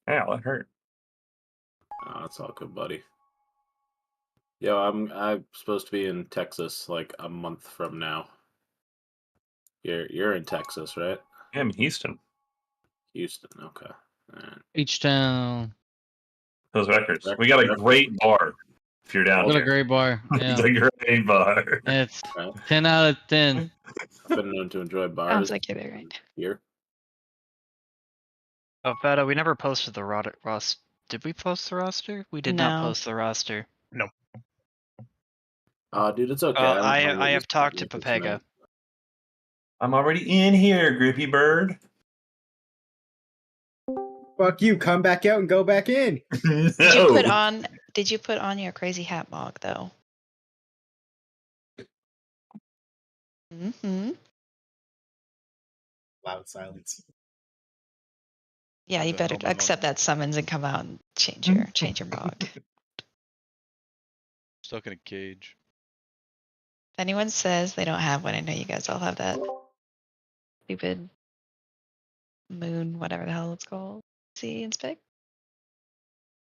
Ow, that hurt. Oh, that's all good, buddy. Yo, I'm supposed to be in Texas like a month from now. You're in Texas, right? Yeah, I'm in Houston. Houston, okay. All right. H-Town. Those records. We got a great bar if you're down What here. a great bar. It's Yeah. a great bar. It's Right. 10 out of 10. I've been known to enjoy bars. Sounds like you're right. Here. Oh, Feta, we never posted the roster. Did we post the roster? We did not No. post the roster. Dude, it's okay. I have talked to Papega. I'm already in here, Grippy Bird. Fuck you! Come back out and go back in. No. Did you put on your crazy hat mog though? Mm-hmm. Loud silence. Yeah, you better accept that summons and come out and change your mog. Stuck in a cage. If anyone says they don't have one, I know you guys all have that stupid moon, whatever the hell it's called. See, inspect.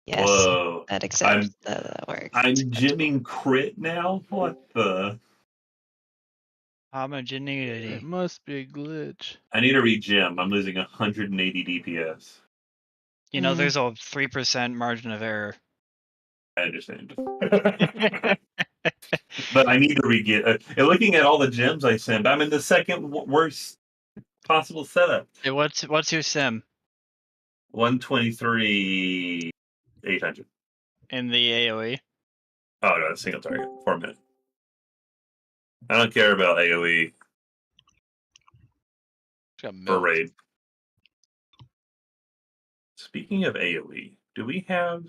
Yes, Whoa. that accepts. That works. I'm gymming crit now? What the? Homogeneity. It must be a glitch. I need to re-gym. I'm losing 180 DPS. You know, there's a 3% margin of error. I understand. But I need to re-get... looking at all the gyms I sent, I'm in the second worst possible setup. Hey, what's your sim? 123... 800. In the AoE? Oh, no, it's single target. 4 minutes. I don't care about AoE or raid. Speaking of AoE, do we have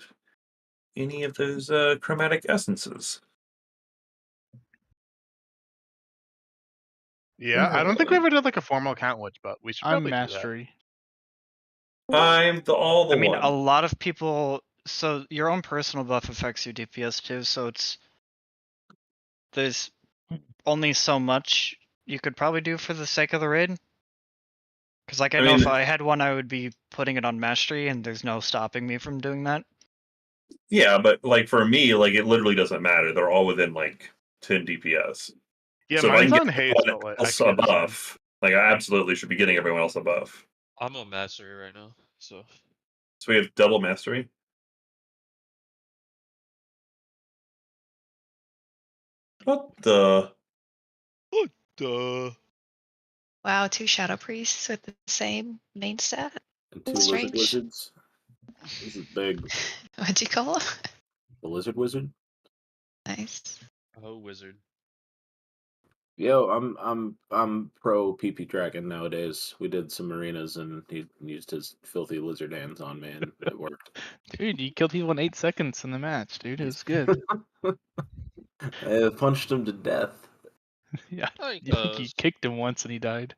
any of those chromatic essences? Yeah, I don't think we ever did like a formal count which, but we should probably I'm do mastery. I'm all the I mean, one. a lot of people. So your own personal buff affects your DPS too. So there's only so much you could probably do for the sake of the raid. Because I know if I had one, I would be putting it on mastery, and there's no stopping me from doing that. Yeah, but like for me, like it literally doesn't matter. They're all within like 10 DPS. Yeah, so mine's if I on can haste, get but like, else a buff, like I absolutely should be getting everyone else a buff. I'm on mastery right now, so. So we have double mastery. What the? What the? Wow, 2 shadow priests with the same main stat. And 2 Strange. wizards. This is big. What'd you call him? The lizard wizard. Nice. Oh, wizard. Yo, I'm pro PP Dragon nowadays. We did some arenas and he used his filthy lizard hands on me and it worked. Dude, you killed people in 8 seconds in the match, dude. It was good. I punched him to death. Yeah. You kicked him once and he died.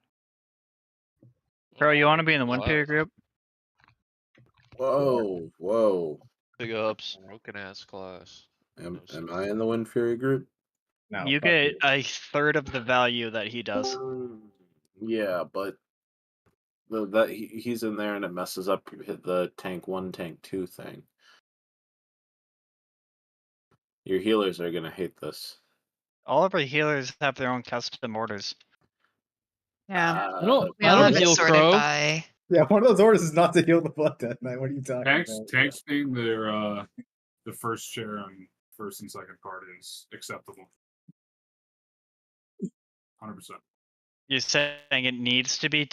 Bro, you want to be in the one player group? Whoa. Big ups. Broken ass class. Am I in the Wind Fury group? No, You get a third of the value that he does. Yeah, but he's in there and it messes up the tank 1, tank 2 thing. Your healers are gonna hate this. All of our healers have their own custom orders. Yeah. I don't We all have it heal sorted Crow. by. Yeah, one of those orders is not to heal the Blood Death Knight. What are you talking about? Tanks being their the first chair on first and second card is acceptable. 100%. You're saying it needs to be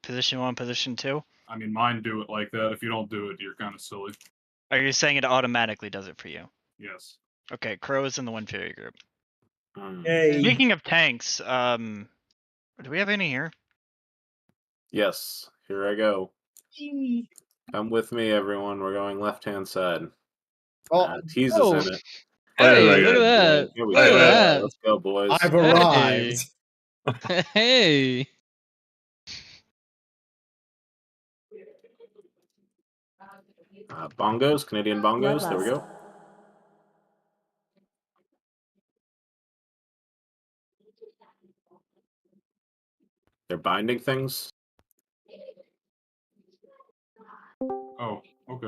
position 1, position 2? I mean, mine do it like that. If you don't do it, you're kind of silly. Are you saying it automatically does it for you? Yes. Okay, Crow is in the One Fury group. Hey. Speaking of tanks, do we have any here? Yes, here I go. Come with me, everyone. We're going left-hand side. Oh, Tease oh. is in it. Hey, look at that. Here we Look go. at that. Let's go, boys. I've arrived. Hey. Bongos, Canadian bongos. There we go. They're binding things. Oh, okay.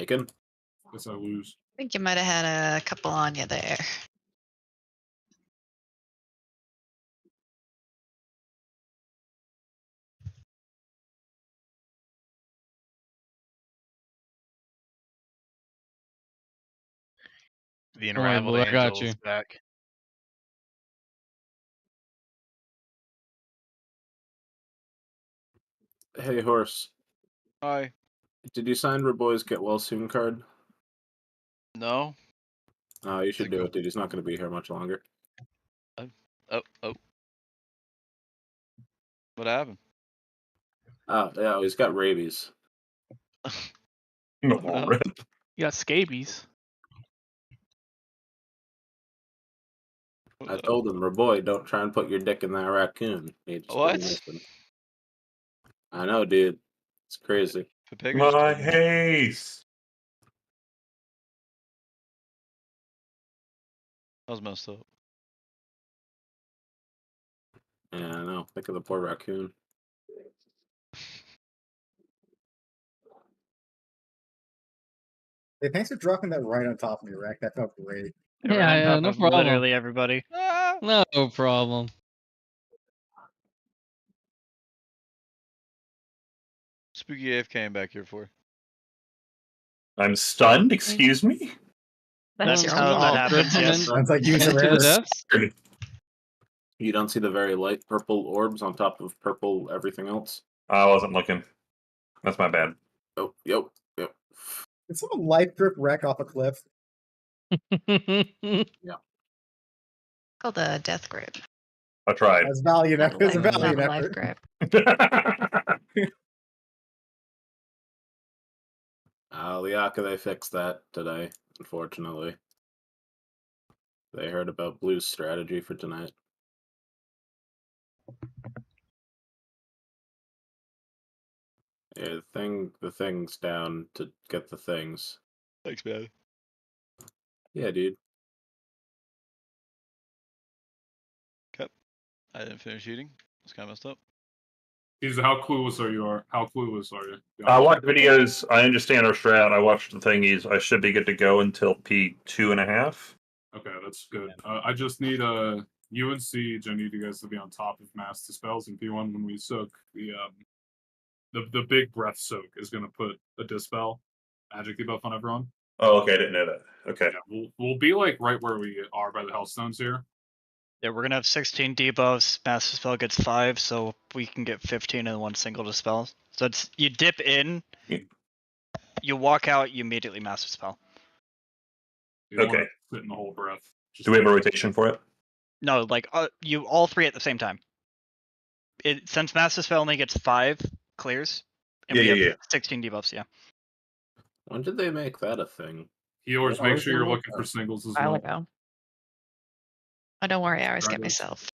Bacon? Guess I lose. I think you might have had a couple on you there. The Don't worry, unraveled boy, I got angel is you. back. Hey, horse. Hi. Did you sign Raboy's Get Well Soon card? No. You should do it, dude. He's not going to be here much longer. Oh. What happened? Oh, yeah, he's got rabies. No, No. rip. You got scabies. I told him, Raboy, don't try and put your dick in that raccoon. He just What? didn't listen. I know, dude. It's crazy. My haste. That was messed up. Yeah, I know. Think of the poor raccoon. Hey, thanks for dropping that right on top of me, Rack. That felt great. Yeah, no problem. Literally everybody. No problem. Spooky AFK back here for. I'm stunned. Excuse me. That's That's your how own that fault. happens, yes. Sounds like you some To the errors. deaths? You don't see the very light purple orbs on top of purple everything else? I wasn't looking. That's my bad. Oh, yep. Did someone life grip Wreck off a cliff? Called a death grip. I tried. That's valiant. Not It was a not valiant a life effort. grip. Liaka, they fixed that today, unfortunately. They heard about Blue's strategy for tonight. Yeah, the thing's down to get the things. Thanks, man. Yeah, dude. I didn't finish eating. It's kind of messed up. How clueless are you? How clueless are you? I watch videos. I understand our strat. I watched the thingies. I should be good to go until P2.5. Okay, that's good. I just need you and Siege. I need you guys to be on top of Mass Dispels in P1 when we soak the big breath soak is going to put a dispel magic debuff on everyone. Oh, okay. I didn't know that. Okay. Yeah, we'll be like right where we are by the Hellstones here. Yeah, we're gonna have 16 debuffs. Mass Dispel gets 5, so we can get 15 in one single dispel. So it's you dip in, Yeah. you walk out, you immediately Mass Dispel. You don't Okay. want to sit in the whole breath. Just Do we have a rotation for it? No, like you all three at the same time. Since Mass Dispel only gets 5 clears, and we have 16 debuffs. Yeah. When did they make that a thing? Healers, Yeah, make I sure you're was looking for singles as A while well. ago. Oh, don't worry, I always get Dragons. myself.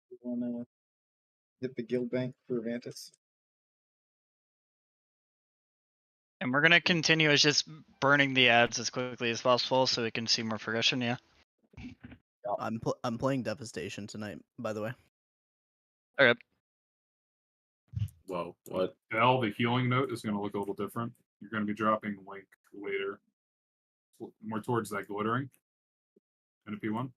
You wanna hit the guild bank for Vantis? And we're gonna continue as just burning the ads as quickly as possible so we can see more progression. Yeah. I'm playing Devastation tonight, by the way. Okay. Whoa, what? Bell, the healing note is going to look a little different. You're going to be dropping Link later, more towards that glittering in a P1.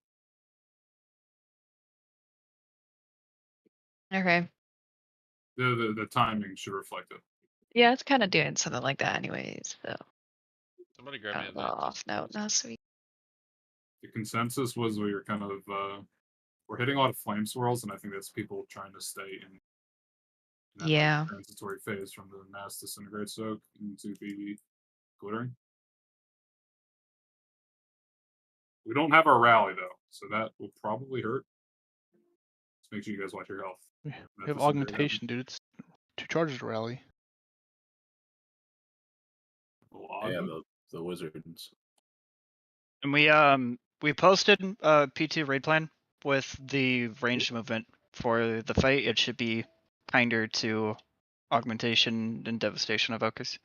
Okay. The timing should reflect it. Yeah, it's kind of doing something like that, anyways. So. Somebody grab me a Off note, no sweet. The consensus was we were kind of we're hitting a lot of flame swirls, and I think that's people trying to stay in that Yeah. transitory phase from the mass disintegrate soak into the glittering. We don't have our rally though, so that will probably hurt. Just make sure you guys watch your health. We That have disintegrate augmentation, dude. It's 2 charges to rally. Yeah, the wizards. And we posted P2 raid plan with the ranged movement for the fight. It should be kinder to augmentation and devastation evokers.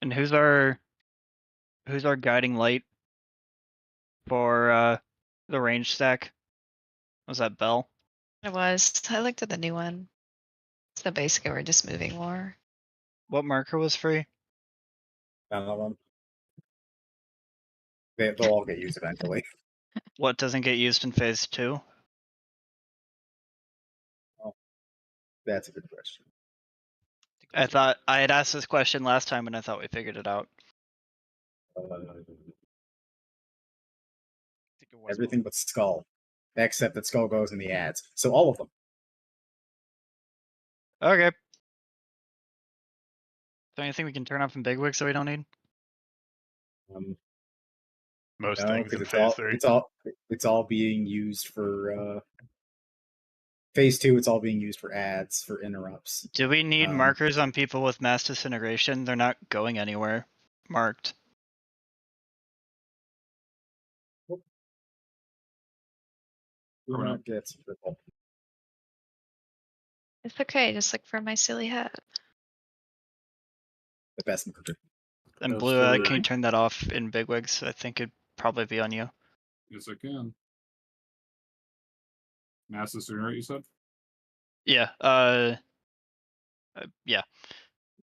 And who's our guiding light for the range stack? Was that Bell? It was. I looked at the new one. It's the basic, we're just moving more. What marker was free? None of them. They'll all get used eventually. What doesn't get used in phase 2? That's a good question. I thought I had asked this question last time and I thought we figured it out. Everything but Skull. Except that Skull goes in the ads. So all of them. Okay. Is there anything we can turn off in Bigwig so we don't need? Most No, things because in it's phase all 3. it's all being used for phase 2. It's all being used for ads for interrupts. Do we need markers on people with mass disintegration? They're not going anywhere. Marked. Who not gets purple? It's okay. Just look for my silly hat. The best marker. And That's blue, true. can you turn that off in Bigwigs? I think it'd probably be on you. Yes, I can. Mass disintegrate, you said? Yeah. Yeah.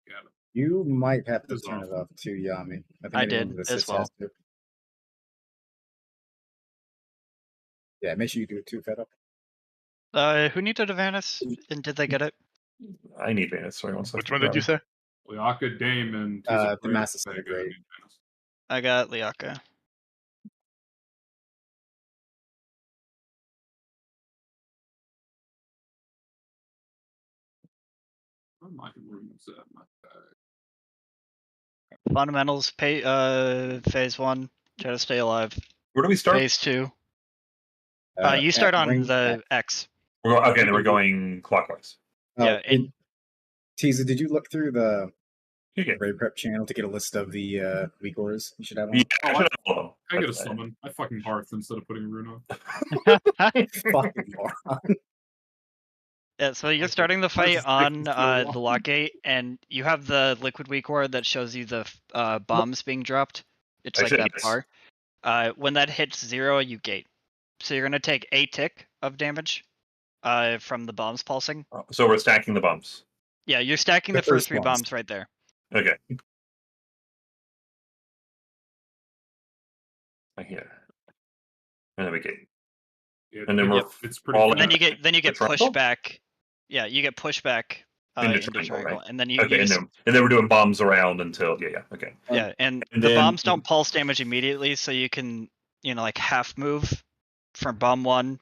Got it. You might have to It's turn off. it off too, Yami. I think I anyone did with as assists well. has to. Yeah, make sure you do it too, Fed up. Who needed Avanus? And did they get it? I need Venus. Sorry, one second. Which one did you say? Liaka, Damon, The mass disintegrate. I got Liaka. Fundamentals, phase 1. Try to stay alive. Where do we start? Phase 2. You start on the X. We're going, okay, then we're going clockwise. Yeah. Teaser, did you look through the Okay. Raid Prep channel to get a list of the weak orders you should have on? Yeah, I should have all of them. I get a That's fine. summon. I fucking hearth instead of putting rune on. Fucking moron. Yeah, so you're starting the fight on the lock gate, and you have the liquid weak ore that shows you the bombs being dropped. It's like that bar. When that hits 0, you gate. So you're gonna take a tick of damage from the bombs pulsing. So we're stacking the bombs. Yeah, you're stacking the first 3 bombs right there. Okay. I hear. And then we gate. Yeah, And then we're it's pretty. all And then you get triangle? pushback. Yeah, you get pushback into triangle, right? and then you okay, just, and then we're doing bombs around until okay. yeah, and and the then- bombs don't pulse damage immediately, so you can like half move from bomb 1,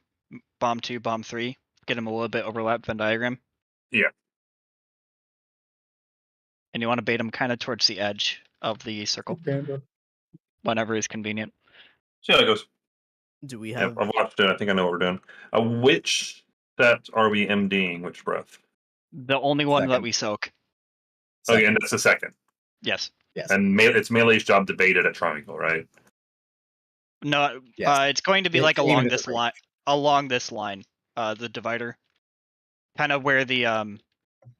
bomb 2, bomb 3, get them a little bit overlapped Venn diagram. Yeah. And you want to bait them kind of towards the edge of the circle whenever is convenient. See how that goes. Do we Yeah, have? I've watched it. I think I know what we're doing. Which set are we MDing? Which breath? The only one that Second. we soak. Okay, and that's the second. Yes. Yes. And it's Melee's job to bait it at triangle, right? No, Yes. it's going to be Yeah, like aim along it at this the line. Along this line, the divider, kind of where the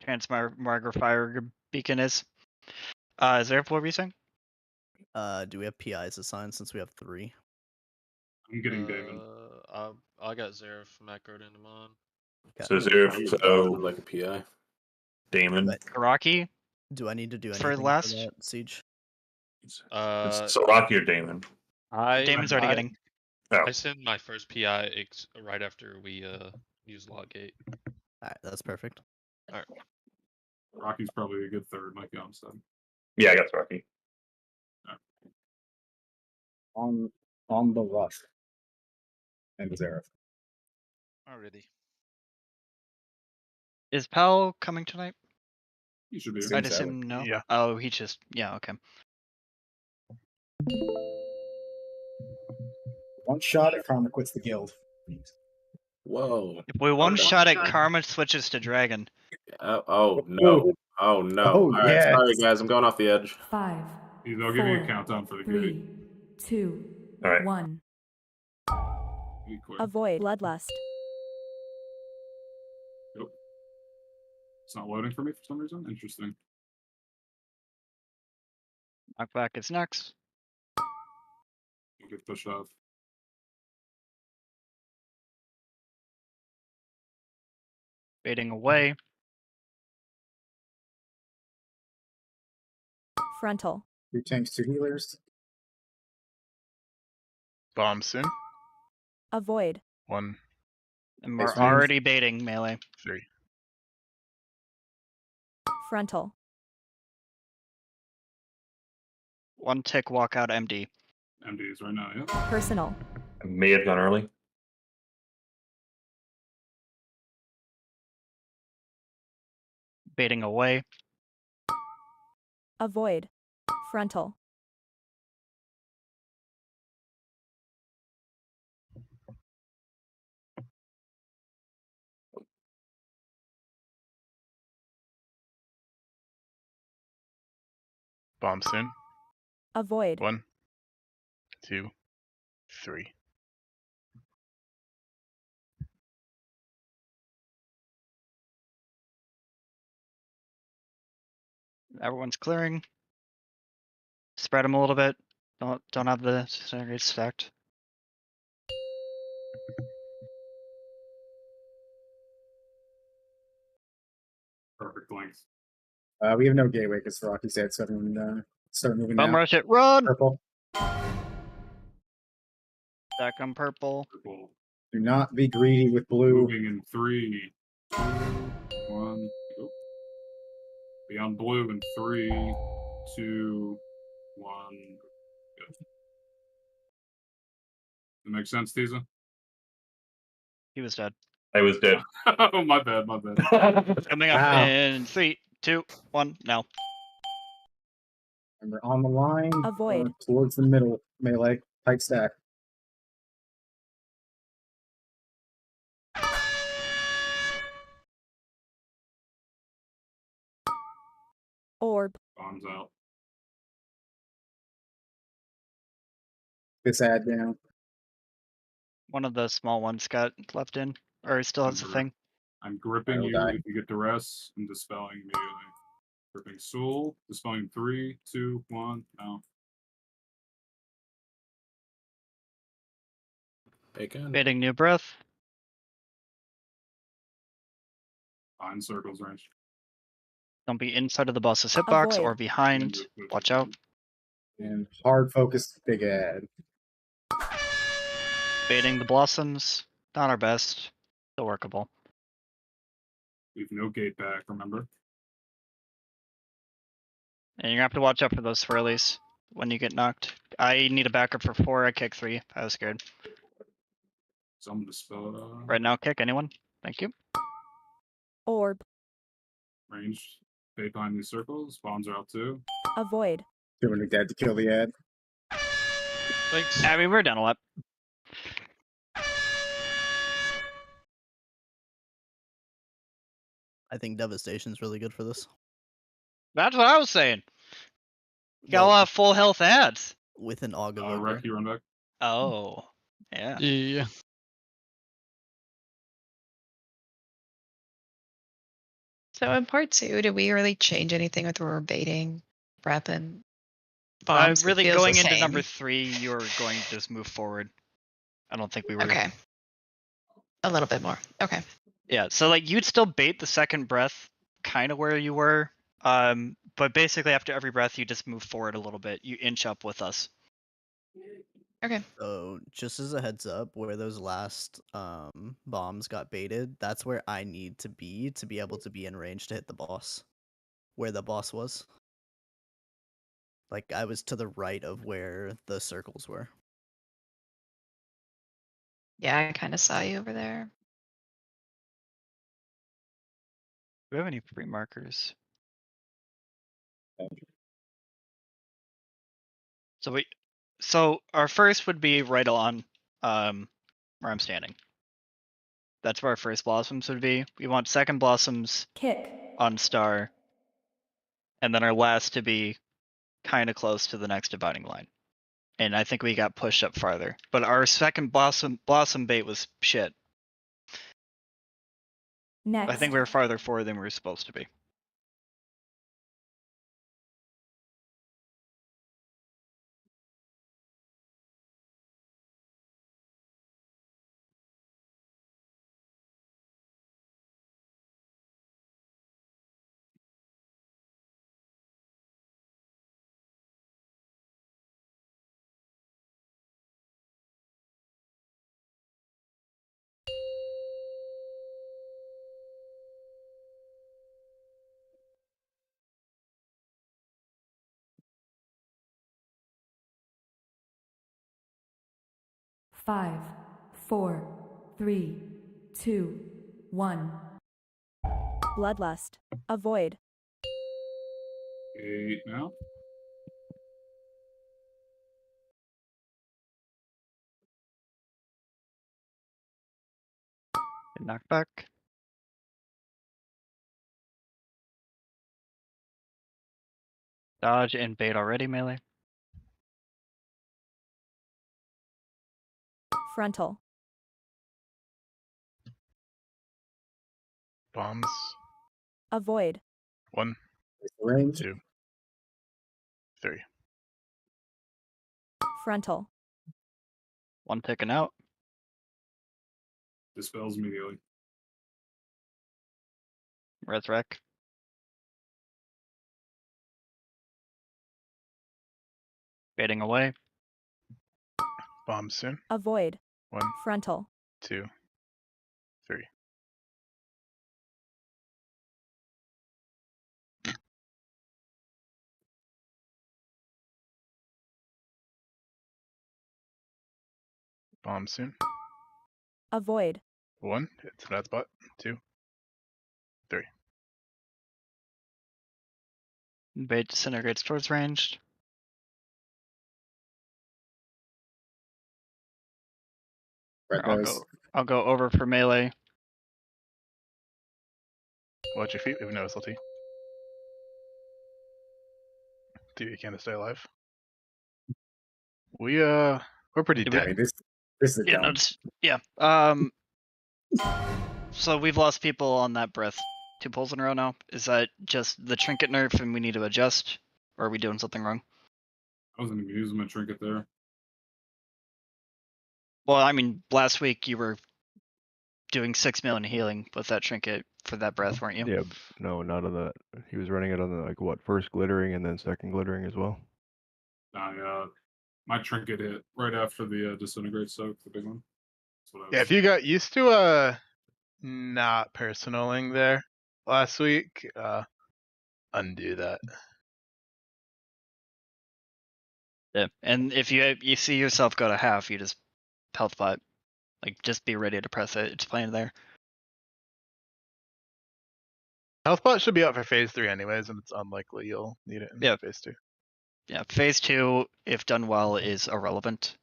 transmogrifier beacon is. Is there what were you saying? Do we have PIs assigned since we have 3? I'm getting Damon. I got Zeref macroed into mine. So zero. So like a PI. Damon. Karaki. Do I need to do For anything last? for that, Siege? So Rocky or Damon? Damon's already getting. Oh. I send my first PI right after we use Lockgate. Alright, that's perfect. Alright. Rocky's probably a good third, like Yam said. Yeah, I got Rocky. On the Rust. And the Zareth. Already. Is Pal coming tonight? He should be. Seems I'd that assume no. Yeah. Oh, he just okay. One shot at Karma quits the guild. Whoa. If we one shot at Karma switches to Dragon. Oh no. Oh no. Oh, Alright, yes. sorry guys, I'm going off the edge. 5, They'll give you a countdown for the 3, gate. 2, All right. 1. Be quick. Avoid bloodlust. Yep. It's not loading for me for some reason. Interesting. Knockback is next. You get pushed off. Fading away. Frontal. 2 tanks, 2 healers. Bomb soon. Avoid. 1, And Base we're range. already baiting melee. 3. Frontal. 1 tick walkout MD. MDs right now, yeah. Personal. I may have gone early. Baiting away. Avoid. Frontal. Bomb soon. Avoid. 1, 2, 3. Everyone's clearing. Spread them a little bit. Don't have the synergies stacked. Perfect length. We have no gateway because Rocky said so. Everyone start moving Bum now. rush it. Run! Purple. Stack on purple. Purple. Do not be greedy with blue. Moving in 3, 2, 1. Oop. Be on blue in 3, 2, 1. Good. That makes sense, Tiza? He was dead. I was dead. Oh, my bad. Coming up Wow. in 3, 2, 1. Now. And we're on the line. Avoid. Towards the middle melee. Tight stack. Orb. Bombs out. This ad down. One of the small ones got left in. Or still has a thing. I'm gripping will you die. if you get duress and dispelling immediately. Gripping Soul, dispelling 3, 2, 1. Now. Bacon. Baiting new breath. Behind circles range. Don't be inside of the boss's hitbox Avoid. or behind. Watch out. And hard focused big ad. Baiting the blossoms. Not our best. Still workable. We've no gate back, remember? And you're gonna have to watch out for those swirlies when you get knocked. I need a backup for 4. I kick 3. I was scared. Some dispel Right now, kick anyone. Thank you. Orb. range. Bait behind these circles. Bombs are out too. Avoid. Too many dead to kill the ad. Thanks. I mean, we're down a lot. I think Devastation's really good for this. That's what I was saying. Got a Well, lot of full health ads. with an Aug Evoker. Wreck you run back. Oh, yeah. Yeah. So in part 2, did we really change anything with where we're baiting, breath, and I'm bombs? It really feels going the into same. number 3. You're going to just move forward. I don't think we were. Okay. A little bit more. Okay. Yeah. So like you'd still bait the second breath, kind of where you were. But basically after every breath, you just move forward a little bit. You inch up with us. Okay. So just as a heads up, where those last bombs got baited, that's where I need to be able to be in range to hit the boss. Where the boss was. Like I was to the right of where the circles were. Yeah, I kind of saw you over there. Do we have any free markers? So our first would be right on where I'm standing. That's where our first blossoms would be. We want second blossoms Kick. on star. And then our last to be kind of close to the next dividing line. And I think we got pushed up farther. But our second blossom bait was shit. Next. I think we were farther forward than we were supposed to be. 5, 4, 3, 2, 1. Bloodlust. Avoid. 8 now. Knockback. Dodge and bait already melee. Frontal. Bombs. Avoid. 1, Range. 2, 3. Frontal. One taken out. Dispels immediately. Resurrect. Baiting away. Bombs soon. Avoid. 1, Frontal. 2, 3. Bombs soon. Avoid. 1, hits that spot. 2, 3. Bait disintegrates towards ranged. Red I'll dice. go over for melee. Watch your feet. We have no SLT. Do you can to stay alive. We're pretty Do we- I mean, dead. this is a Yeah, no, dumb. just, yeah. So we've lost people on that breath 2 pulls in a row now. Is that just the trinket nerf and we need to adjust? Or are we doing something wrong? I wasn't even using my trinket there. Well, I mean, last week you were doing 6 million healing with that trinket for that breath, weren't you? Yeah, no, not on that. He was running it on the first glittering and then second glittering as well. My trinket hit right after the disintegrate soak, the big one. That's what I was. Yeah, if you got used to not personaling there last week, undo that. Yeah. And if you see yourself go to half, you just health pot. Like, just be ready to press it. It's playing there. Health bot should be out for phase 3 anyways, and it's unlikely you'll need it in Yeah. phase 2. Yeah, phase 2, if done well, is irrelevant.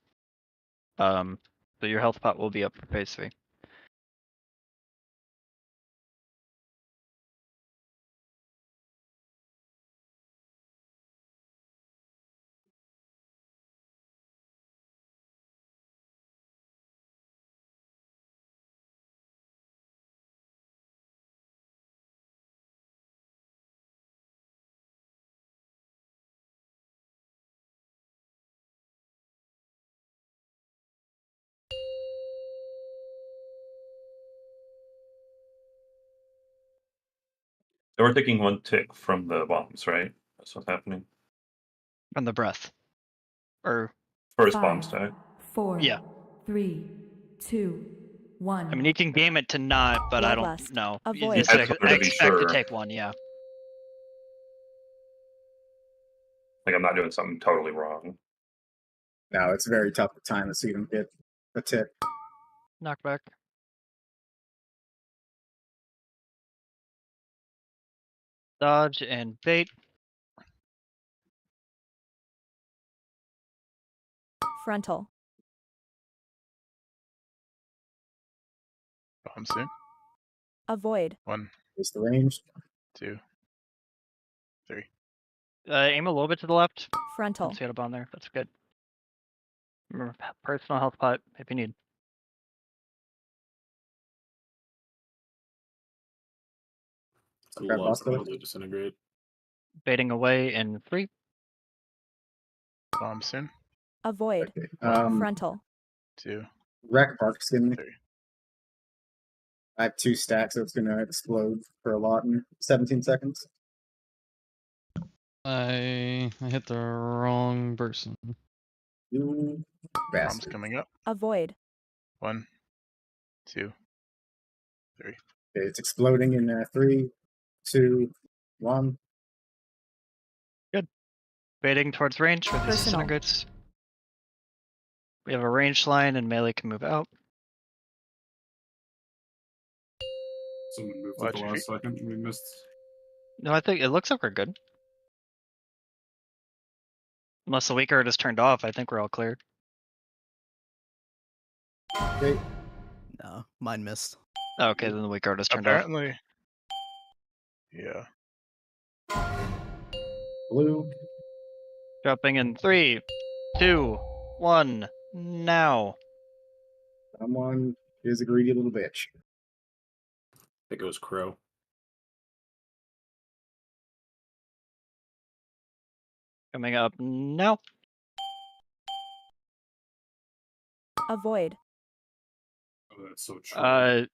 So your health pot will be up for phase 3. So we're taking 1 tick from the bombs, right? That's what's happening. From the breath. Or First bomb stack. 4, Yeah. 3, 2, 1. I mean, you can game it to not, but I don't Bloodlust. know. You Avoid. just I just wanted to be expect to sure. take 1, yeah. Like I'm not doing something totally wrong. No, it's very tough to time to see them get a tick. Knockback. Dodge and bait. Frontal. Bomb soon. Avoid. 1, Is the range. 2, 3. Aim a little bit to the left. Frontal. See a bomb there. That's good. Remember, personal health pot if you need. It's a Grab lot boss for killer. the disintegrate. Baiting away in 3. Bomb soon. Avoid. Okay. Frontal. 2, Wreck Park's gonna. 3. I have 2 stacks, so it's gonna explode for a lot in 17 seconds. I hit the wrong person. You Bombs bastard. coming up. Avoid. 1, 2, 3. Okay, it's exploding in 3, 2, 1. Baiting towards range for these Personal. disintegrates. We have a ranged line and melee can move out. Someone moved at Watch the your last second. We missed. No, I think it looks like we're good. Unless the weak art is turned off, I think we're all clear. Okay. No, mine missed. Okay, then the weak art is turned off. Apparently. Yeah. Blue. Dropping in 3, 2, 1, now. Someone is a greedy little bitch. I think it was Crow. Coming up now. Avoid. Oh, that's so true.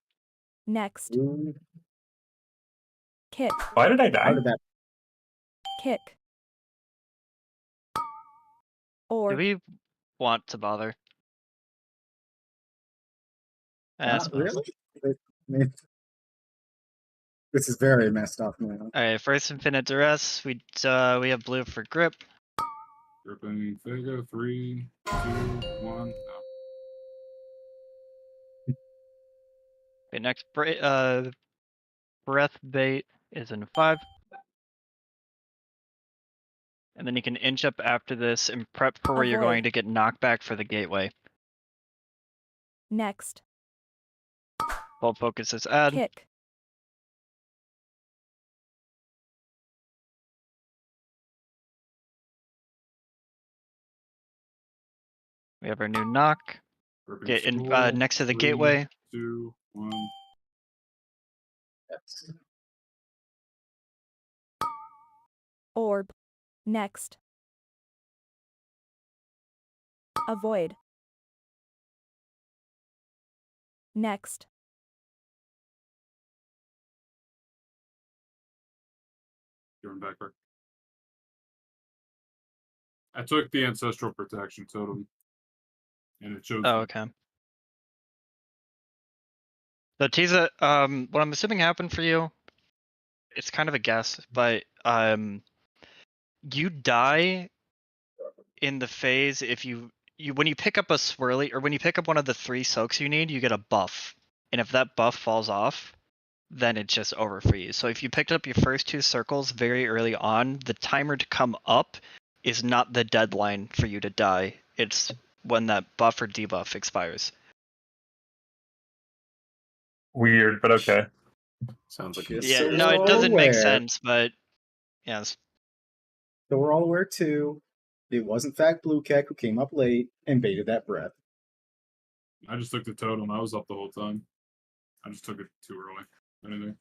Next. Blue. Kick. Why did I How die? did that? Kick. Do Or we want to bother? I Not suppose. really. This is very messed up now. Alright, first infinite duress. We have blue for grip. Gripping Vega. 3, 2, 1. No. Okay, next breath bait is in 5. And then you can inch up after this and prep for where you're Avoid. going to get knocked back for the gateway. next. Bolt focus is add. Kick. We have our new knock. Gripping Get in School. next to the 3, gateway. 2, 1. Yes. Orb. Next. Avoid. Next. Going backward. I took the ancestral protection totem, and it shows. Oh, okay. So Tiza, what I'm assuming happened for you, it's kind of a guess, but you die in the phase if you when you pick up a swirly or when you pick up one of the 3 soaks you need, you get a buff. And if that buff falls off, then it's just over for you. So if you picked up your first 2 circles very early on, the timer to come up is not the deadline for you to die. It's when that buff or debuff expires. Weird, but okay. Sounds like Just Yeah, so no, we're it all doesn't make aware. sense, but yes. So we're all aware too. It was in fact Blue Keck who came up late and baited that breath. I just took the totem. I was up the whole time. I just took it too early. Anything.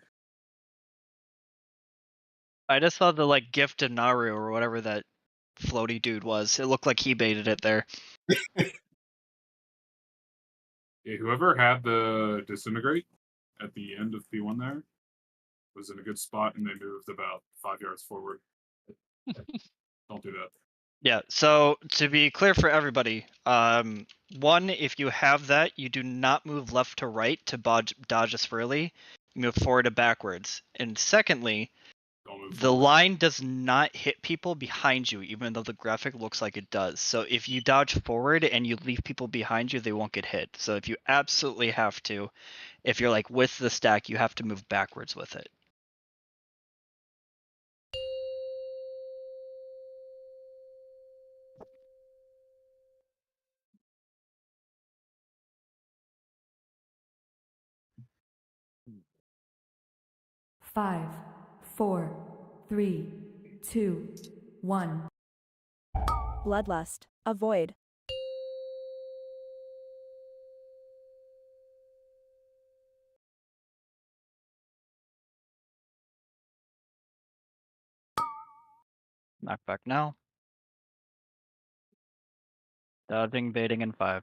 I just saw the like gift of Naru or whatever that floaty dude was. It looked like he baited it there. Yeah, whoever had the disintegrate at the end of P1 there was in a good spot, and they moved about 5 yards forward. Don't do that. Yeah, so to be clear for everybody, 1, if you have that, you do not move left to right to dodge a swirly. You move forward and backwards. And secondly, Don't move the forward. line does not hit people behind you, even though the graphic looks like it does. So if you dodge forward and you leave people behind you, they won't get hit. So if you absolutely have to, if you're like with the stack, you have to move backwards with it. Five, 4, 3, 2, 1. Bloodlust. Avoid. Knockback now. Dodging, baiting in 5.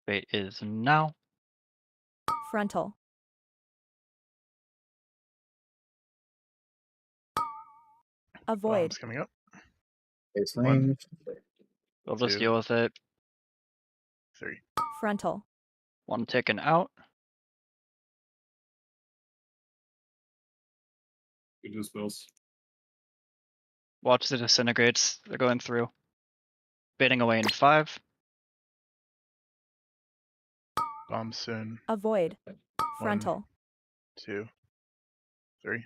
Bait is now. Frontal. Avoid. Bombs coming up. Base 1, range. We'll just 2, deal with it. 3. Frontal. 1 taken out. Good dispels. Watch the disintegrates. They're going through. Fading away in 5. Bomb soon. Avoid. 1, Frontal. 2, 3.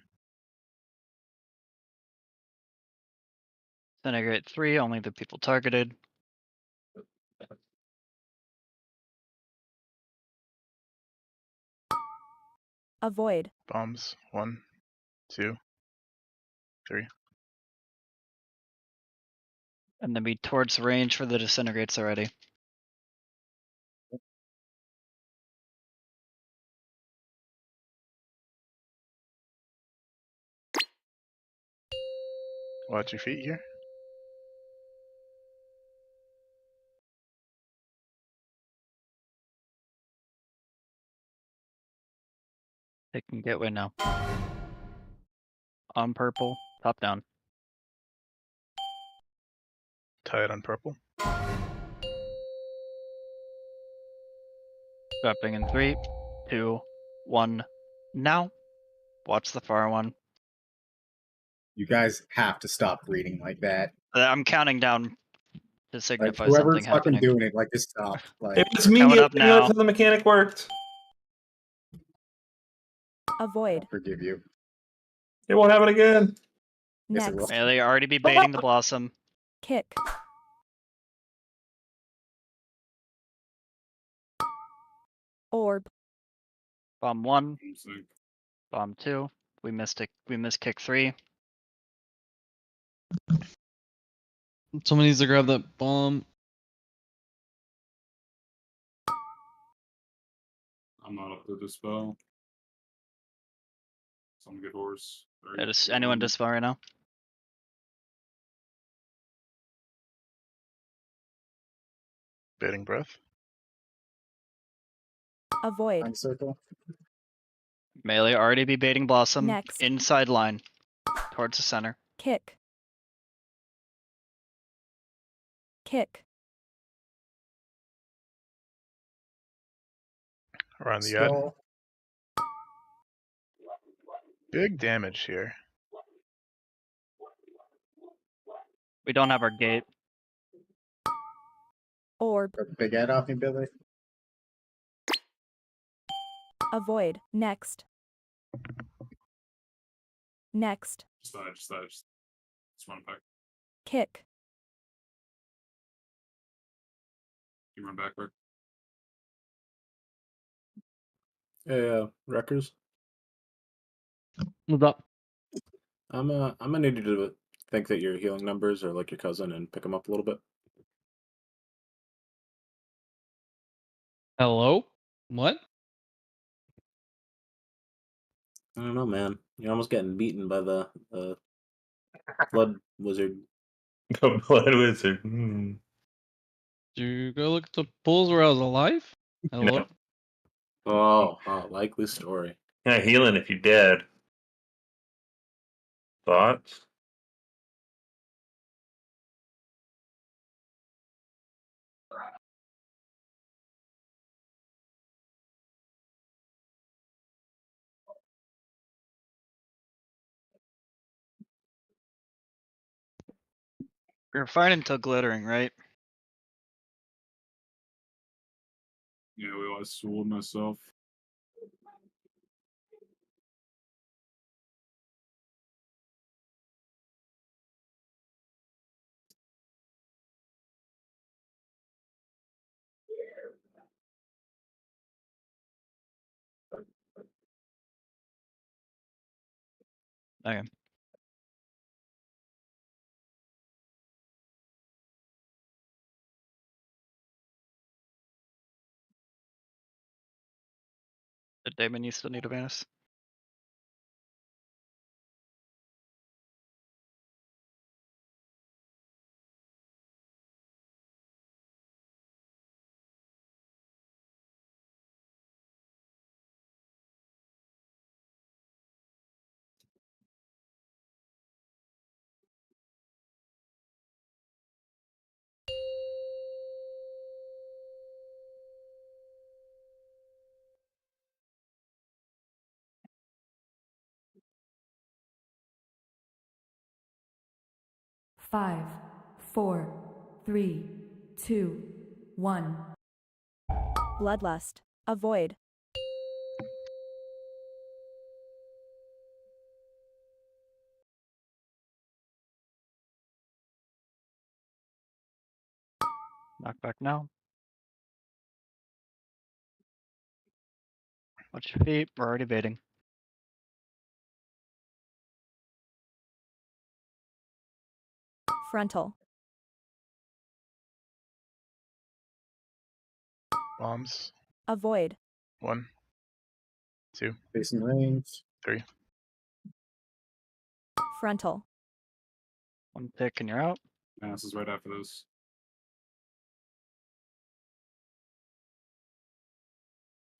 Disintegrate 3, only the people targeted. Avoid. Bombs. 1, 2, 3. And then be towards range for the disintegrates already. Watch your feet here. They can get away now. On purple, top down. Tie it on purple. Dropping in 3, 2, 1. Now, watch the far one. You guys have to stop reading like that. I'm counting down to Like signify whoever's something fucking happening. doing it, like just stop. Like It was me. Coming I up didn't realize now. how the mechanic worked. Avoid. forgive you. It won't happen again. Yes, it will. Next. Melee already be baiting the blossom. Kick. Orb. Bomb 1, It's like, bomb 2. We missed it. We missed kick 3. Someone needs to grab that bomb. I'm not up to dispel. Someone get horse. Yeah, just anyone dispel right now. Baiting breath. Avoid. Time circle. Melee already be baiting blossom. Next. Inside line. Towards the center. Kick. Kick. Around the yard. Skull. Big damage here. We don't have our gate. Orb. Big head off me, Billy. Avoid. Next. Next. Just run back. Kick. You run backward. Hey, Wreckers. What's up? I'm gonna need you to think that your healing numbers are like your cousin and pick them up a little bit. Hello? What? I don't know, man. You're almost getting beaten by the blood wizard. The blood wizard. Hmm. Did you go look at the pools where I was alive? Hello? No. Oh, likely story. Yeah, healing if you're dead. Thoughts? We're fine until glittering, right? Yeah, I swooled myself. Okay. Damon, you still need a bonus. 5, 4, 3, 2, 1. Bloodlust. Avoid. Knock back now. Watch your feet. We're already baiting. Frontal. Bombs. Avoid. 1, 2, Facing range. 3. Frontal. One tick and you're out. Mass is right after this.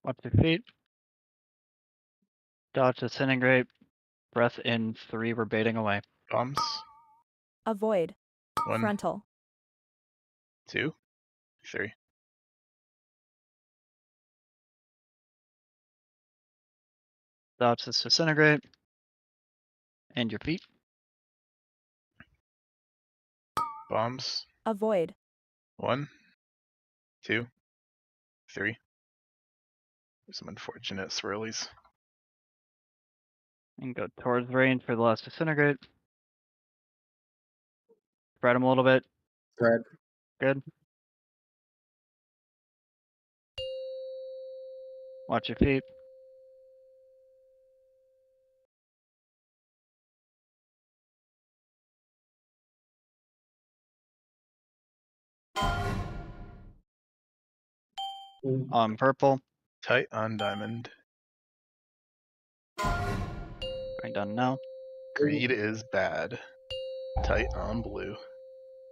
Watch your feet. Dodge, disintegrate. Breath in 3. We're baiting away. Bombs. Avoid. 1, Frontal. 2, 3. Dodge this disintegrate. And your feet. Bombs. Avoid. 1, 2, 3. Some unfortunate swirlies. And go towards range for the last disintegrate. Spread them a little bit. Spread. Good. Watch your feet. Purple. Tight on diamond. Going down now. Greed is bad. Tight on blue.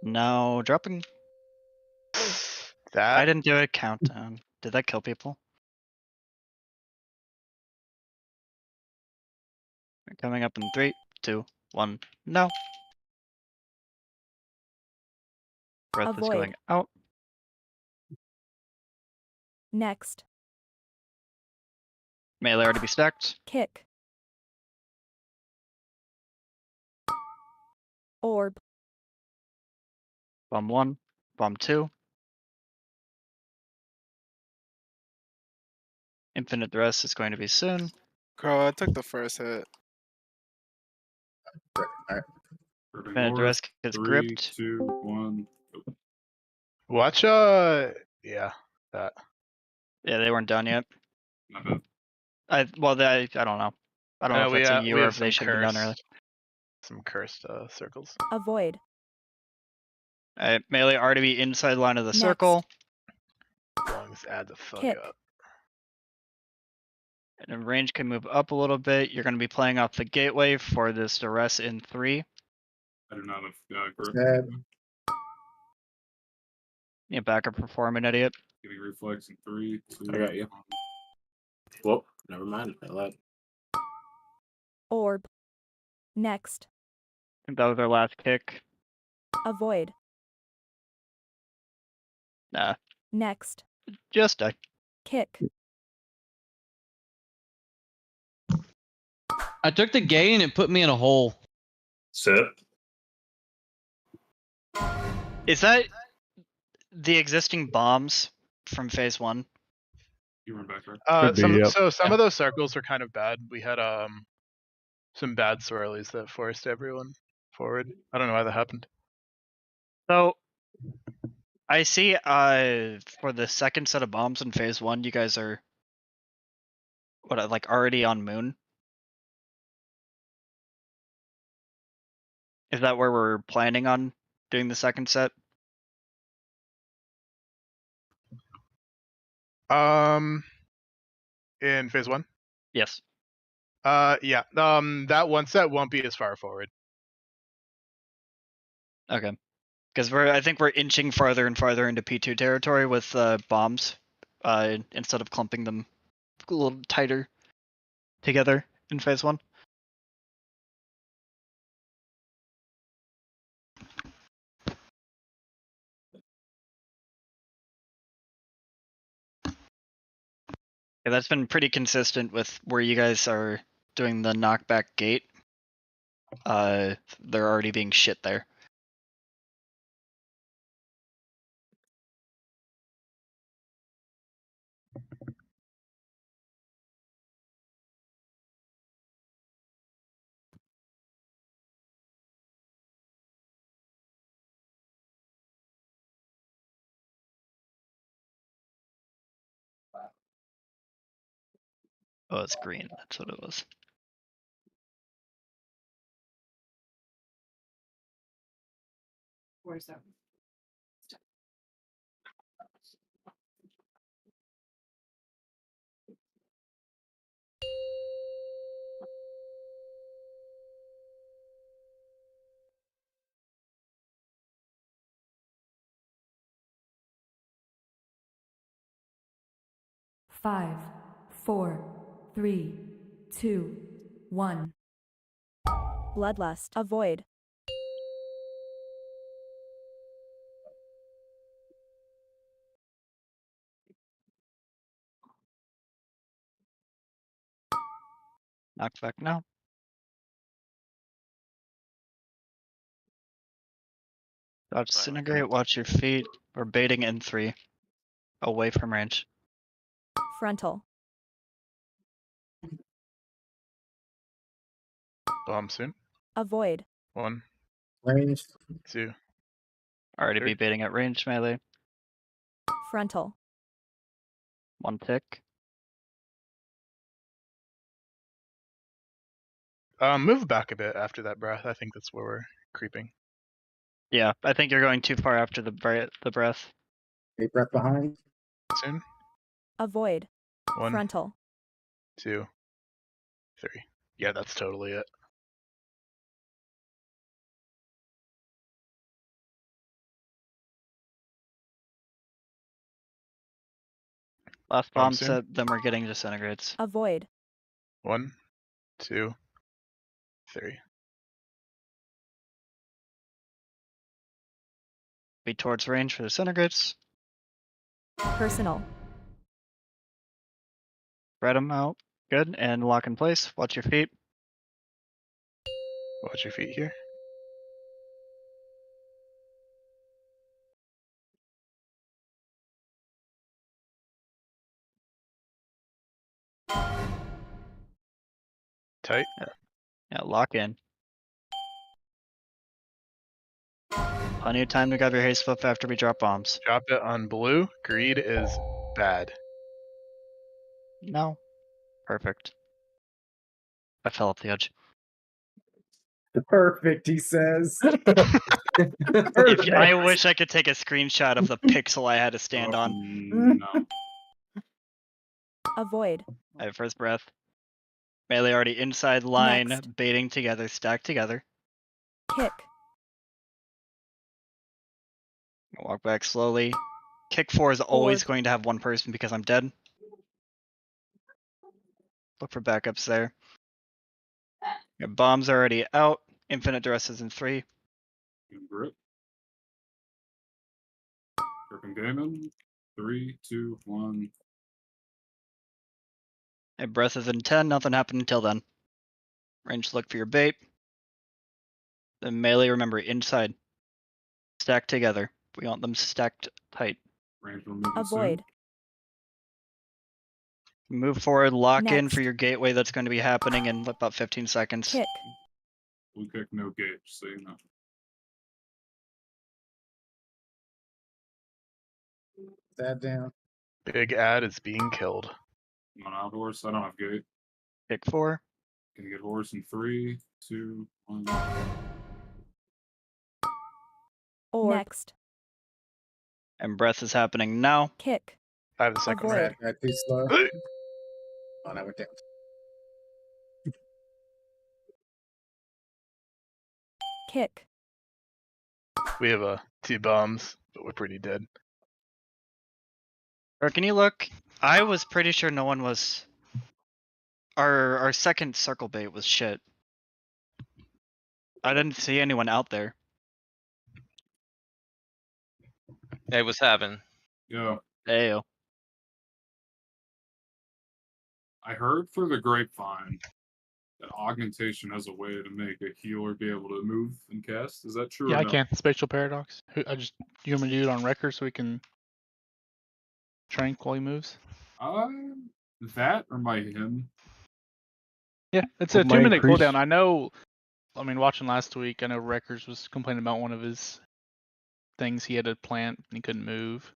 Now dropping. That I didn't do a countdown. Did that kill people? We're coming up in 3, 2, 1. No. Breath is Avoid. going out. Next. Melee already be stacked. Kick. Orb. Bomb 1. Bomb 2. Infinite the rest is going to be soon. Girl, I took the first hit. Alright. Infinite the rest gets 3, gripped. 2, 1. watch yeah, that. Yeah, they weren't done yet. Not bad. I don't know. I don't know if that's a you or if they should have been done early. Some cursed circles. Avoid. Melee already be inside line of the circle. As long as add the fuck Kick. up. And then range can move up a little bit. You're going to be playing off the gateway for this duress in 3. I do not have grip. Stab. Yeah, back up perform an idiot. Getting reflex in 3, 2. I got you. Whoop, never mind. I lied. Orb. Next. I think that was our last kick. Avoid. Nah, Next. just die. Kick. I took the gate and it put me in a hole. Sip. Is that the existing bombs from phase 1? You run back, right? Could be, yep. So some of those circles were kind of bad. We had some bad swirlies that forced everyone forward. I don't know why that happened. So I see for the second set of bombs in phase 1, you guys are like already on moon? Is that where we're planning on doing the second set? In phase 1? Yes. Yeah. That one set won't be as far forward. Okay. Because I think we're inching farther and farther into P2 territory with bombs, instead of clumping them a little tighter together in phase 1. Yeah, that's been pretty consistent with where you guys are doing the knockback gate. They're already being shit there. Oh, it's green. That's what it was. Where's that? Five, four, three, two, one. Bloodlust. Avoid. Knockback now. Dodge disintegrate, watch your feet. We're baiting in 3. Away from range. Frontal. Bomb soon. Avoid. 1, Range. 2. Already be baiting at range melee. Frontal. 1 tick. Move back a bit after that breath. I think that's where we're creeping. Yeah, I think you're going too far after the breath. A breath behind. Soon. Avoid. 1, Frontal. 2, 3. Yeah, that's totally it. Last Bomb bomb soon. set, then we're getting disintegrates. Avoid. 1, 2, 3. Be towards range for disintegrates. Personal. Spread them out. Good. And lock in place. Watch your feet. Watch your feet here. Tight. Yeah, lock in. Plenty of time to grab your haste buff after we drop bombs. Drop it on blue. Greed is bad. No. Perfect. I fell off the edge. Perfect, he says. If I wish I could take a screenshot of the pixel I had to stand on. No. Avoid. I have first breath. Melee already inside line, Next. baiting together, stacked together. Kick. Walk back slowly. Kick 4 is always Forward. going to have one person because I'm dead. Look for backups there. Your bombs are already out. Infinite duress is in 3. Grip. Gripping Damon. 3, 2, 1. And breath is in 10. Nothing happened until then. Range look for your bait. Then melee, remember, inside. Stacked together. We want them stacked tight. Range will move Avoid. Move forward, lock in for Next. your gateway that's going to be happening in about 15 seconds. Kick. Blue kick, no gauge, so you know. That down. Big ad is being killed. I'm on out horse. I don't have gate. Kick 4. Gonna get horse in 3, 2, 1. Or. Next. And breath is happening now. Kick. 5 seconds. Avoid. Right, too slow. Oh, that went down. Kick. We have 2 bombs, but we're pretty dead. Or can you look? I was pretty sure no one was. Our second circle bait was shit. I didn't see anyone out there. Hey, what's happening? Yeah. Ayo. I heard through the grapevine that augmentation has a way to make a healer be able to move and cast. Is that true? Yeah, or I no? can. Spatial paradox. You want me to do it on record so we can train while he moves? That or my him? Yeah, it's Well, a my 2-minute increase- cooldown. I know. I mean, watching last week, I know Records was complaining about one of his things he had to plant and he couldn't move.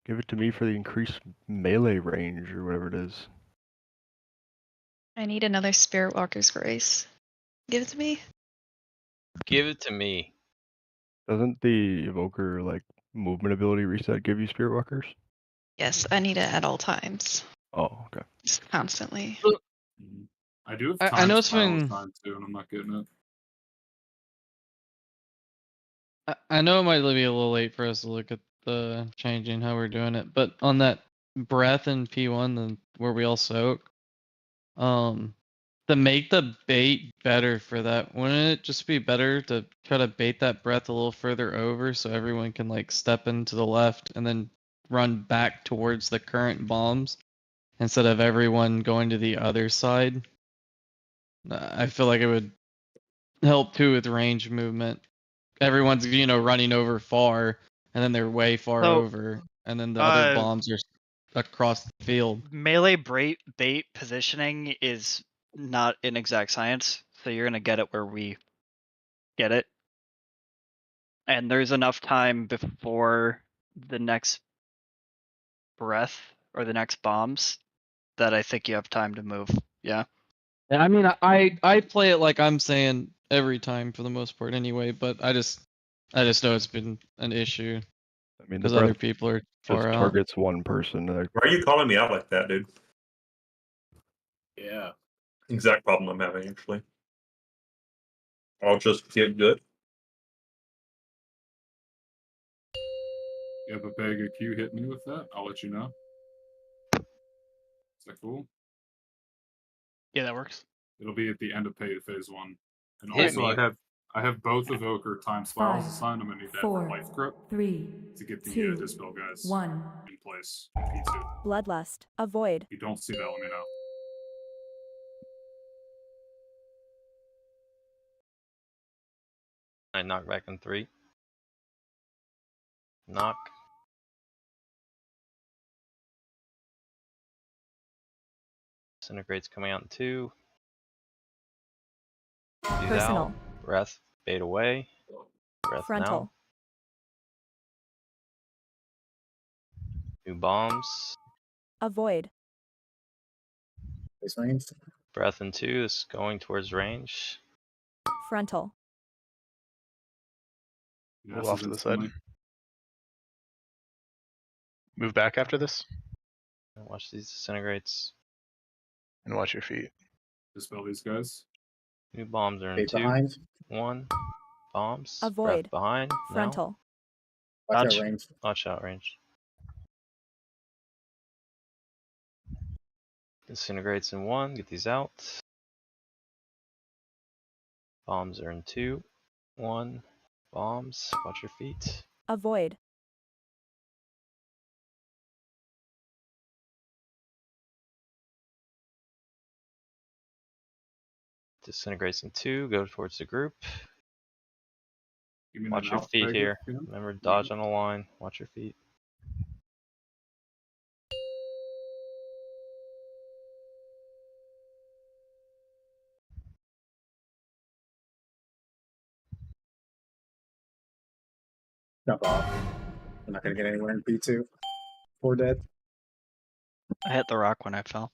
Give it to me for the increased melee range or whatever it is. I need another Spirit Walker's Grace. Give it to me. Give it to me. Doesn't the evoker like movement ability reset give you spirit walkers? Yes, I need it at all times. Oh, okay. Just constantly. I do have I time know to it's pile been- of time too, and I'm not getting it. I know it might be a little late for us to look at the changing how we're doing it, but on that breath in P1, where we all soak, to make the bait better for that, wouldn't it just be better to try to bait that breath a little further over so everyone can like step into the left and then run back towards the current bombs instead of everyone going to the other side? I feel like it would help too with range movement. Everyone's running over far, and then they're way far So, over, and then the other uh, bombs are across the field. Melee bait positioning is not an exact science, so you're gonna get it where we get it. And there's enough time before the next breath or the next bombs that I think you have time to move. Yeah. I mean, I play it like I'm saying every time for the most part anyway, but I just know it's been an issue I mean, the because other breath people are just far out. targets one person. Why are you calling me out like that, dude? Yeah. Exact problem I'm having, actually. I'll just get good. Yeah, but Beg, if you hit me with that, I'll let you know. Is that cool? Yeah, that works. It'll be at the end of phase 1. And Hit also, me. I have both evoker time spirals 5, assigned. I'm gonna need that 4, life grip 3, to get the 2, dispel guys 1. in place. P2. Bloodlust. Avoid. If you don't see that, let me know. I knock back in 3. Knock. Disintegrate's coming out in 2. He's Personal. out. Breath. Bait away. Breath Frontal. now. New bombs. Avoid. Face range. Breath in 2 is going towards range. Frontal. Move off to the side. Move back after this. And watch these disintegrates. And watch your feet. Dispel these guys. New bombs are in Bait 2. behind. 1. Bombs. Avoid. Breath behind. Frontal. Watch Dodge. out range. Watch out range. Disintegrates in 1. Get these out. Bombs are in 2. 1. Bombs. Watch your feet. Avoid. Disintegrates in 2. Go towards the group. Give me Watch an your out, feet Beg, here. if you can. Remember, dodge on the line. Watch your feet. Jump off. I'm not gonna get anywhere in P2. 4 dead. I hit the rock when I fell.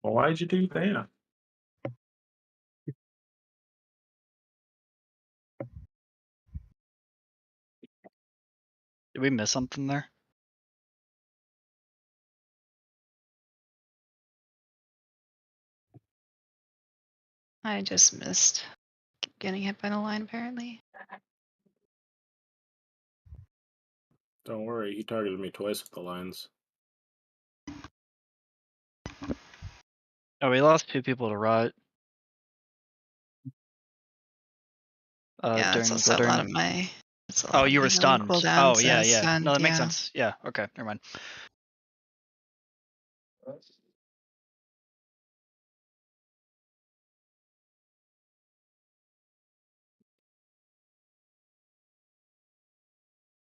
Well, why'd you do that? Did we miss something there? I just missed getting hit by the line, apparently. Don't worry, he targeted me twice with the lines. Oh, we lost 2 people to rot. Yeah, During that's also a lot glittering. of my. Oh, you were stunned. Cooldowns, Oh, yeah, I was yeah. stunned, No, that makes yeah. sense. Yeah, okay, never mind.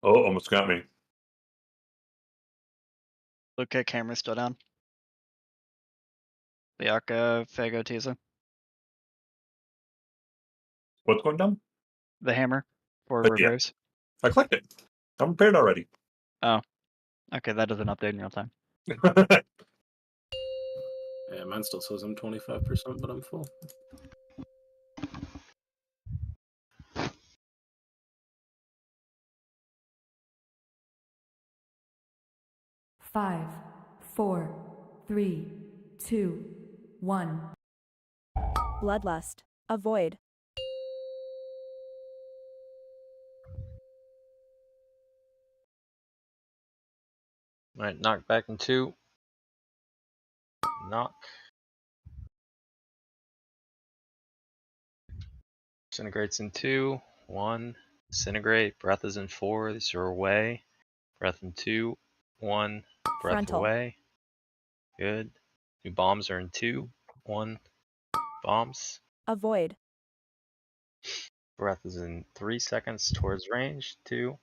Oh, almost got me. Look at camera still down. Liaka, Fago, Tiza. What's going down? The hammer for But yeah. reverse. I clicked it. I'm prepared already. Oh. Okay, that doesn't update in real time. Yeah, mine still says I'm 25%, but I'm full. Five, four, three, two, one. Bloodlust. Avoid. Alright, knock back in 2. Knock. Disintegrates in 2. 1. Disintegrate. Breath is in 4. These are away. Breath in 2. 1. Breath Frontal. away. Good. New bombs are in 2. 1. Bombs. Avoid. Breath is in 3 seconds towards range. 2.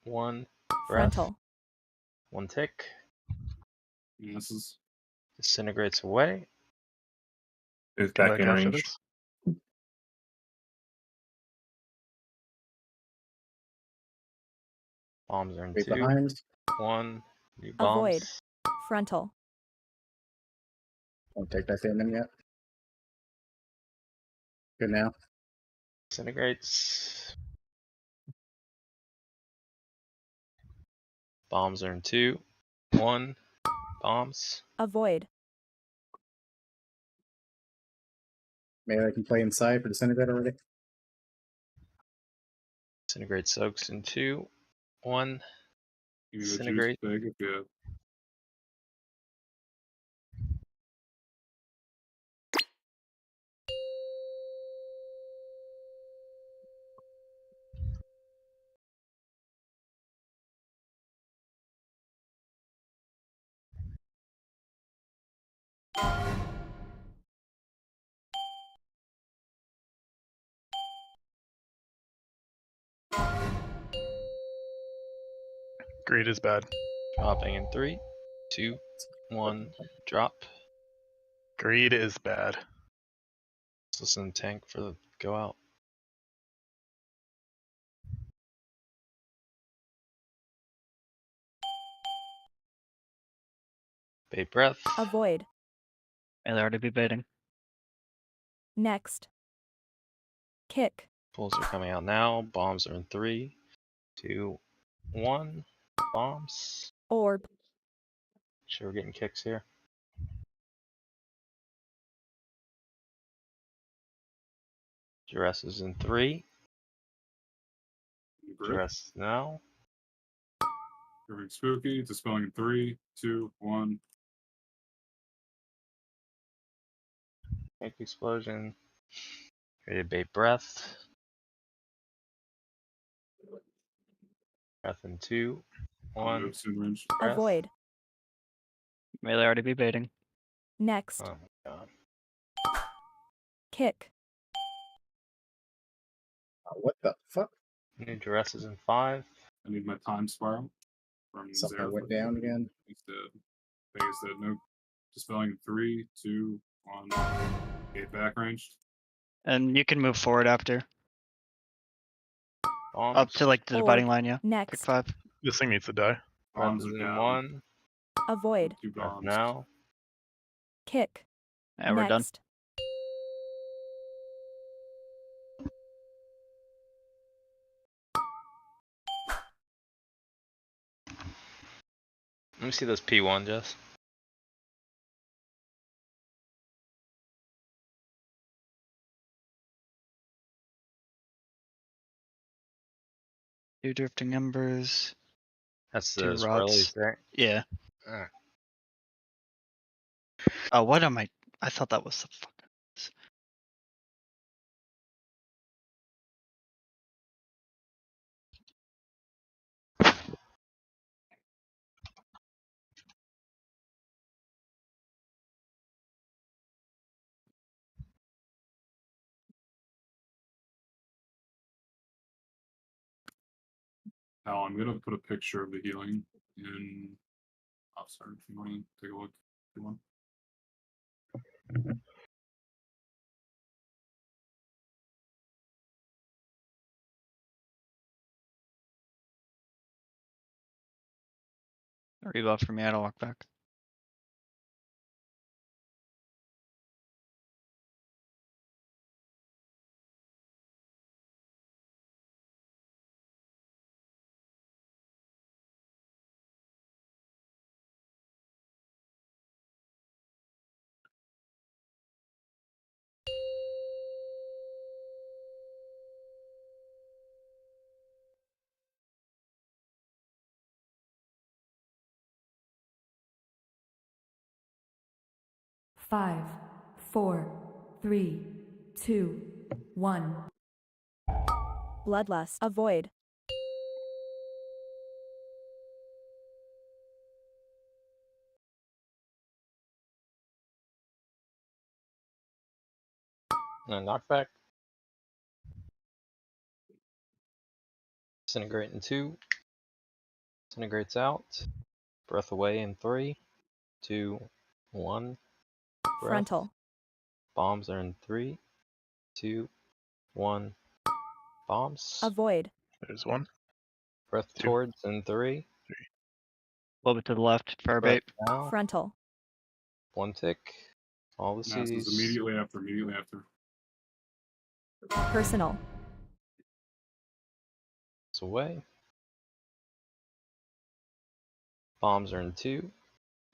1. Breath. Frontal. 1 tick. Misses. Disintegrates away. Is Come back back in after range. this. Bombs are in Wait 2. behind. 1. New Avoid. bombs. Frontal. Don't take that statement yet. Good now. Disintegrates. Bombs are in 2. 1. Bombs. Avoid. Maybe I can play inside for disintegrate already. Disintegrate soaks in 2. 1. You can go juice Disintegrate. big if you. Greed is bad. Dropping in 3, 2, 1. Drop. Greed is bad. Let's listen to tank for the go out. Bait breath. Avoid. May they already be baiting. Next. Kick. Pulls are coming out now. Bombs are in 3, 2, 1. Bombs. Orb. Sure, we're getting kicks here. Duress is in 3. Duress now. Everything spooky. Dispelling in 3, 2, 1. Tank explosion. Ready to bait breath. Breath in 2, 1. Moves in range. Breath. Avoid. May they already be baiting. Next. Oh my god. Kick. What the fuck? New duress is in 5. I need my time spiral from Something Zero. went down again. He's dead. I think he's dead. No. Dispelling in 3, 2, 1. Gate back ranged. And you can move forward after. Bombs. Up to like the dividing Orb. line, yeah. Pick Next. 5. This thing needs to die. Breath Bombs is are in down. 1. Avoid. 2 Breath bombs. now. Kick. And we're done. Next. Let me see those P1, Jess. Two drifting embers. That's Two the swirlies rods. there. Yeah. Ah. Oh, what am I? I thought that was the fuck. Now I'm gonna put a picture of the healing in. Oh, sorry. If you want to take a look, if you want. Rebuff for me. I don't walk back. 5, 4, 3, 2, 1. Bloodlust. Avoid. Knockback. Disintegrate in 2. Disintegrates out. Breath away in 3, 2, 1. Breath. Frontal. Bombs are in 3, 2, 1. Bombs. Avoid. There's one. Breath Two. towards in 3. A little bit to the left for our Breath bait. now. Frontal. 1 tick. All the Masses CDs. immediately after. Immediately after. Personal. It's away. Bombs are in 2,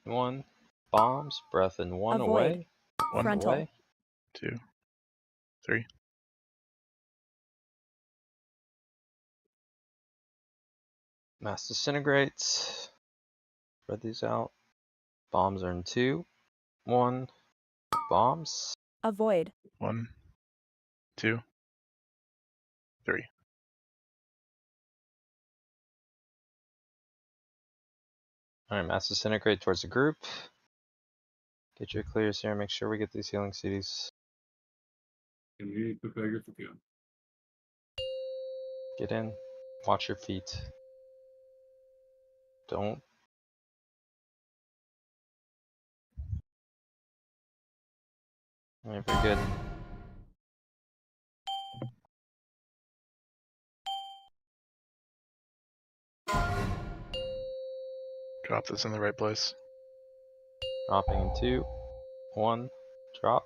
1. Bombs. Breath in 1 Avoid. away. One Frontal. Away. 2, 3. Mass disintegrates. Spread these out. Bombs are in 2, 1. Bombs. Avoid. 1, 2, 3. Alright, mass disintegrate towards the group. Get your clears here. Make sure we get these healing CDs. Can we eat the pig if we can? Get in. Watch your feet. Don't. Alright, very good. Drop this in the right place. Dropping in 2, 1. Drop.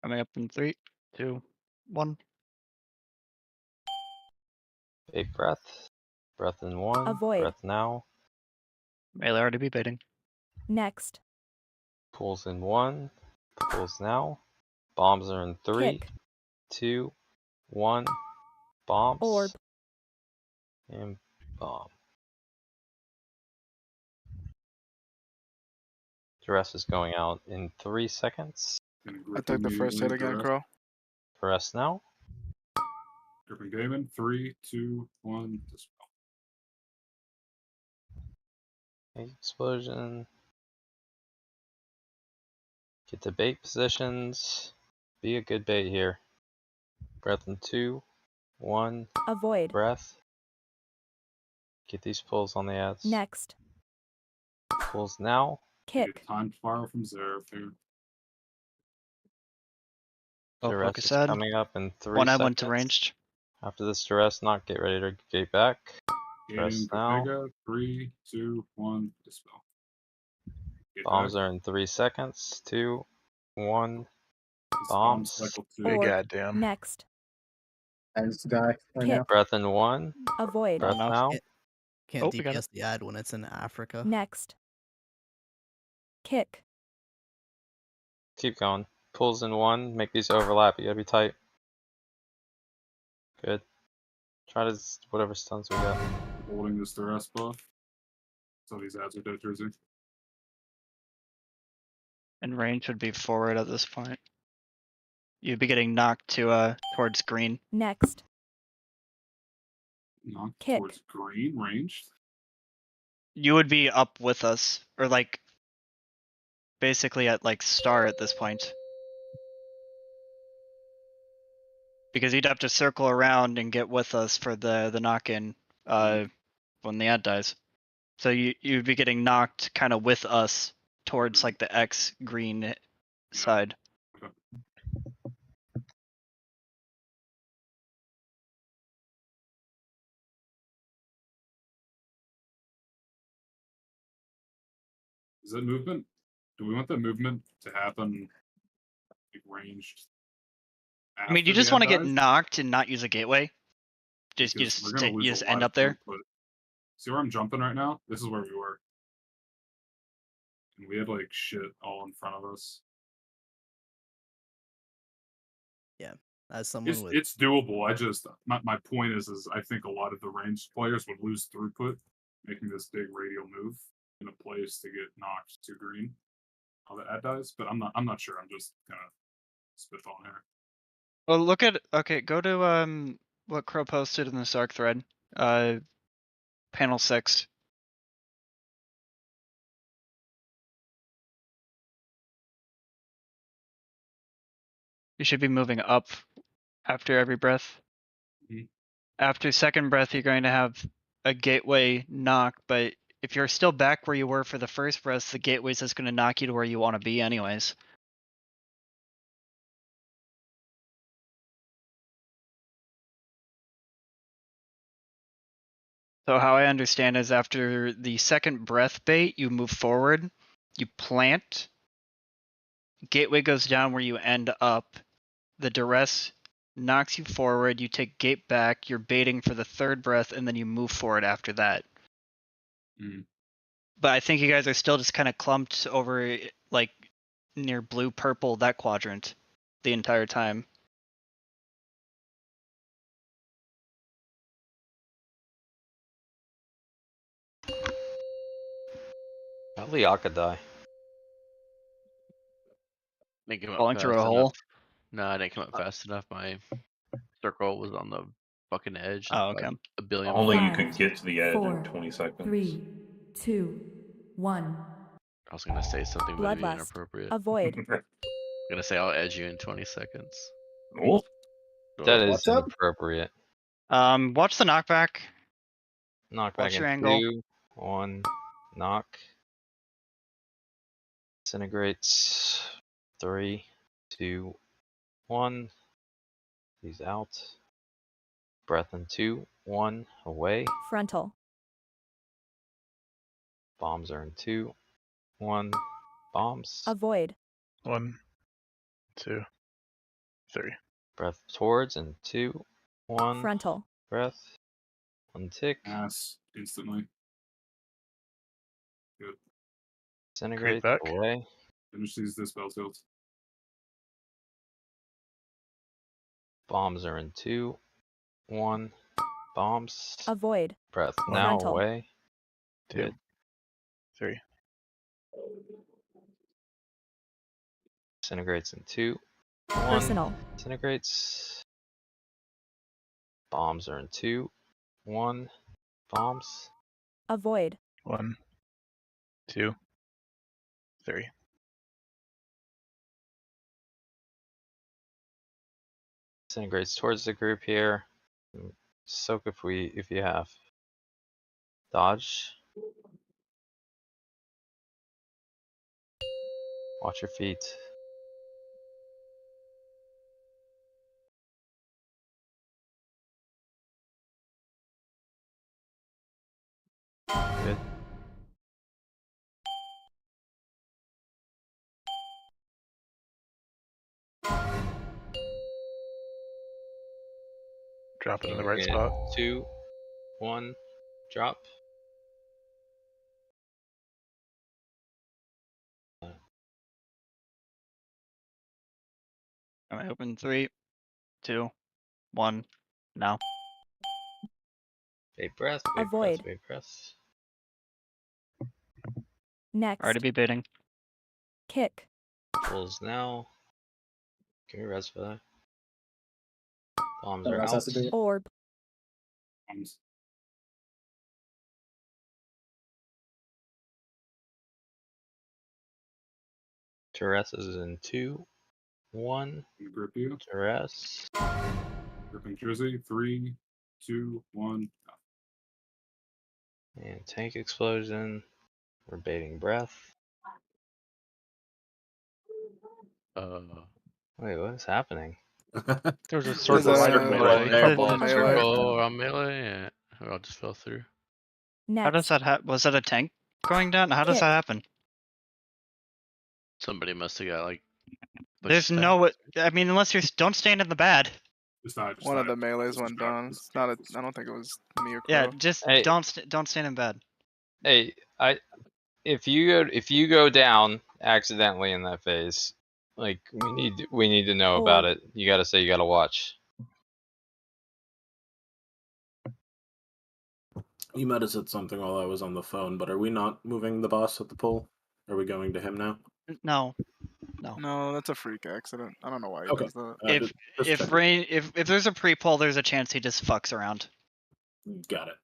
Coming up in 3, 2, 1. Big breath. Breath in 1. Avoid. Breath now. Melee already be baiting. Next. Pulls in 1. Pulls now. Bombs are in 3, Kick. 2, 1. Bombs. Orb. And bomb. Duress is going out in 3 seconds. I took the first hit again, Crow. Duress now. Gripping Damon. 3, 2, 1. Dispel. Explosion. Get to bait positions. Be a good bait here. Breath in 2, 1. Avoid. Breath. Get these pulls on the ads. Next. Pulls now. Kick. Time to fire from Zeref here. Oh, Duress focus is ad. coming up in 3 One ad seconds. went to ranged. After this duress knock, get ready to gate back. Press Game now. Pega. 3, 2, 1. Dispel. Get Bombs back. are in 3 seconds. 2, 1. This Bombs. bomb cycle 2. Big Orb. goddamn. Next. I just die right now. Kick. Breath in 1. Avoid. Breath no. now. Can't Oh, we got DPS the ad when it's in Africa. Next. Kick. Keep going. Pulls in 1. Make these overlap. You gotta be tight. Good. Try to whatever stuns we got. Holding this duress buff. So these ads are dead jersey. And range would be forward at this point. You'd be getting knocked to towards green. Next. Knocked Kick. towards green ranged. You would be up with us, or like basically at like star at this point. Because you'd have to circle around and get with us for the knock-in when the ad dies. So you'd be getting knocked kind of with us towards like the X green side. Okay. Is that movement? Do we want the movement to happen like, ranged? I mean, you after just the want to ad get dies? knocked and not use a gateway. Because Just we're gonna lose you a just lot end of up there. throughput. See where I'm jumping right now? This is where we were. And we had like shit all in front of us. Yeah. as someone with It's doable. I just my point is I think a lot of the ranged players would lose throughput making this big radial move in a place to get knocked to green. All the ad dies, but I'm not sure. I'm just kind of spitballing here. Well, look at go to what Crow posted in the Sark thread. Panel 6. You should be moving up after every breath. Mhm. After second breath, you're going to have a gateway knock, but if you're still back where you were for the first breath, the gateway's just going to knock you to where you want to be anyways. So how I understand is after the second breath bait, you move forward, you plant, gateway goes down where you end up, the duress knocks you forward, you take gate back, you're baiting for the third breath, and then you move forward after that. Mm. But I think you guys are still just kind of clumped over like near blue purple, that quadrant, the entire time. How'd Liaka die? Didn't come up Falling through a fast hole? enough. No, I didn't come up fast enough. My circle was on the fucking edge. Oh, okay. Like a billion Only miles. you can get to the edge in 4, 20 seconds. 3, 2, 1. I was gonna say something but it'd be Bloodlust. inappropriate. Avoid. I'm gonna say I'll edge you in 20 seconds. Oh. That is What's up? inappropriate. Watch the knockback. Knock Watch back your in angle. 2, 1, knock. Disintegrates. 3, 2, 1. He's out. Breath in 2, 1, away. Frontal. Bombs are in 2, 1. Bombs. Avoid. 1, 2, 3. Breath towards in 2, 1. Frontal. Breath. 1 tick. Ass instantly. Good. Disintegrate back. away. Finish these dispel tilts. Bombs are in 2, 1. Bombs. Avoid. Breath now Frontal. away. 2, Good. 3. Disintegrates in 2, 1. Personal. Disintegrates. Bombs are in 2, 1. Bombs. Avoid. 1, 2, 3. Disintegrates towards the group here. Soak if you have. Dodge. Watch your feet. Good. Drop it in the right Good. spot. 2, 1. Drop. Am I open? 3, 2, 1. Now. Bait breath. Bait Avoid. breath. Bait breath. Next. Already be baiting. Kick. Pulls now. Give me res for that. Bombs The are rest out. has to do it. Orb. Bombs. Duress is in 2, 1. Grip you. Duress. Gripping Jersey. 3, 2, 1. And tank explosion. We're baiting breath. Wait, what is happening? There was a There's circle a right in melee. purple in melee. Circle around melee, and it all just fell through. How does Next. that happen? Was that a tank going down? How does Kick. that happen? Somebody must have got like. There's pushed back. no. I mean, unless you're. Don't stand in the bad. One of the melees went down. It's not a. I don't think it was me or Crow. Yeah, just Hey. don't stand in bad. Hey, if you go down accidentally in that phase, Like we need to know about it. You gotta say you gotta watch. You might have said something while I was on the phone, but are we not moving the boss at the poll? Are we going to him now? No. No, that's a freak accident. I don't know why he Okay. does that. If there's a pre-poll, there's a chance he just fucks around. Got it.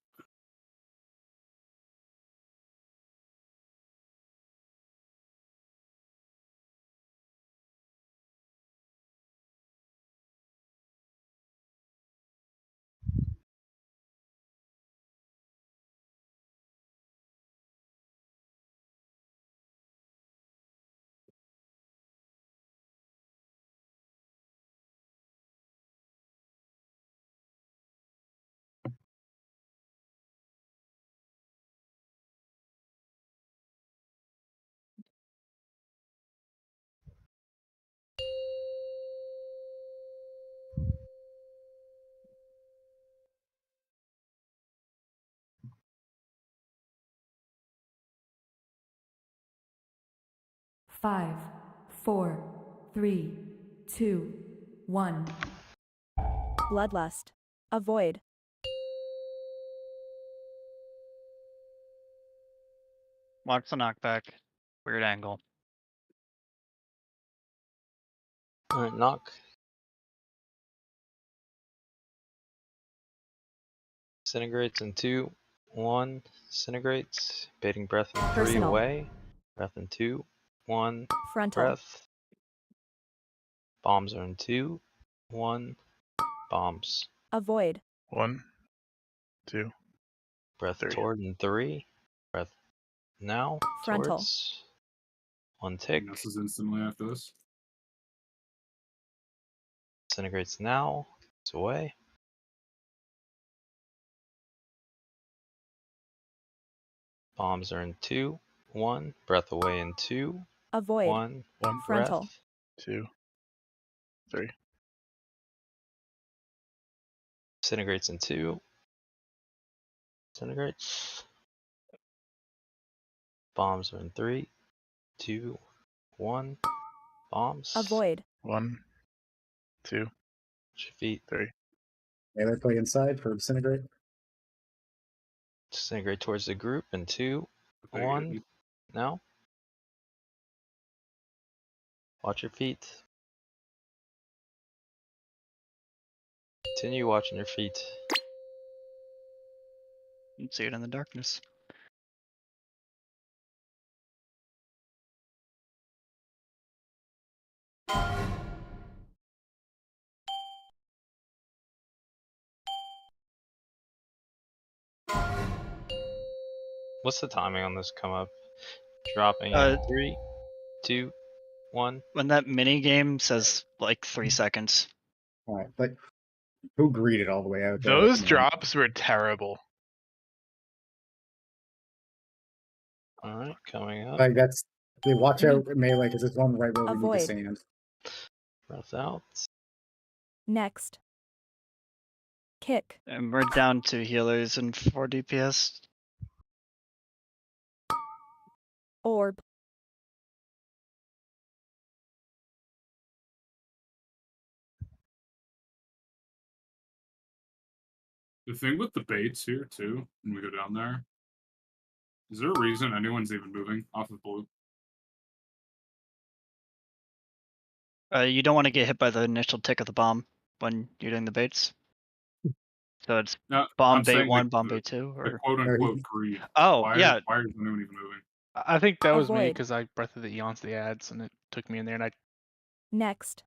Five, 4, 3, 2, 1. Bloodlust. Avoid. Watch the knockback. Weird angle. Alright, knock. Disintegrates in 2, 1. Disintegrates. Baiting breath in 3 Personal. away. Breath in 2, 1. Frontal. Breath. Bombs are in 2, 1. Bombs. Avoid. 1, 2. Breath 3. toward in 3. Breath now. Frontal. Towards. 1 tick. This is instantly after this. Disintegrates now. It's away. Bombs are in 2, 1. Breath away in 2, Avoid. 1. Frontal. Breath. 2, 3. Disintegrates in 2. Disintegrates. Bombs are in 3, 2, 1. Bombs. Avoid. 1, 2. Watch your feet. 3. Melee play inside for disintegrate. Disintegrate towards the group in 2, 1. Now. Watch your feet. Continue watching your feet. You can see it in the darkness. What's the timing on this come up? Dropping Uh, in 3, 2, 1. When that mini game says like 3 seconds. Alright, like who greeted all the way out there? Those Man. drops were terrible. Alright, coming up. Like that's watch out melee because there's one right where we need Avoid. to stand. Breath out. Next. Kick. And we're down to healers and 4 DPS. Orb. The thing with the baits here too, when we go down there, is there a reason anyone's even moving off of blue? You don't want to get hit by the initial tick of the bomb when you're doing the baits. So it's No, bomb I'm bait saying 1, the- bomb the- bait 2, The or quote unquote greed. oh Why yeah. Why is anyone even moving? I think that was me Avoid. because I breath of the eons the ads and it took me in there and I. Next.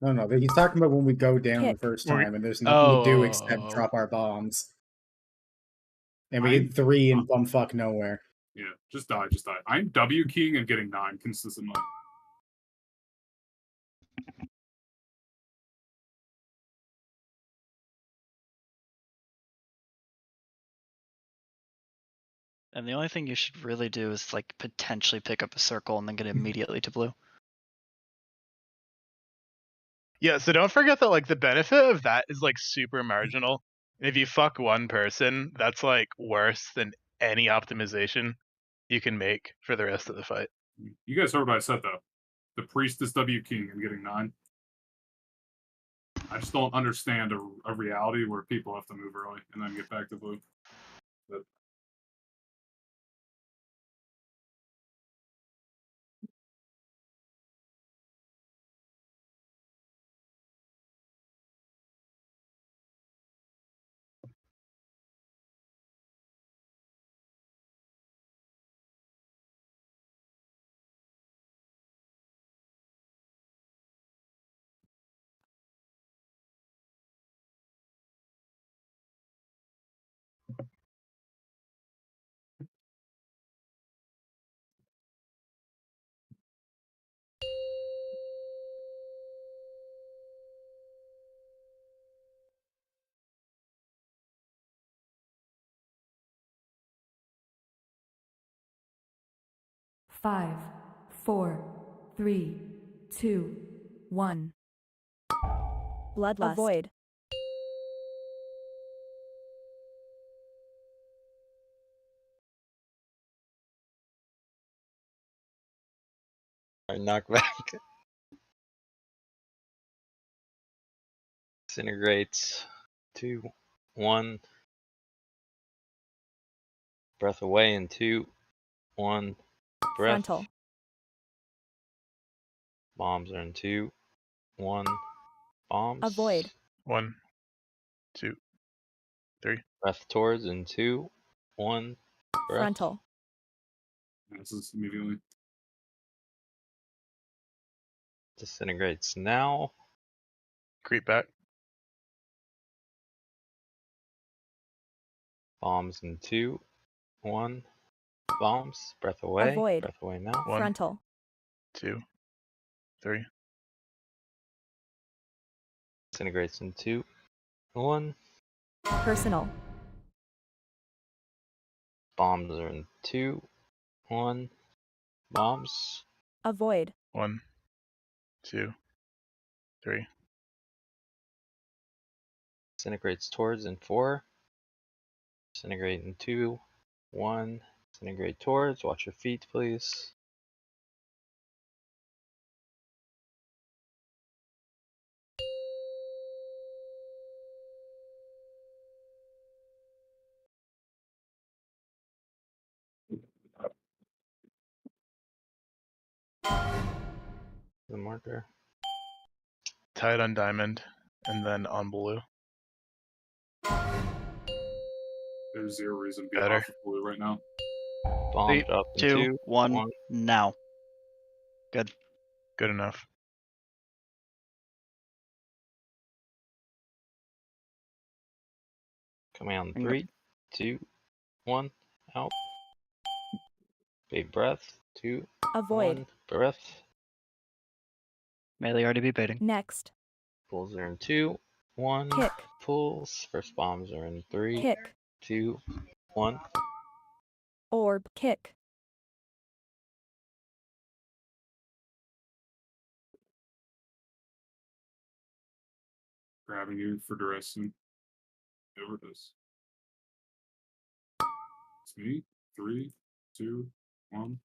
No, he's talking about when we go down Kick. the first Or- time and there's nothing to do Oh. except drop our bombs. And we I'm- get 3 and bumfuck nowhere. Yeah, just die, just die. I'm W keying and getting 9 consistently. And the only thing you should really do is like potentially pick up a circle and then get immediately to blue. Yeah, so don't forget that like the benefit of that is like super marginal. And if you fuck one person, that's like worse than any optimization you can make for the rest of the fight. You guys heard what I said though. The Priestess W King and getting 9. I just don't understand a reality where people have to move early and then get back to blue. But 5, 4, 3, 2, 1. Bloodlust. Avoid. Alright, knock back. Disintegrates. 2, 1. Breath away in 2, 1. Breath. Frontal. Bombs are in 2, 1. Bombs. Avoid. 1, 2, 3. Breath towards in 2, 1. Breath. Frontal. passes immediately. Disintegrates now. Creep back. Bombs in 2, 1. Bombs. Breath away. Avoid. Breath away now. 1, Frontal. 2, 3. Disintegrates in 2, 1. Personal. Bombs are in 2, 1. Bombs. Avoid. 1, 2, 3. Disintegrates towards in 4. Disintegrate in 2, 1. Disintegrate towards. Watch your feet, please. The marker. Tied on diamond, and then on blue. There's zero reason to be Better. off of blue right now. Bombs 3, up in 2, 2, 1, now. Good. Good enough. Coming on Bingo. 3, 2, 1. Out. Big breath. 2, Avoid. 1. Breath. Melee already be baiting. Next. Pulls are in 2, 1. Kick. Pulls. First bombs are in 3, Kick. 2, 1. Orb. Kick. Grabbing you for duration. Whatever it is. It's me. 3, 2, 1.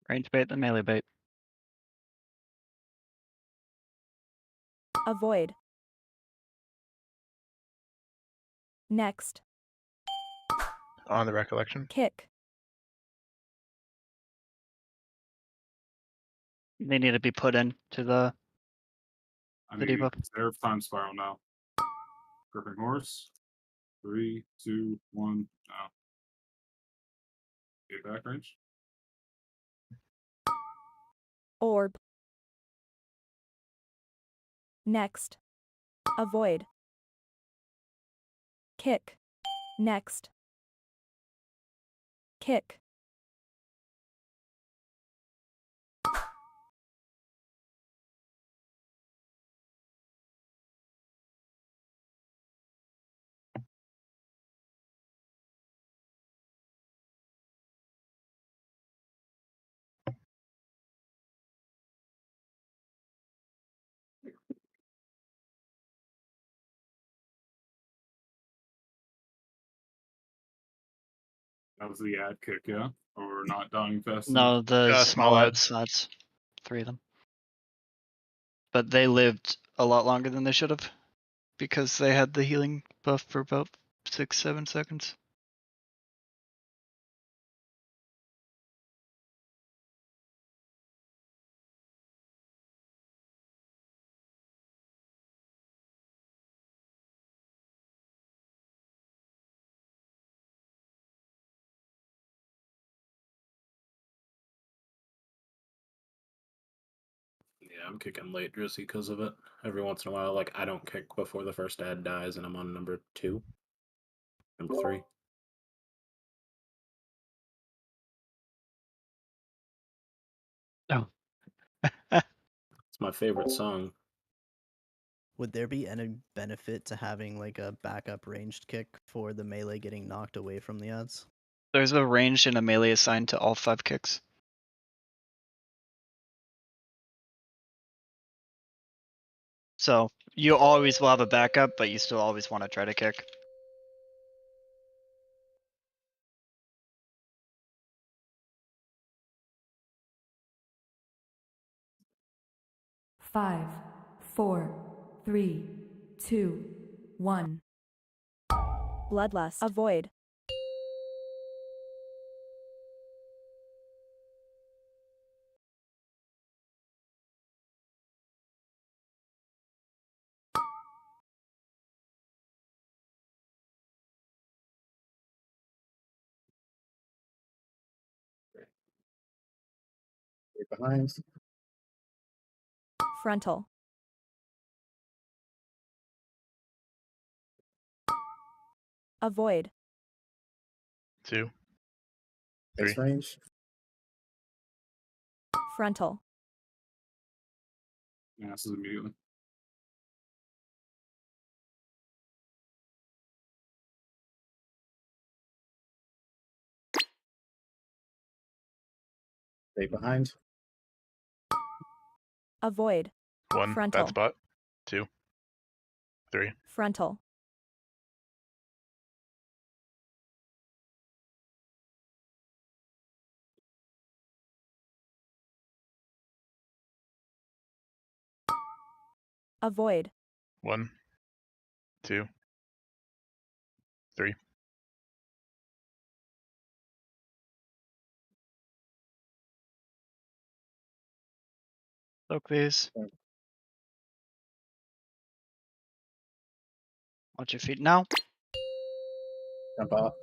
Range bait, then melee bait. Avoid. Next. On the recollection. Kick. They need to be put in to the I The need debuff. Seraph time spiral now. Gripping horse. 3, 2, 1. Now. Get back range. Orb. Next. Avoid. Kick. Next. Kick. That was the ad kick, yeah? Or not dying fast No, enough? the small small ads. ads. 3 of them. But they lived a lot longer than they should have because they had the healing buff for about 6-7 seconds. Yeah, I'm kicking late Drizzy because of it. Every once in a while, like I don't kick before the first ad dies, and I'm on number 2, number 3. Oh. It's my favorite song. Would there be any benefit to having like a backup ranged kick for the melee getting knocked away from the ads? There's a range and a melee assigned to all 5 kicks. So you always will have a backup, but you still always want to try to kick. Five, four, three, two, one. Bloodlust. Avoid. Right behind. Frontal. Avoid. 2. Base 3. range. Frontal. Masses immediately. Right behind. Avoid. 1. Frontal. Bad spot. 2. 3. Frontal. Avoid. 1. 2. 3. Soak these. Watch your feet now. Jump off.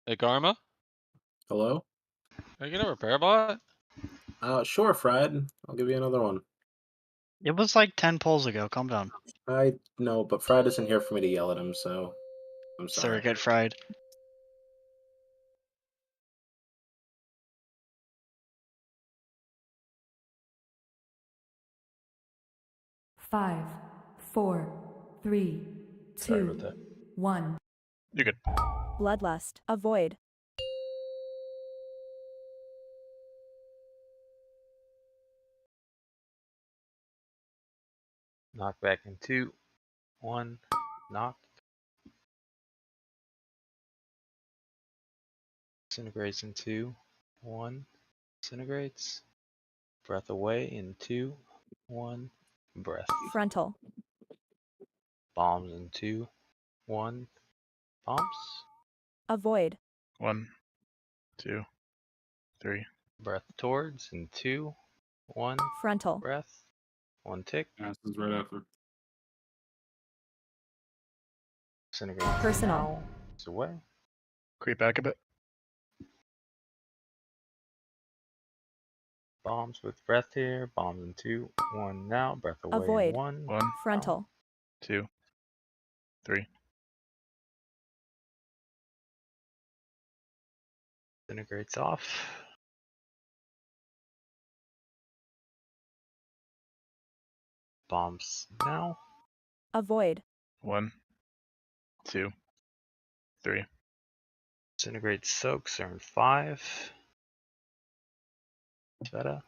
Hey, Karma? Hello? Can I get a repair bot? Sure, Fried. I'll give you another one. It was like 10 polls ago. Calm down. I know, but Fried isn't here for me to yell at him, so I'm sorry. Surrogate fried. Five, four, three, Sorry about two, that. 1. You're good. Bloodlust. Avoid. Knock back in 2, 1. Knocked. Disintegrates in 2, 1. Disintegrates. Breath away in 2, 1. Breath. Frontal. Bombs in 2, 1. Bombs. Avoid. 1, 2, 3. Breath towards in 2, 1. Frontal. Breath. 1 tick. Mass is right after. Disintegrates Personal. now. It's away. Creep back a bit. Bombs with breath here. Bombs in 2, 1 now. Breath away Avoid. in 1. 1, Frontal. 2, 3. Disintegrates off. Bombs now. Avoid. 1, 2, 3. Disintegrate soaks are in 5. Better.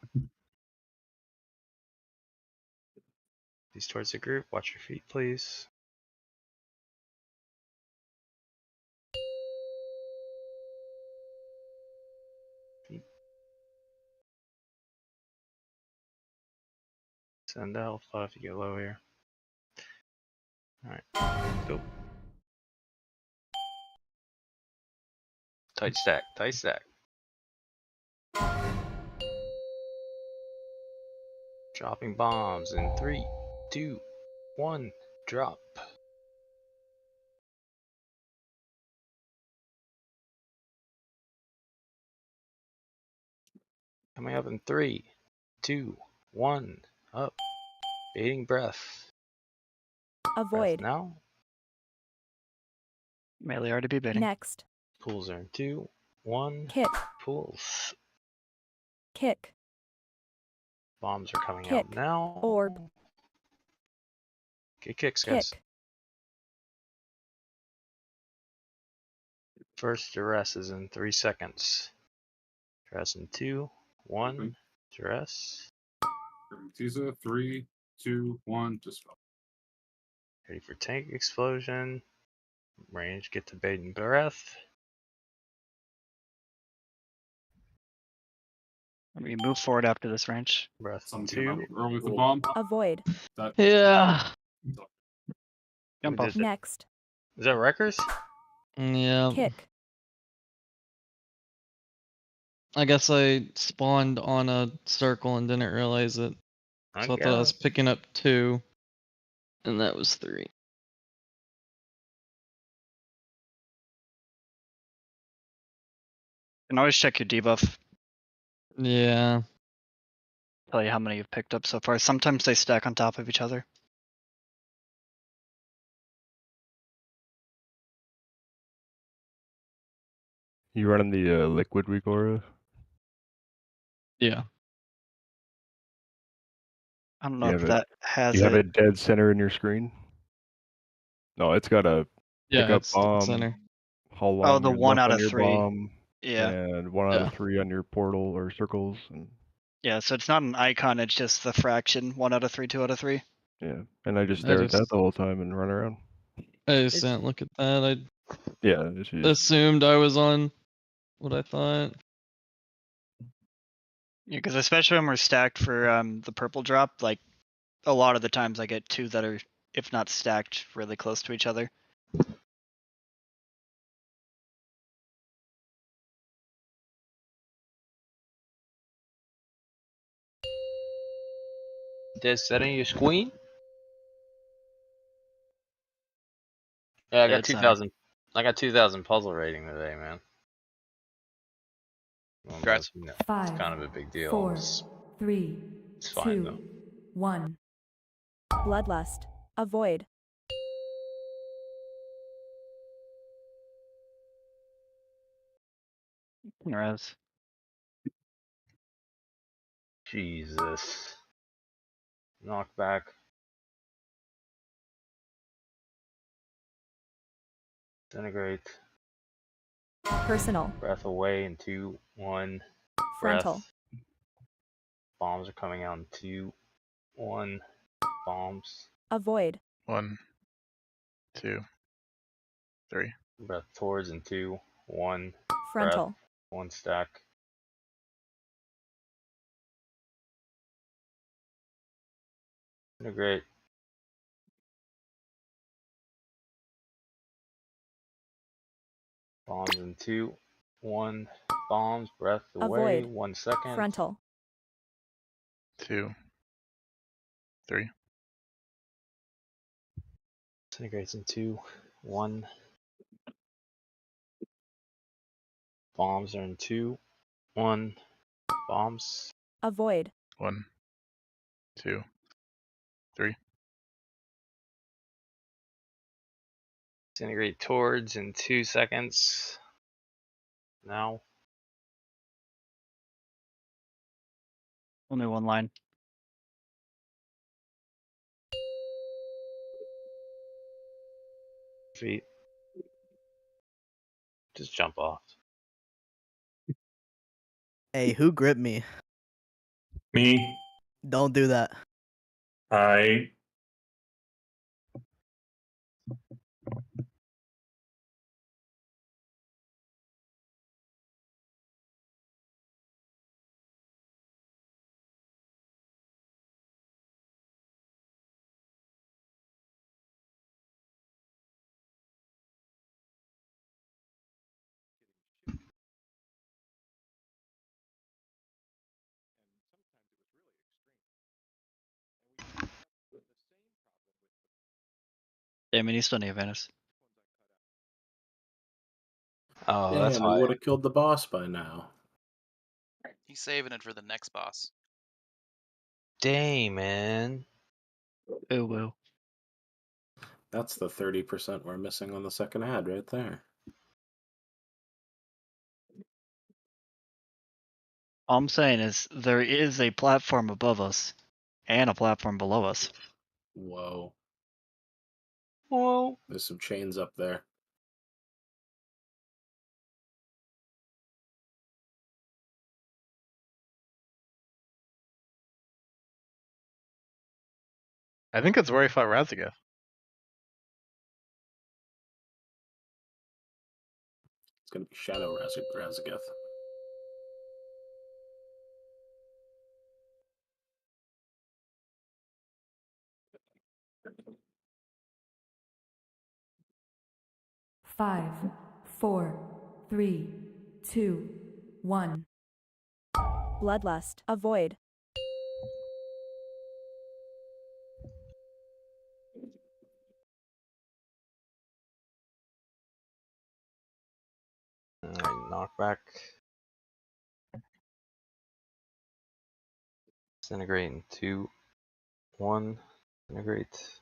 These towards the group. Watch your feet, please. Feet. Send the health off if you get low here. Alright, go. Tight stack, tight stack. Dropping bombs in 3, 2, 1. Drop. Coming up in 3, 2, 1. Up. Baiting breath. Avoid. Breath now. Melee already be bidding. Next. Pulls are in 2, 1. Kick. Pulls. Kick. Bombs are coming Kick. out now. Orb. Get kicks, guys. Kick. First duress is in 3 seconds. Duress in 2, 1. Duress. Tiza, 3, 2, 1. Dispel. Ready for tank explosion. Range, get to baiting breath. We move forward after this range. Breath Some 2. early with the bomb. Avoid. That Yeah. Jump off. Next. Is that Wreckers? Yeah. Kick. I guess I spawned on a circle and didn't realize it. So I thought I was picking up 2. And that was 3. You can always check your debuff. Yeah. Tell you how many you've picked up so far. Sometimes they stack on top of each other. You running the liquid Rigora? Yeah. I don't know if that has You have it. it dead center in your screen? No, it's got a Yeah, pick up it's dead bomb. center. How long the you're 1 left out on of your 3. bomb, Yeah. and 1 out Yeah. of 3 on your portal or circles, and Yeah, so it's not an icon, it's just the fraction. 1 out of 3, 2 out of 3. yeah. And I just I stare at that just- the whole time and run around. I just didn't look at that. I Yeah, it's just, assumed I was on what I thought. Yeah, because especially when we're stacked for the purple drop, like a lot of the times I get 2 that are, if not stacked, really close to each other. Dead setting your screen? Yeah, I got Dead center. 2,000. I got 2,000 puzzle rating today, man. Well, Congrats. you know, it's 5, kind of a big deal. 4, It's 3, fine 2, though. 1. Bloodlust. Avoid. Res. Jesus. Knockback. Disintegrate. Personal. Breath away in 2, 1. Frontal. Breath. Bombs are coming out in 2, 1. Bombs. Avoid. 1, 2, 3. Breath towards in 2, 1. Frontal. Breath, 1 stack. Integrate. Bombs in 2, 1. Bombs, breath away, Avoid. 1 second. Frontal. 2, 3. Disintegrates in 2, 1. Bombs are in 2, 1. Bombs. Avoid. 1, 2, 3. Disintegrate towards in 2 seconds. Now. Only one line. Feet. Just jump off. Hey, who gripped me? Me. Don't do that. I. Yeah, I mean, he's still near Venice. Oh, that's Damn, why. he would have killed the boss by now. He's saving it for the next boss. Dang, man. Ooh, woo. That's the 30% we're missing on the second ad right there. All I'm saying is there is a platform above us and a platform below us. Whoa. Whoa. There's some chains up there. I think it's where he fought Razageth. It's going to be Shadow Razageth. Five, 4, 3, 2, 1. Bloodlust. Avoid. Alright, knockback. Disintegrate in 2, 1. Disintegrate.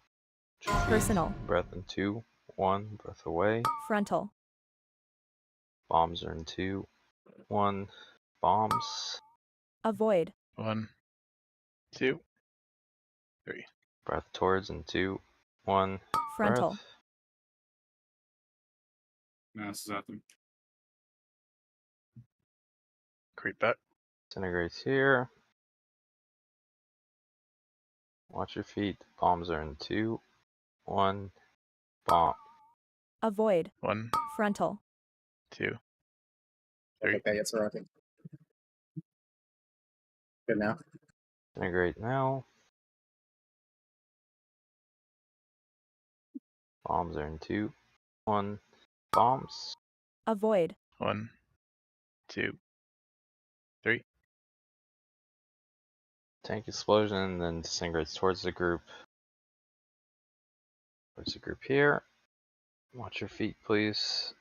Personal. Breath in 2, 1. Breath away. Frontal. Bombs are in 2, 1. Bombs. Avoid. 1, 2, 3. Breath towards in 2, 1. Frontal. Breath. Mass is at them. Creep back. Disintegrates here. Watch your feet. Bombs are in 2, 1. Bomb. Avoid. 1, Frontal. 2, 3. Okay, it's rocking. Good now. Disintegrate now. Bombs are in 2, 1. Bombs. Avoid. 1, 2, 3. Tank explosion, then disintegrates towards the group. Towards the group here. Watch your feet, please.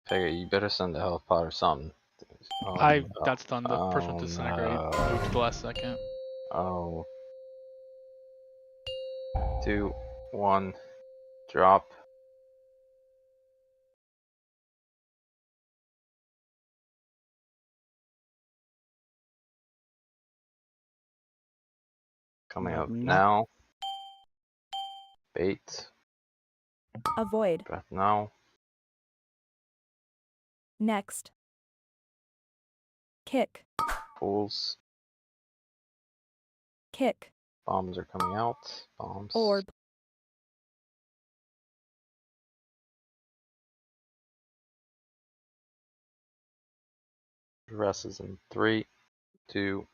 Pega, you better send a health pot or something. Oh, That's done. The person with oh disintegrate no. moved to the last second. Oh. 2, 1. Drop. coming up No. now. Bait. Avoid. Breath now. Next. Kick. Pulls. Kick. Bombs are coming out. Bombs. Orb. Dress is in 3, 2,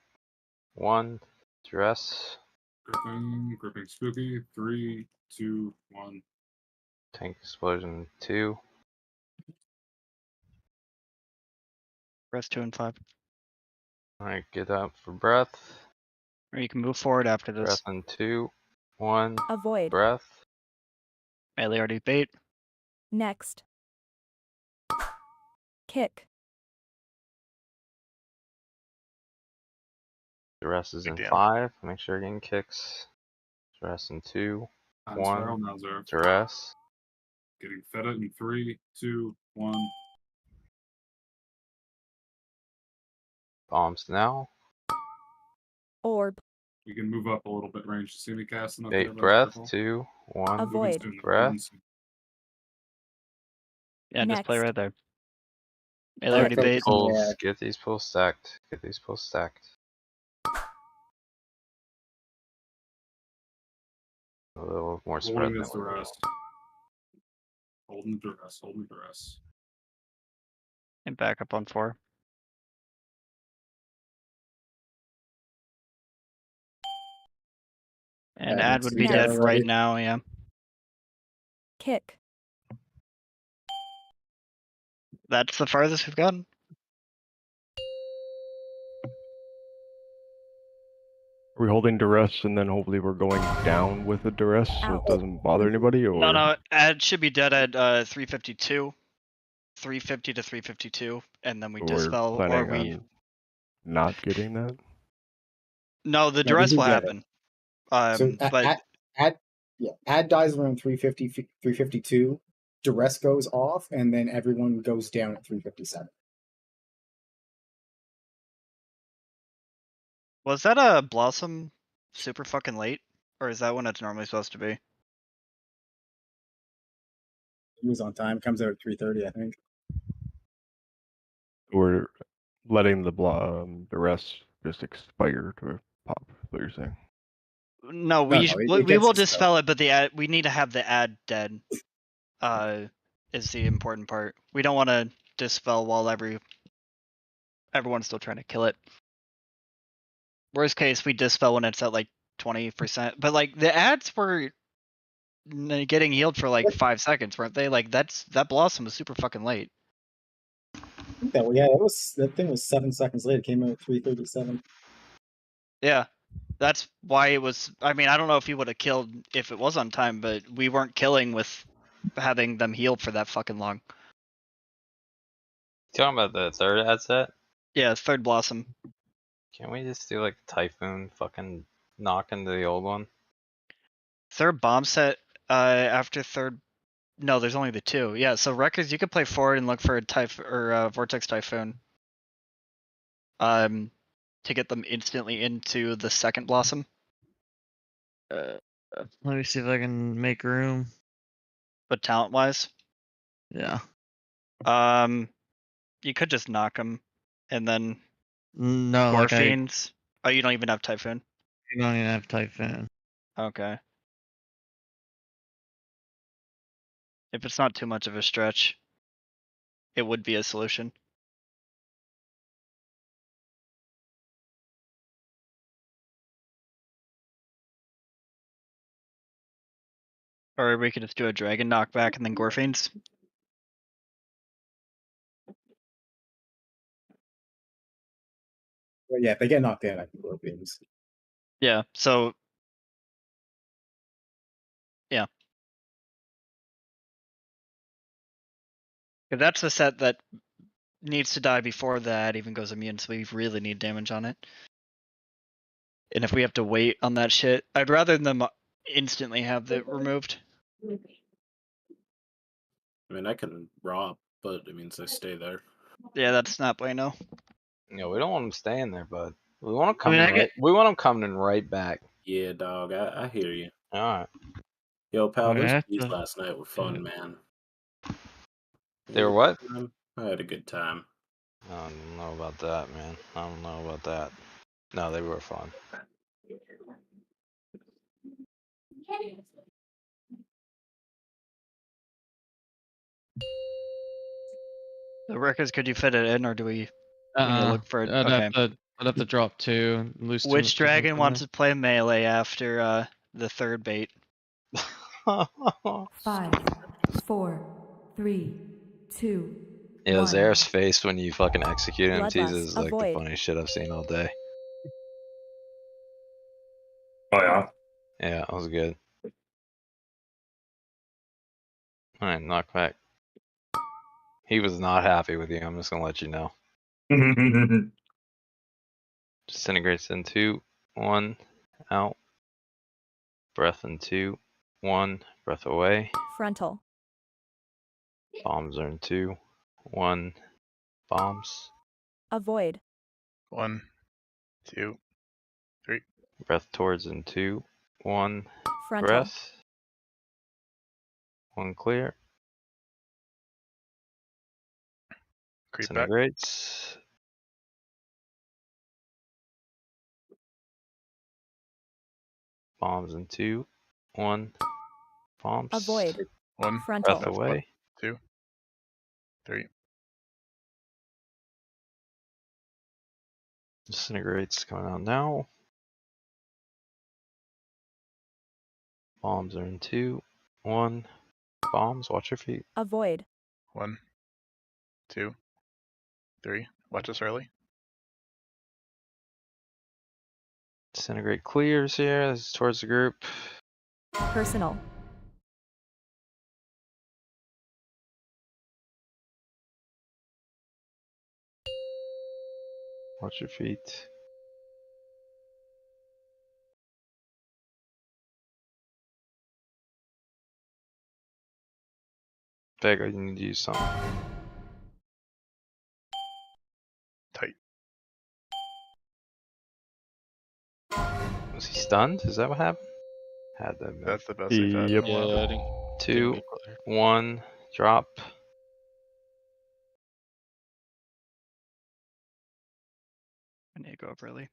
1. Dress. Gripping spooky. 3, 2, 1. Tank explosion 2. Press 2 and 5. Alright, get up for breath. Or you can move forward after this. Breath in 2, 1. Avoid. Breath. Melee already bait. Next. Kick. The rest is Big in damn. 5. Make sure you're getting kicks. Dress in 2, Spiral 1. now, Zerg. Dress. Getting fed it in 3, 2, 1. Bombs now. Orb. We can move up a little bit range to see me casting up Bait there. breath. 2, 1. Avoid. Breath. Yeah, just play Next. right there. Melee already Get these bait. pulls. Get these pulls stacked. Get these pulls stacked. A little more spread Holding than this we need. duress. Holding the duress. Holding the duress. And back up on 4. And Add ad would be next. dead already. right now, yeah. Kick. That's the farthest we've gotten. Are we holding duress and then hopefully we're going down with the duress so Out. it doesn't bother anybody? Or No, ad should be dead at 352. 350 to 352, and then we we're dispel, or planning we... on not getting that? No, the No, we duress do will get it. happen. So But ad dies around 350, 352. Duress goes off, and then everyone goes down at 357. was that a Blossom super fucking late? Or is that when it's normally supposed to be? He was on time. Comes out at 330, I think. We're letting the duress just expire to pop, is what you're saying. No, No, we no, it we gets will dispelled. dispel it, but the ad, we need to have the ad dead. Is the important part. We don't want to dispel while everyone's still trying to kill it. Worst case, we dispel when it's at like 20%. But like the ads were getting healed for like 5 seconds, weren't they? Like that Blossom was super fucking late. That thing was 7 seconds late. It came out at 337. Yeah. That's why it was. I mean, I don't know if he would have killed if it was on time, but we weren't killing with having them healed for that fucking long. Talking about the third ad set? Yeah, third Blossom. Can't we just do like Typhoon fucking knock into the old one? Third bomb set after third. No, there's only the 2. Yeah, so records you could play forward and look for a Vortex Typhoon. To get them instantly into the second Blossom. Let me see if I can make room. But talent wise, Yeah. you could just knock them, and then No, like Fiends. Oh, you don't even have Typhoon. You don't even have Typhoon. Okay. If it's not too much of a stretch, it would be a solution. Or we could just do a Dragon knockback and then Gorfiends. But yeah, if they get knocked in, I can blow beams. Yeah, so... Yeah. If that's the set that needs to die before that even goes immune, so we really need damage on it. And if we have to wait on that shit, I'd rather them instantly have it removed. I mean, I can rob, but it means I stay there. Yeah, that's not bueno. No, we don't want them staying there, bud. We want them I mean, coming. We want them coming right back. Yeah, dog. I hear you. All right. Yo, pal, Okay, I those have keys to last night were fun, man. They were what? I had a good time. I don't know about that, man. I don't know about that. No, they were fun. The records, could you fit it in, or do we need to look for it? Okay. I'd have to drop 2, lose 2 Which for dragon something wants there. to play melee after the third bait? 5, 4, 3, 2, Yeah, 1. Zara's face when you fucking execute him, Bloodlust. Jesus, is like the Avoid. funniest shit I've seen all day. Oh yeah. Yeah, that was good. Alright, knockback. He was not happy with you, I'm just gonna let you know. Disintegrates in 2, 1, out. Breath in 2, 1, breath away. Frontal. Bombs are in 2, 1, bombs. Avoid. 1, 2, 3. Breath towards in 2, 1, Frontal. breath. 1 clear. Creep back. Disintegrates. Bombs in 2, 1, bombs. Avoid. 1. Frontal. Breath away. 2, 3. Disintegrates coming out now. Bombs are in 2, 1, bombs. Watch your feet. Avoid. 1, 2, 3. Watch us early. Disintegrate clears here. This is towards the group. Personal. Watch your feet. Vega, you need to use something. Tight. Was he stunned? Is that what happened? Had to have been. That's the best we've had in a while. Yeah, I didn't 2, get clear. 1, drop. I need to go up early.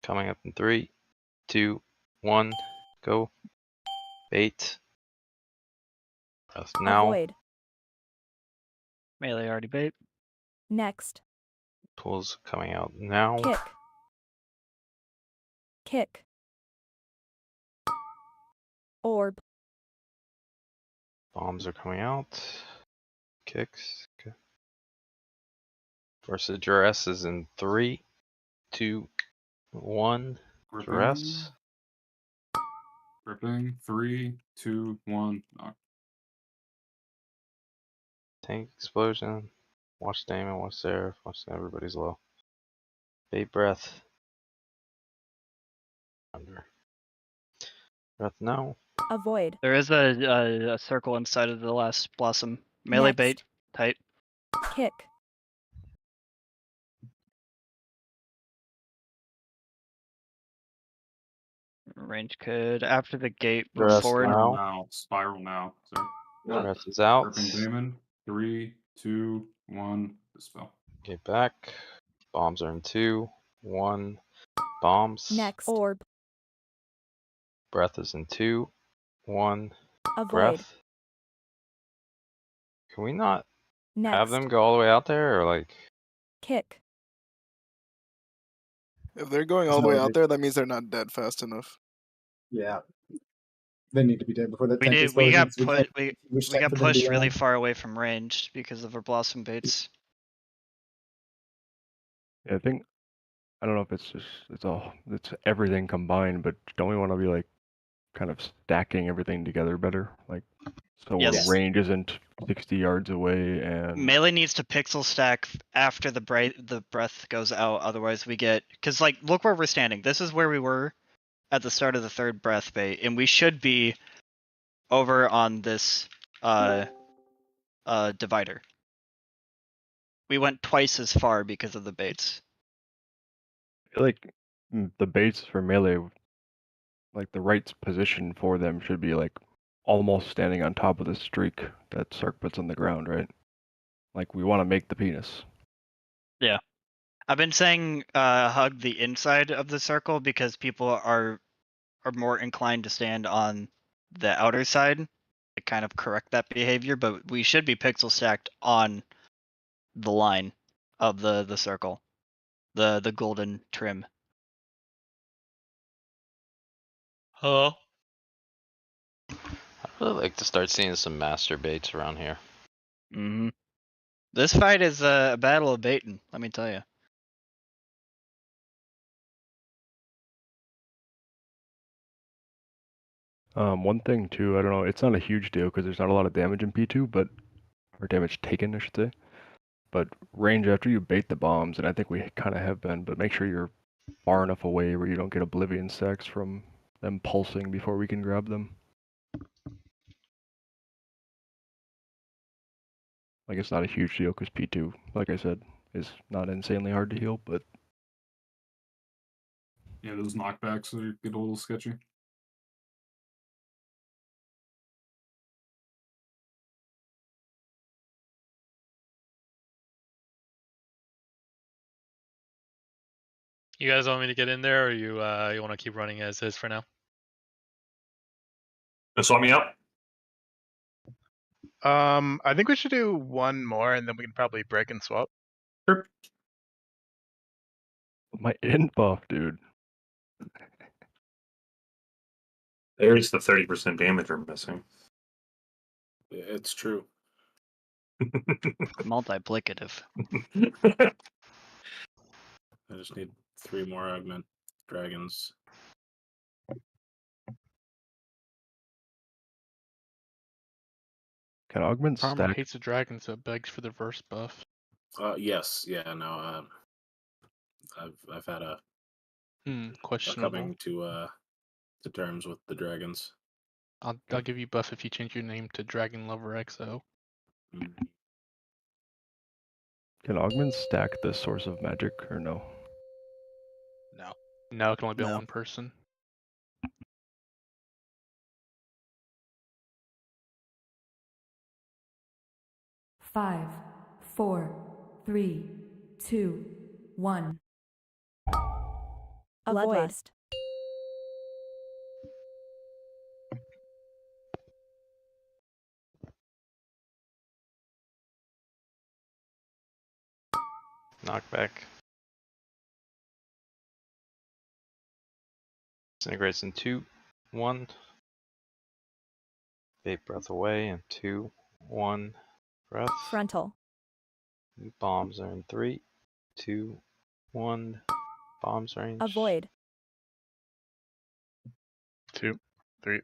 Coming up in 3, 2, 1, go. Bait. Breath now. Avoid. Melee already bait. Next. Tools coming out now. Kick. Kick. Orb. Bombs are coming out. Kicks. Okay. Versus duress is in 3, 2, 1. Duress. Gripping. 3, 2, 1. Knock. Tank explosion. Watch Damon, watch Seraph, watch everybody's low. Bait breath. Under. Breath now. Avoid. There is a circle inside of the last blossom. Melee Next. bait. Tight. Kick. Range could after the gate move Duress forward. now. Spiral now. Sir. Duress is out. Gripping Damon. 3, 2, 1. Dispel. Get back. Bombs are in 2, 1. Bombs. Next. Orb. Breath is in 2, 1. Avoid. Breath. Can we not have Next. them go all the way out there, or like? Kick. If they're going all the way out there, that means they're not dead fast enough. Yeah. They need to be dead before that We tank did. We got explosions. put. We wish got that for them to pushed be really on. far away from range because of our blossom baits. Yeah, I think I don't know if it's everything combined, but don't we want to be like kind of stacking everything together better, like so Yes. our range isn't 60 yards away and Melee needs to pixel stack after the breath goes out. Otherwise, we get because like look where we're standing. This is where we were at the start of the third breath bait, and we should be over on this divider. We went twice as far because of the baits. I feel like the baits for melee like the right position for them should be like almost standing on top of the streak that Sark puts on the ground, right? Like we want to make the penis. Yeah. I've been saying hug the inside of the circle because people are more inclined to stand on the outer side to kind of correct that behavior, but we should be pixel stacked on the line of the circle. The golden trim. Huh? I'd really like to start seeing some masturbates around here. Mm-hmm. This fight is a battle of baiting, let me tell you. One thing too, I don't know, it's not a huge deal because there's not a lot of damage in P2, but or damage taken, I should say. But range after you bait the bombs, and I think we kind of have been, but make sure you're far enough away where you don't get oblivion stacks from them pulsing before we can grab them. Like it's not a huge deal because P2, like I said, is not insanely hard to heal, but Yeah, those knockbacks get a little sketchy. You guys want me to get in there, or you want to keep running as is for now? Swap me out. I think we should do one more, and then we can probably break and swap. Sure. my int buff, dude. There's the 30% damage we're missing. It's true. Multiplicative. I just need 3 more augment dragons. Can augment Karma stack? hates the dragon, so it begs for the verse buff. Yes, yeah, no. I've had a Questionable. coming to terms with the dragons. I'll give you buff if you change your name to Dragon Lover XO. Can augment stack the source of magic or no? No. No, it can only be on No. one person. Five, 4, 3, 2, 1. Avoid. Bloodlust. Knockback. Disintegrates in 2, 1. Bait breath away in 2, 1. Breath. Frontal. Bombs are in 3, 2, 1. Bombs range. Avoid. 2, 3.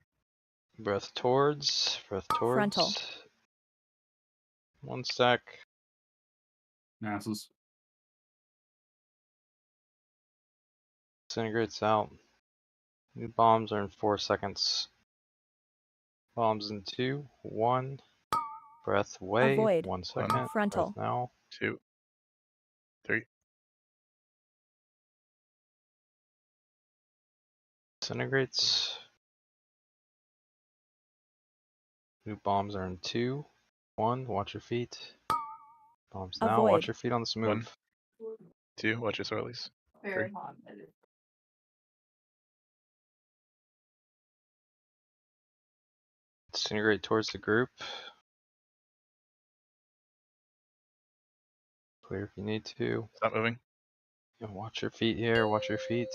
Breath towards. Breath towards. Frontal. 1 stack. Masses. Disintegrates out. New bombs are in 4 seconds. Bombs in 2, 1. Breath away. Avoid. 1 second. Frontal. Breath now. 2, 3. Disintegrates. New bombs are in 2, 1. Watch your feet. Bombs now. Avoid. Watch your feet on this move. 1, 2. Watch your swirlies. 3. Disintegrate towards the group. Clear if you need to. Stop moving. Yeah, watch your feet here. Watch your feet.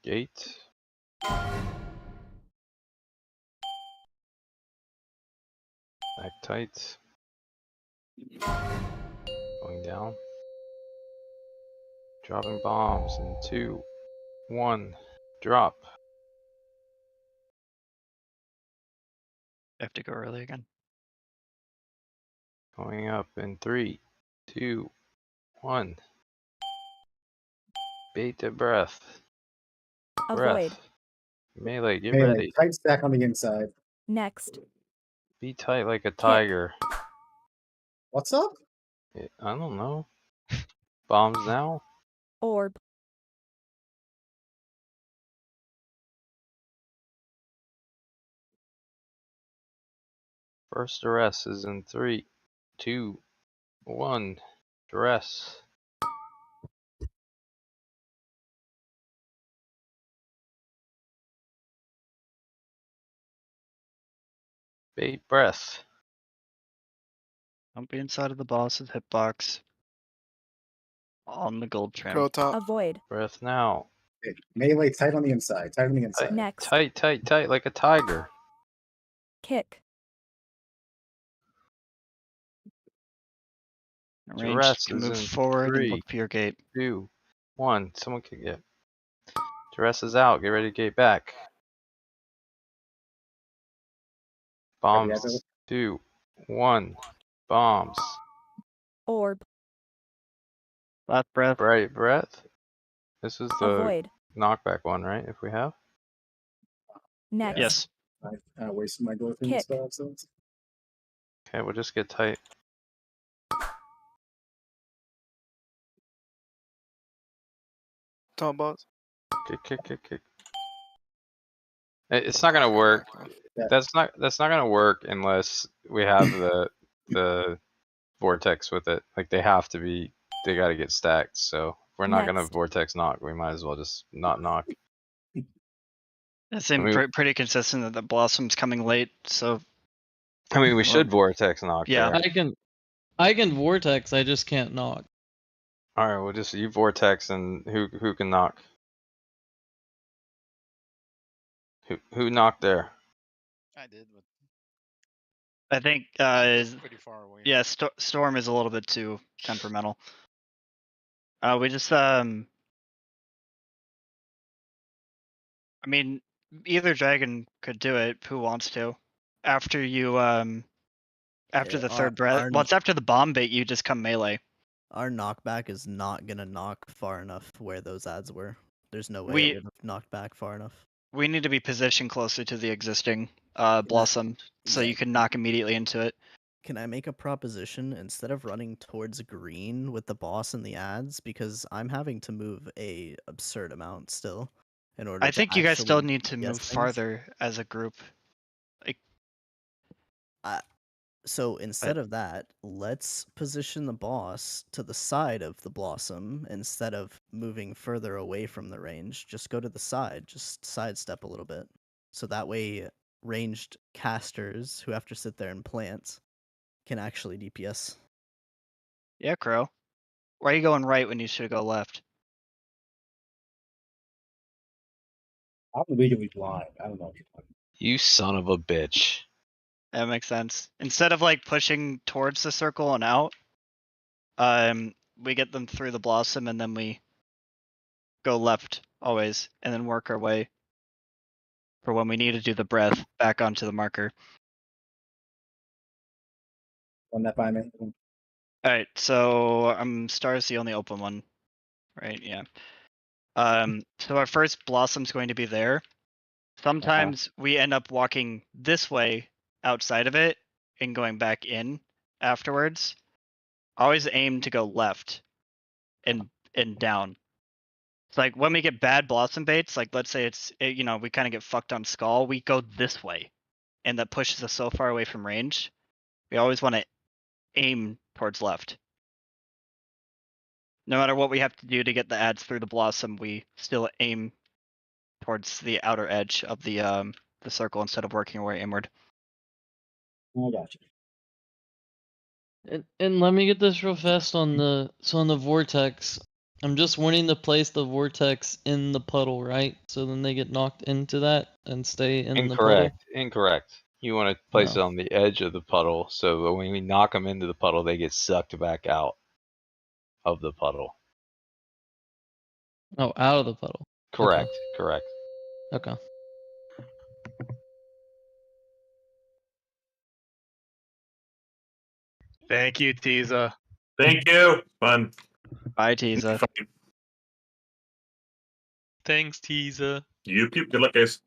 Gate. Back tight. Going down. Dropping bombs in 2, 1. Drop. I have to go early again. Going up in 3, 2, 1. Bait the breath. Avoid. Breath. Melee, get Melee, ready. tight stack on the inside. Next. Be tight like a tiger. What's up? I don't know. Bombs now? Orb. First duress is in 3, 2, 1. Duress. Bait breath. Don't be inside of the boss's hitbox. On the gold trim. Go top. Avoid. Breath now. Okay, melee tight on the inside. Tight on the inside. Next. Tight, tight, tight like a tiger. Kick. Range Duress can is move in forward and 3, look for your gate. 2, 1. Someone can get. Duress is out. Get ready to gate back. Bombs. 2, 1. Bombs. Orb. Last breath. Bright breath. This is the Avoid. knockback one, right? If we have. Next. Yes. I wasted my go through Kick. spell, so Okay, we'll just get tight. Top boss. Kick, kick, kick, kick. It's not gonna work. That's not gonna work unless we have the vortex with it. Like they have to be. They got to get stacked. So if we're not gonna Next. vortex knock, we might as well just not knock. It seemed I mean- pretty consistent that the Blossom's coming late, so I mean, we should vortex knock. Yeah. there. I can vortex. I just can't knock. All right, we'll just you vortex and who can knock? Who knocked there? I did, but I think it's pretty far away. yeah, Storm is a little bit too temperamental. We just I mean, either dragon could do it. Who wants to? After you after the third breath. Well, it's after the bomb bait. You just come melee. Our knockback is not gonna knock far enough where those ads were. There's no way We- it would have knocked back far enough. We need to be positioned closer to the existing Blossom, so you can knock immediately into it. Can I make a proposition instead of running towards green with the boss and the ads, because I'm having to move a absurd amount still in order I to think you guys still actually need to guess move things? farther as a group. So instead of that, let's position the boss to the side of the blossom instead of moving further away from the range. Just go to the side, just sidestep a little bit. So that way ranged casters who have to sit there and plant can actually DPS. Yeah, Crow. Why are you going right when you should go left? I'm legally blind. I don't know. You son of a bitch. That makes sense. Instead of like pushing towards the circle and out, we get them through the blossom and then we go left always and then work our way for when we need to do the breath back onto the marker. Run that by me. Alright, so Star's the only open one. Right, yeah. So our first blossom's going to be there. Sometimes we end up walking this way outside of it and going back in afterwards. Always aim to go left and down. It's like when we get bad blossom baits, like let's say we kind of get fucked on skull, we go this way, and that pushes us so far away from range. We always want to aim towards left. No matter what we have to do to get the ads through the blossom, we still aim towards the outer edge of the circle instead of working our way inward. I got you. And let me get this real fast on the vortex. I'm just wanting to place the vortex in the puddle, right? So then they get knocked into that and stay in the puddle. Incorrect. You want to place it on the edge of the puddle, so when we knock them into the puddle, they get sucked back out of the puddle. Oh, out of the puddle. Correct. Correct. Okay. Thank you, Tiza. Thank you. Fun. Bye, Tiza. Thanks, Teaser. You Good luck, guys.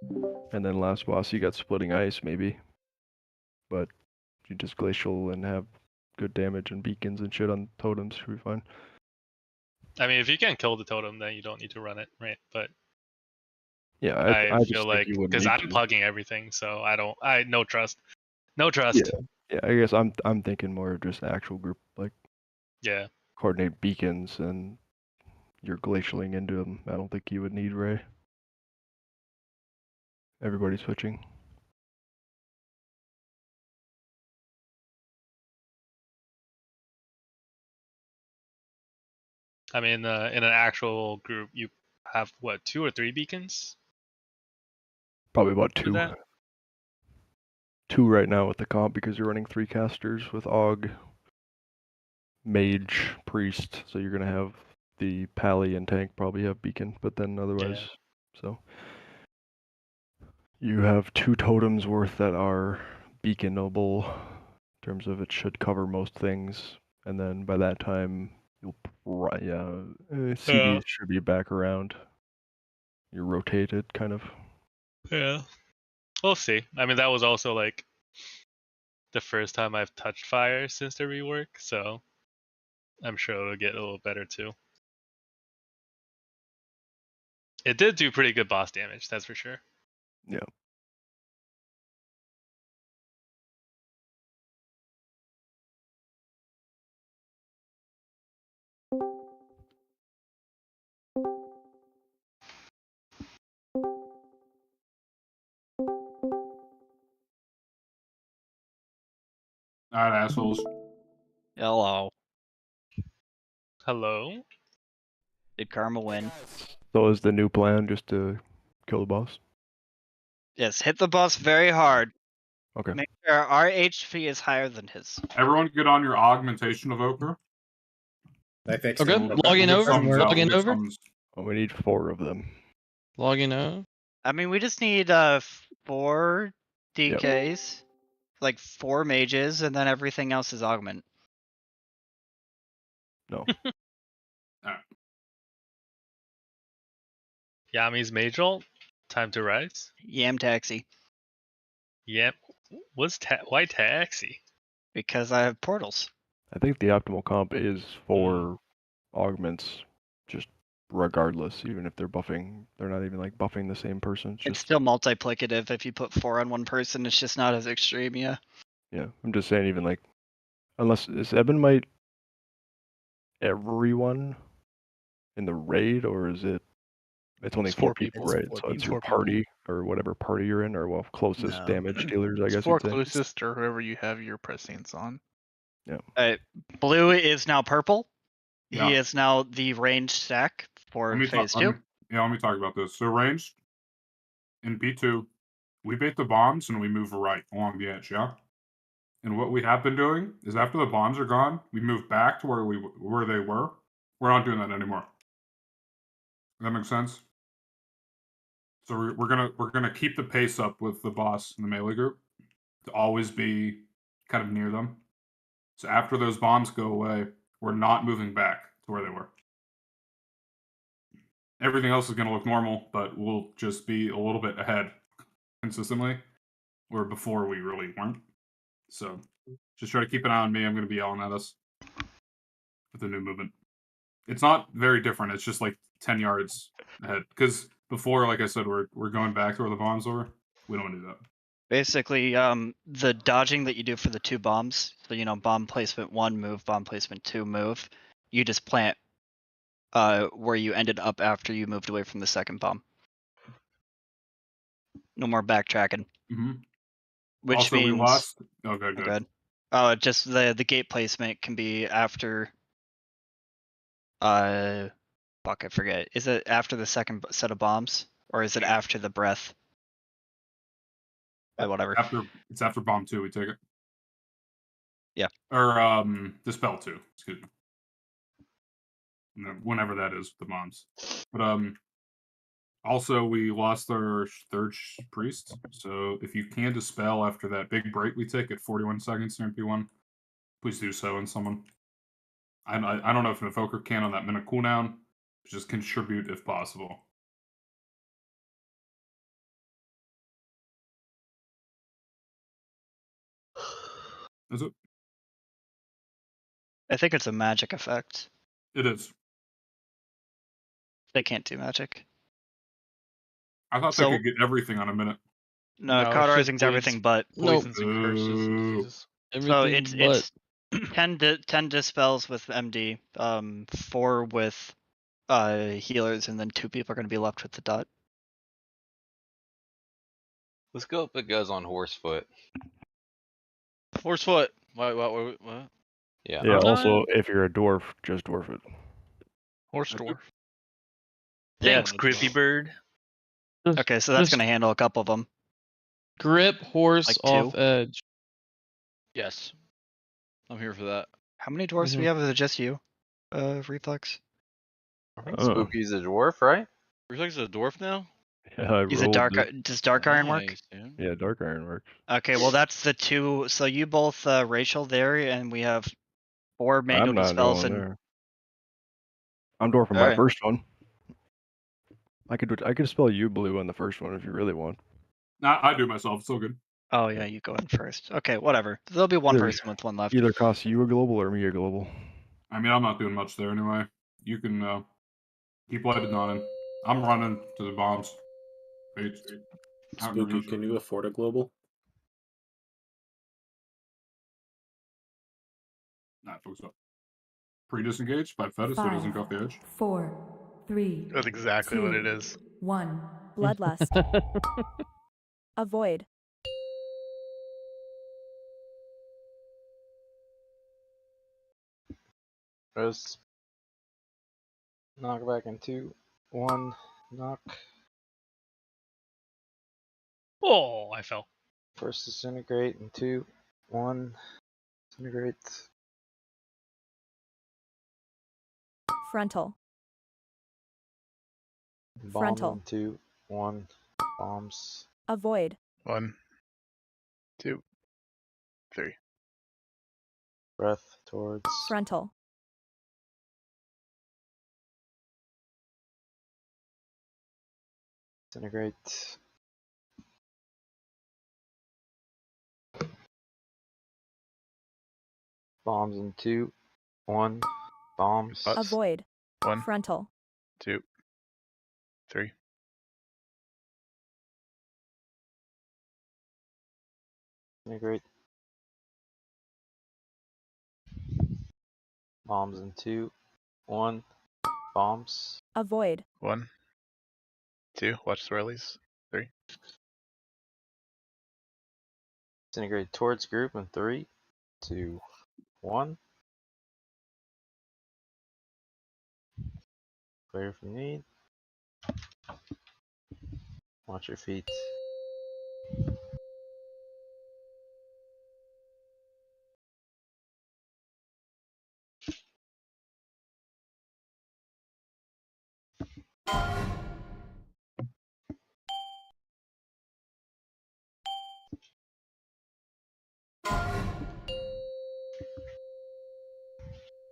And then last boss, you got Splitting Ice, maybe. But if you just Glacial and have good damage and beacons and shit on totems, should be fine. I mean, if you can't kill the totem, then you don't need to run it, right? But Yeah, I I feel just think like you wouldn't because need I'm to. plugging everything, so no trust. Yeah, yeah. I guess I'm thinking more of just actual group, like Yeah. coordinate beacons and you're glacialing into them. I don't think you would need Ray. Everybody's switching. I mean, in an actual group, you have what, 2 or 3 beacons? Probably about Do 2. that? 2 right now with the comp because you're running 3 casters with Aug, Mage, Priest. So you're gonna have the Pally and Tank probably have beacon, but then otherwise, so you have 2 totems worth that are beaconable in terms of it should cover most things, and then by that time you'll CDs should be back around. You're rotated kind of. Yeah. We'll see. I mean, that was also like the first time I've touched fire since the rework, so I'm sure it'll get a little better too. It did do pretty good boss damage, that's for sure. Yeah. Alright, assholes. Hello. Hello? Did Karma win? So is the new plan just to kill the boss? Yes, hit the boss very hard. Okay. Make sure our HP is higher than his. Everyone get on your augmentation evoker. I fixed Okay, it. logging We'll get over. summons out, Logging we'll get over. summons. Oh, we need 4 of them. Logging over. I mean, we just need 4 DKs, like 4 mages, and then everything else is augment. No. Yami's mage ult. Time to rise. Yam taxi. Yep. Why taxi? Because I have portals. I think the optimal comp is 4 augments, just regardless, even if they're buffing. They're not even like buffing the same person. It's It's just still multiplicative. If you put 4 on one person, it's just not as extreme, yeah. yeah. I'm just saying, even like, unless is Ebonmite everyone in the raid, or is it? It's only It's 4 4 people, people. right? It's So 4 it's your people. party or whatever party you're in, or well, closest No. damage dealers, I It's guess for you'd say. closest or whoever you have your prescience on. Yeah. Blue is now purple. Yeah. He is now the ranged stack for phase 2. Let me talk about this. So ranged in P2, we bait the bombs and we move right along the edge, yeah? And what we have been doing is after the bombs are gone, we move back to where they were. We're not doing that anymore. Does that make sense? So we're gonna keep the pace up with the boss in the melee group to always be kind of near them. So after those bombs go away, we're not moving back to where they were. Everything else is going to look normal, but we'll just be a little bit ahead consistently, where before we really weren't. So just try to keep an eye on me. I'm going to be yelling at us with the new movement. It's not very different. It's just like 10 yards ahead. Because before, like I said, we're going back to where the bombs were. We don't want to do that. Basically, the dodging that you do for the 2 bombs, so bomb placement 1 move, bomb placement 2 move, you just plant where you ended up after you moved away from the second bomb. No more backtracking. Mm-hmm. Which also, means we lost. Oh, good. Just the gate placement can be after. I forget. Is it after the second set of bombs, or is it after the breath? Whatever. It's after bomb 2. We take it. Yeah. Or dispel 2. Excuse me. Whenever that is, the bombs. But also we lost our third priest. So if you can dispel after that big break we take at 41 seconds in MP1, please do so on someone. I don't know if an evoker can on that minute cooldown. Just contribute if possible. Is it? I think it's a magic effect. It is. They can't do magic. I thought So- they could get everything on a minute. No, No, it's cauterizing's just everything but. Poisons and curses and Ooh. diseases. So Everything it's but 10 dispels with MD, 4 with healers, and then 2 people are going to be left with the dot. Let's go if it goes on horsefoot. Horsefoot. What? Yeah. Yeah. Also, if you're a dwarf, just dwarf it. Horse dwarf. Thanks, Yeah. Grippy Bird. Okay, so that's just going to handle a couple of them. grip horse Like off 2? edge. Yes. I'm here for that. How many dwarves do we have? Is it just you, Reflex? I think Spooky's a dwarf, right? Reflex is a dwarf now? Yeah, I He's a rolled dark. it. Does dark iron work? Nice, dude. Yeah, dark iron works. Okay, well that's the 2. So you both racial there, and we have 4 manual I'm not dispels going and. there. I'm dwarfing my Alright. first one. I could spell you blue on the first one if you really want. Nah, I do myself. It's all good. Oh yeah, you go in first. Okay, whatever. There'll be one Either- person with 1 left. Either costs you a global or me a global. I mean, I'm not doing much there anyway. You can keep lighted on in. I'm running to the bombs. Wait. Spooky, can you afford a global? Nah, focus up. Pre-disengage by Fettus so it doesn't go off the edge. 4, 3. That's exactly what it 2, is. 1. Bloodlust. Avoid. Rose. Knock back in 2, 1. Knock. Oh, I fell. First disintegrate in 2, 1. Disintegrate. Frontal. Bomb Frontal. in 2, 1. Bombs. Avoid. 1, 2, 3. Breath towards. Frontal. Disintegrate. Bombs in 2, 1. Bombs. Avoid. 1, Frontal. 2, 3. Disintegrate. Bombs in 2, 1. Bombs. Avoid. 1, 2. Watch the rallies. 3. Disintegrate towards group in 3, 2, 1. Clear from need. Watch your feet.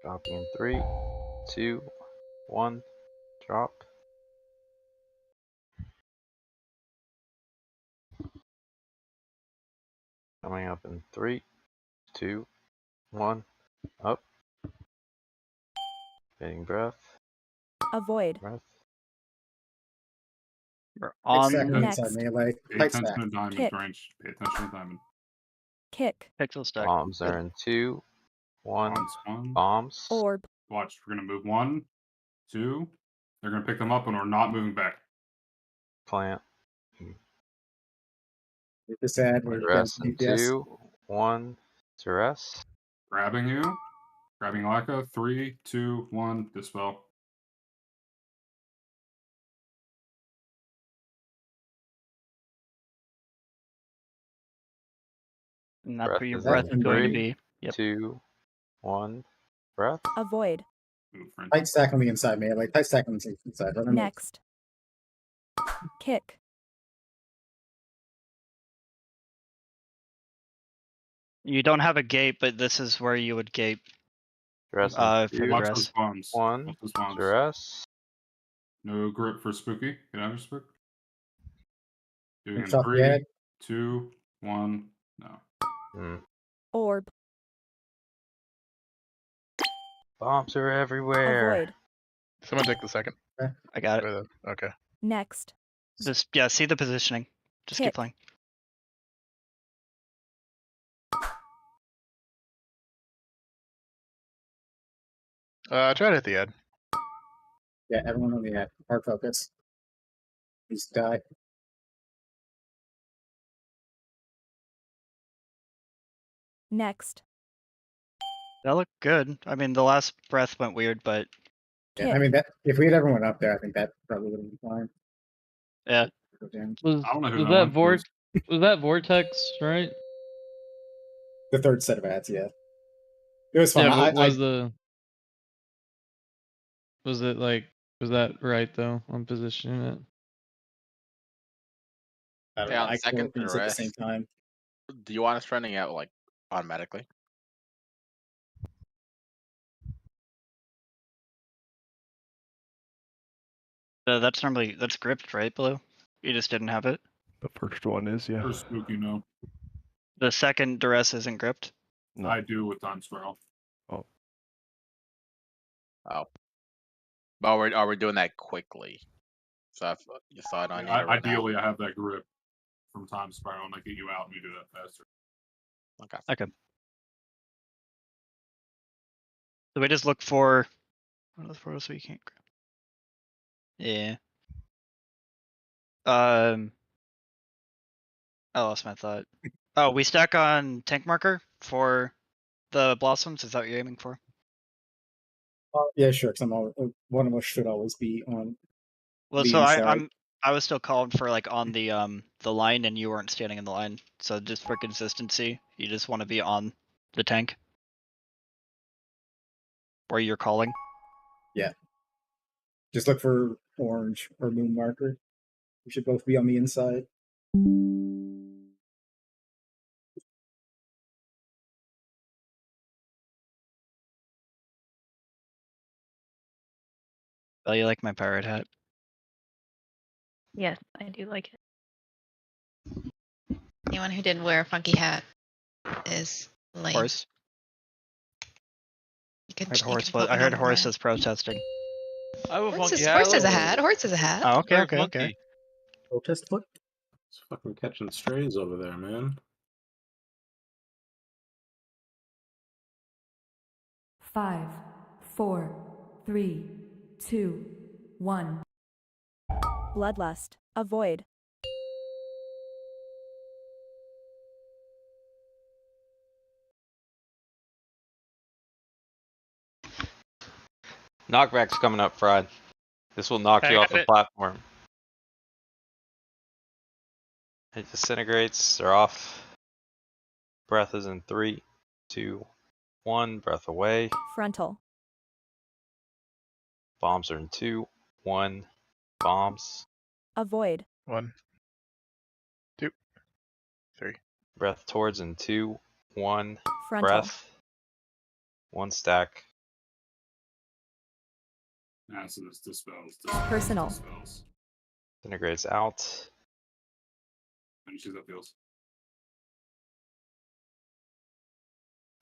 Dropping in 3, 2, 1. Drop. Coming up in 3, 2, 1. Up. Getting breath. Avoid. Breath. We're 6 on seconds Next. inside melee. Pay Tight attention stack. to diamond Kick. range. Pay attention to diamond. Kick. pixel stack. Bombs are in 2, 1. Bombs, 1. Bombs. Orb. Watch, we're gonna move 1, 2. They're gonna pick them up and we're not moving back. Plant. Hit this ad where you get Rest in DPS. 2, 1. To rest. Grabbing you. Grabbing Laka. 3, 2, 1. Dispel. And that's Breath where your is breath in is going to 3, be. Yep. 2, 1. Breath. Avoid. Move, friend. Tight stack on the inside melee. Tight stack on the inside. Let them move. Next. Kick. You don't have a gate, but this is where you would gate. Rest If in you 2, Watch rest. those bombs. 1. Watch those bombs. To rest. No grip for Spooky. Get out of Spook. Doing Finish in off the 3, ad. 2, 1. No. Hmm. Orb. Bombs are everywhere. Avoid. Someone take the second. I got it. Or the- Okay. Next. Just see the positioning. Just keep Kick. playing. Try to hit the head. Yeah, everyone on the head. Hard focus. Please die. Next. That looked good. I mean, the last breath went weird, but Yeah, I mean that if we had everyone up there, I think that probably would have been fine. yeah. Go down. Was I don't know who was that that one was. was that vortex right? The third set of ads, yeah. It was fun. Yeah, I, but was it like was that right though on positioning it? I don't Yeah, know. on I second killed things at the same duress, time. do you want us running out like automatically? That's gripped, right, Blue? You just didn't have it. The first one is, yeah. For spooky, no. The second duress isn't gripped. No. I do with time spiral. Oh. Oh. But are we doing that quickly? So if you thought I need to run Ideally, I have that grip from time spiral, and I get you out, and we do that faster. Okay. Okay. So we just look for one of the photos so you can't grab. Yeah. I lost my thought. Oh, we stack on tank marker for the blossoms. Is that what you're aiming for? Yeah, sure. Because one of us should always be on. Well, the so inside. I was still calling for like on the line, and you weren't standing in the line. So just for consistency, you just want to be on the tank where you're calling. Yeah. Just look for orange or moon marker. We should both be on the inside. Oh, you like my pirate hat? Yes, I do like it. Anyone who didn't wear a funky hat is lame. Horse. You can, I heard you horse. can put I one heard on horse the is protesting. I have a Horse funky is, hat. horse is a hat. Horse is a hat. Oh, okay, Where's okay, okay. monkey? Protest foot. It's fucking catching strays over there, man. 5, 4, 3, 2, 1. Bloodlust. Avoid. Knockback's coming up, Fried. This will knock I you off got the it. platform. It disintegrates. They're off. Breath is in 3, 2, 1. Breath away. Frontal. Bombs are in 2, 1. Bombs. Avoid. 1, 2, 3. Breath towards in 2, 1. Frontal. Breath. 1 stack. So this dispels. Personal. Dispels. Disintegrates out. And you see that feels.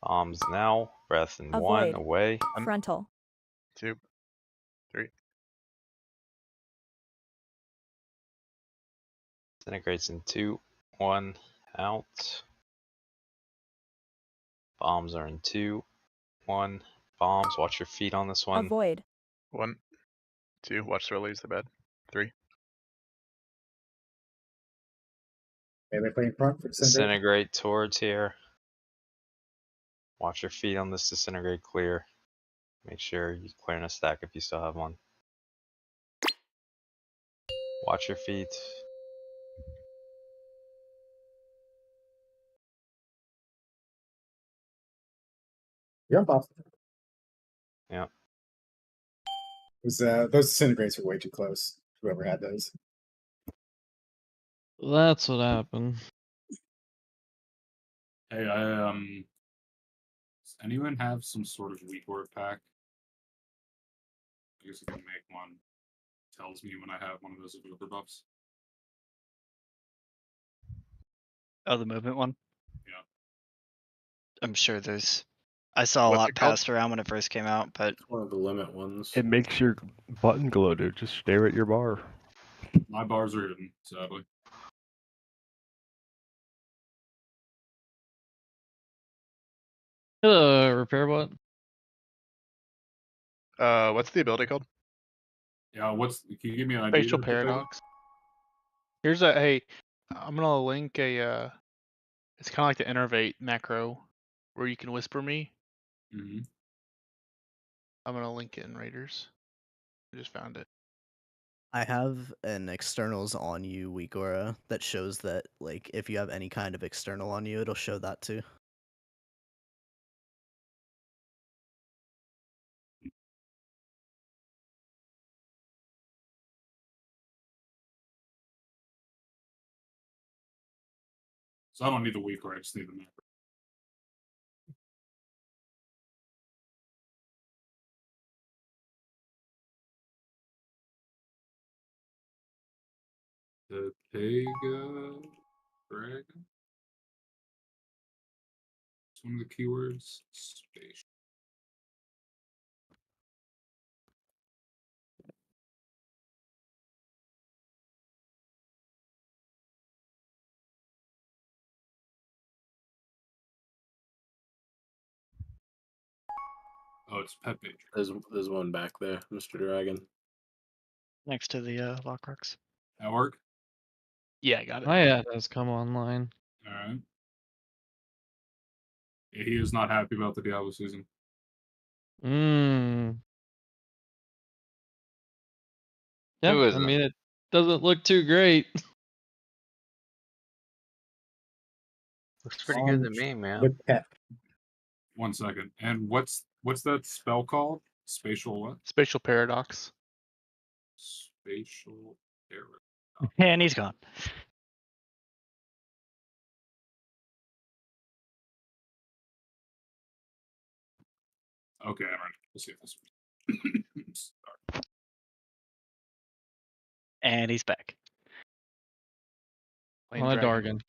Bombs now. Breath in 1. Avoid. Away. Frontal. 2, 3. Disintegrates in 2, 1. Out. Bombs are in 2, 1. Bombs. Watch your feet on this one. Avoid. 1, 2. Watch throw leaves the bed. 3. Melee play in front for disintegrate. Disintegrate towards here. Watch your feet on this disintegrate clear. Make sure you clear in a stack if you still have one. Watch your feet. Jump off. Yeah. Was those disintegrates were way too close. Whoever had those. That's what happened. Hey, does anyone have some sort of weak word pack? I guess I can make one. Tells me when I have one of those ability buffs. Oh, the movement one. Yeah. I'm sure there's. I saw a What's lot it called? passed around when it first came out, but It's one of the limit ones. It makes your button glow, dude. Just stare at your bar. My bars are hidden, sadly. Hello, repair bot. What's the ability called? Yeah, can you give me an idea? Spatial paradox. Here's hey, I'm gonna link a it's kind of like the innervate macro where you can whisper me. Mm-hmm. I'm gonna link it in Raiders. I just found it. I have an externals on you, Weekora, that shows that like if you have any kind of external on you, it'll show that too. So I don't need the weak, or I just need the macro. The Pega Dragon. It's one of the keywords. Space. Oh, it's Pet Page. There's one back there, Mr. Dragon. next to the lock rocks. That work? Yeah, I got it. My ad has come online. All right. Yeah, he is not happy about the Diablo season. Yeah, Who is I that? mean, it doesn't look too great. Looks pretty good to me, man. With pet. 1 second. And what's that spell called? Spatial what? Spatial paradox. Spatial error. And he's gone. Okay, I'm ready. Let's see if this works. And he's back. On a Dargan.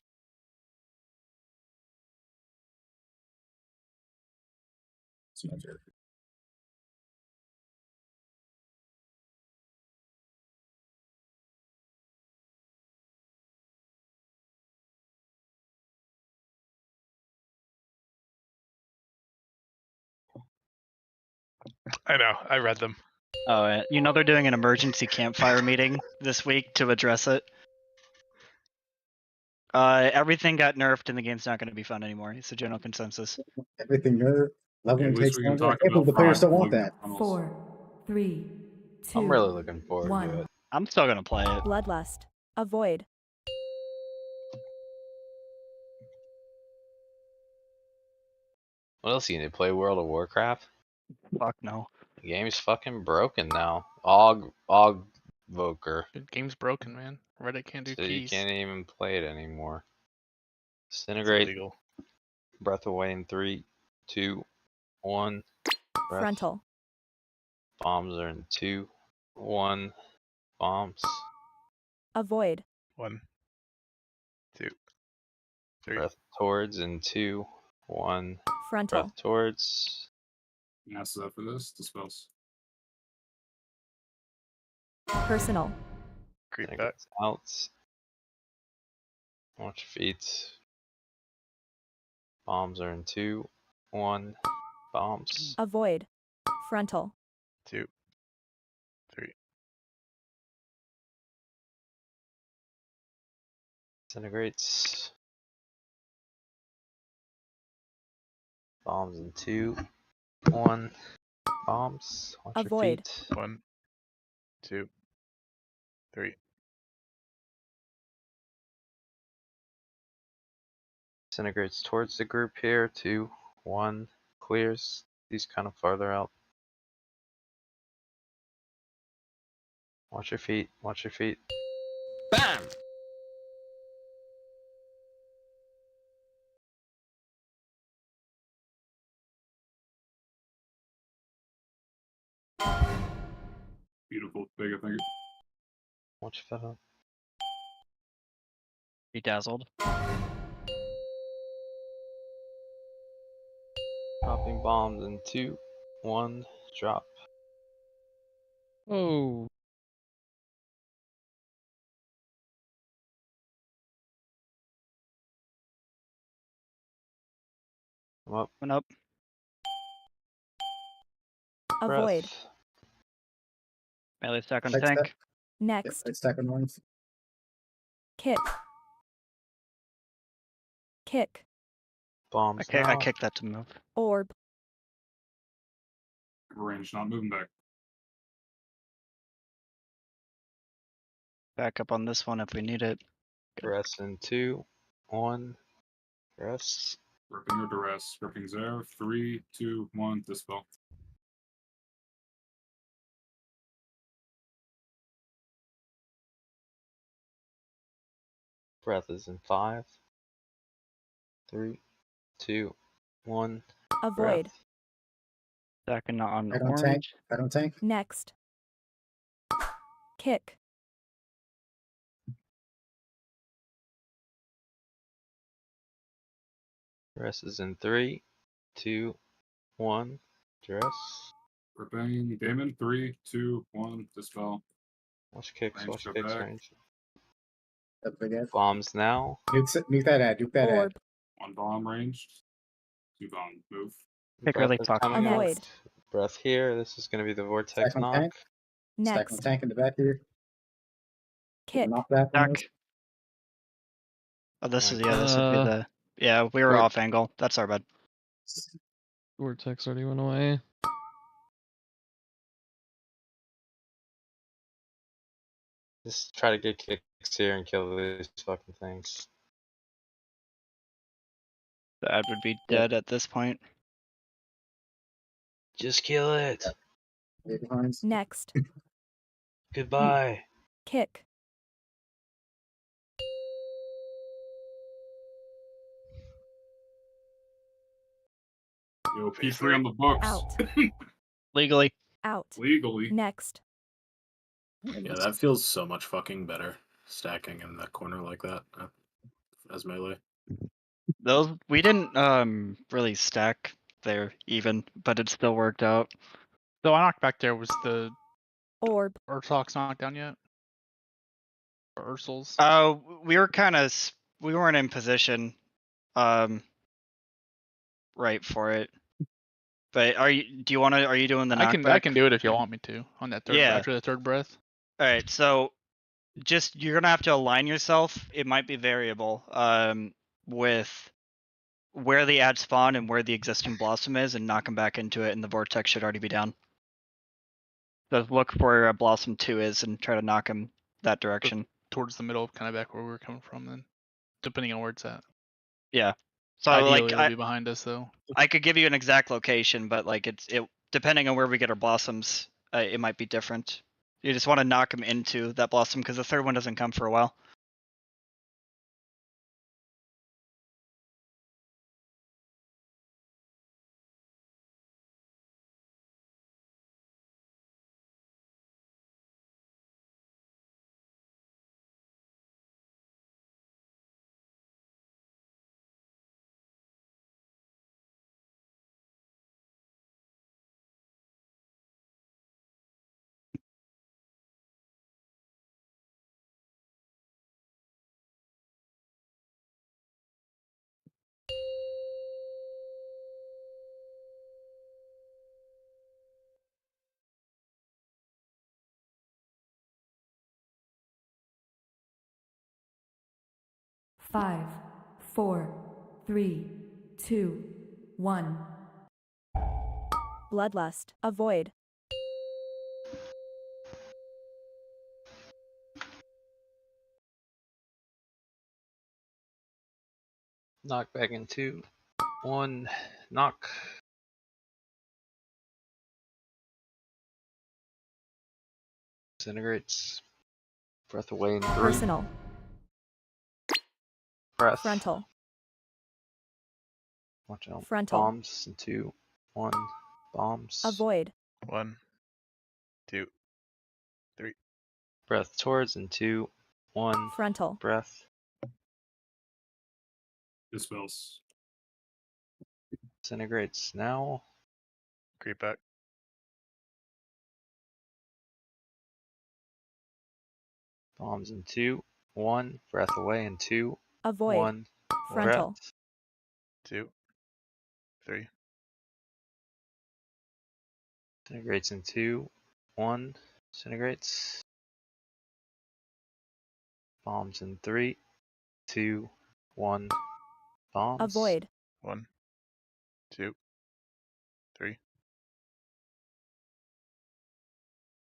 I know. I read them. Oh, you know they're doing an emergency campfire meeting this week to address it. Everything got nerfed and the game's not going to be fun anymore. It's a general consensus. Everything nerve. Leveling at least takes we can longer. I talk can't believe the about players still Prog want and that. tunnels. 4, 3, 2, I'm really looking forward to 1. it. I'm still going to play it. Bloodlust. Avoid. What else you need to play? World of Warcraft? Fuck no. The game's fucking broken now. Voker. The game's broken, man. Reddit can't do So you keys. can't even play it anymore. It's Disintegrate. illegal. Breath away in 3, 2, 1. Breath. Frontal. Bombs are in 2, 1. Bombs. Avoid. 1, 2, 3. Breath towards in 2, 1. Frontal. Breath towards. Mass is up for this. Dispels. Personal. Creep Think back. it's out. Watch your feet. Bombs are in 2, 1. Bombs. Avoid. Frontal. 2, 3. Disintegrates. Bombs in 2, 1. Bombs. Watch Avoid. your feet. 1, 2, 3. Disintegrates towards the group here. 2, 1. Clears. These kind of farther out. Watch your feet. Watch your feet. Bam! Beautiful. Big, I think. Watch your foot. Bedazzled. Top Dropping bombs in 2, 1, drop. Oh. I'm up. Went up. Avoid. Breath. Melee stack on Side tank. step. Next. Yep, stack on ones. Kick. Kick. Bombs I now. kicked that to move. Orb. Range, not moving back. Back up on this one if we need it. Breath in 2, 1, rest. Ripping or duress. Ripping's there. 3, 2, 1, dispel. Breath is in 5, 3, 2, 1. Avoid. Breath. Stacking on I don't tank. orange. I don't tank. Next. Kick. Rest is in 3, 2, 1. Dress. Ripping. Damon. 3, 2, 1, dispel. Watch kicks, Range, watch go kicks, back. range. That's big ad. Bombs now. Nuke that ad. Nuke that ad. Orb. 1 bomb ranged. 2 bomb. Move. Kick Breath really is fucking coming up. Avoid. out. Breath here. This is going to be the vortex Stack on knock. tank. Stack on Next. tank in the back here. Kick. Knock back on those. Stack. Oh, this is Alright. this would be the. Yeah, we were Wait. off angle. That's our bad. Vortex already went away. Just try to get kicks here and kill these fucking things. The ad would be dead at this point. Just kill it. Next. Goodbye. Kick. Yo, P3 on the books. Out. Legally. Out. Legally. Next. Yeah, that feels so much fucking better. Stacking in that corner like that as melee. Those we didn't really stack there even, but it still worked out. So I knocked back there. Was the Orb. Urtalk's not down yet? Or Ursul's? We were kind of we weren't in position, right for it. But are you? Do you want to? Are you doing the knockback? I can do it if you want me to on that third. Yeah. After the third breath. All right, so just you're gonna have to align yourself. It might be variable with where the ad spawn and where the existing blossom is, and knock them back into it, and the vortex should already be down. So look for where blossom 2 is and try to knock him that direction. Towards the middle, kind of back where we were coming from, then, depending on where it's at. Yeah. So Ideally, like it'll be behind us though. I could give you an exact location, but like it depending on where we get our blossoms, it might be different. You just want to knock him into that blossom because the third one doesn't come for a while. Five, 4, 3, 2, 1. Bloodlust. Avoid. Knock back in 2, 1. Knock. Disintegrates. Breath away in 3. Personal. Breath. Frontal. Watch out. Frontal. Bombs in 2, 1. Bombs. Avoid. 1, 2, 3. Breath towards in 2, 1. Frontal. Breath. Dispels. Disintegrates now. Creep back. Bombs in 2, 1. Breath away in 2, Avoid. 1. Frontal. Breath. 2, 3. Disintegrates in 2, 1. Disintegrates. Bombs in 3, 2, 1. Bombs. Avoid. 1, 2, 3.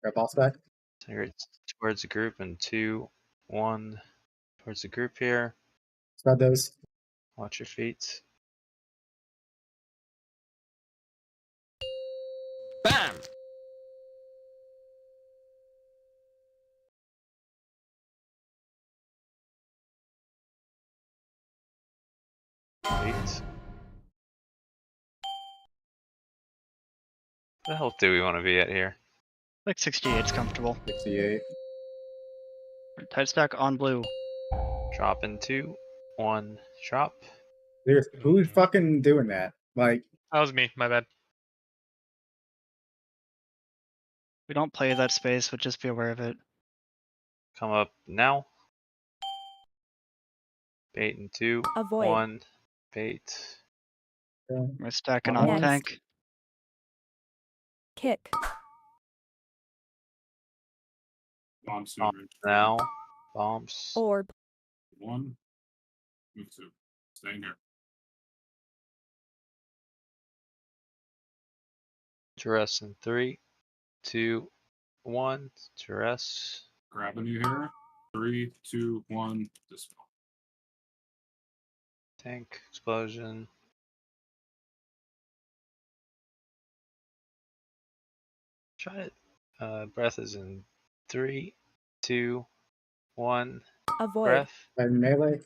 Grab boss back. Disintegrates towards the group in 2, 1. Towards the group here. Spread those. Watch your feet. Bam! Wait. What the health do we want to be at here? Like 68 is comfortable. 68. Tight stack on blue. Drop in 2, 1. Drop. Dude, who's fucking doing that? Like, That was me. My bad. We don't play that space, but just be aware of it. Come up now. Bait in 2, Avoid. 1. Bait. We're stacking on Next. tank. Kick. Bombs Bombs now. Bombs. Orb. 1. Move 2. Staying here. Duress in 3, 2, 1. Duress. Grabbing you here. 3, 2, 1. Dispel. Tank. Explosion. Try it. Breath is in 3, 2, 1. Avoid. Breath. and melee.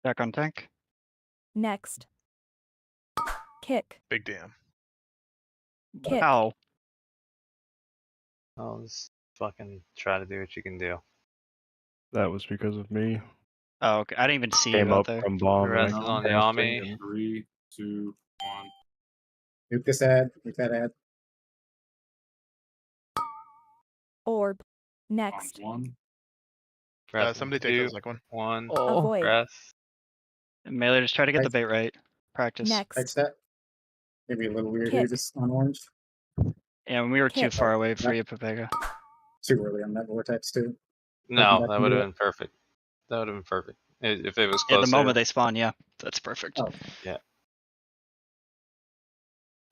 Back on tank. Next. Kick. Big damn. Kick. Ow. I'll just fucking try to do what you can do. That was because of me. Oh, okay. I didn't even see Came you out up there. from bomb. Duress and is I on passed Yami. it and- 3, 2, 1. Nuke this ad. Nuke that ad. Orb. Bombs Next. 1. Breath in Somebody take 2, those like one. 1. Avoid. Breath. Melee, just try to get the bait right. Practice. Right Next. step. Maybe a little weird here, Kick. just on orange. Yeah, when we were too Kick. far away for you, Pepega. Too early on that vortex, too. No, back that and would do have it. been perfect. That would have been perfect. If it was At closer. the moment they spawn, yeah. That's perfect. Oh. Yeah.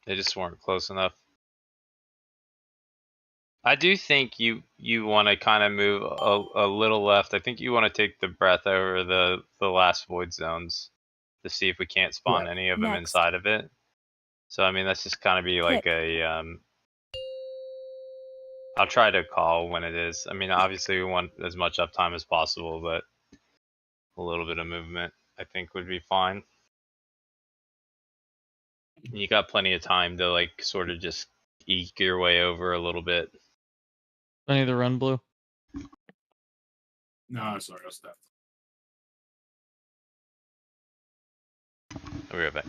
They just weren't close enough. I do think you want to kind of move a little left. I think you want to take the breath over the last void zones to see if we can't spawn any of them Next. inside of it. So I mean that's just kind of be like Kick. a I'll try to call when it is. I mean obviously we want as much uptime as possible, but a little bit of movement I think would be fine. You got plenty of time to like sort of just eke your way over a little bit. Plenty to run blue. No, sorry, I stepped. I'll be right back.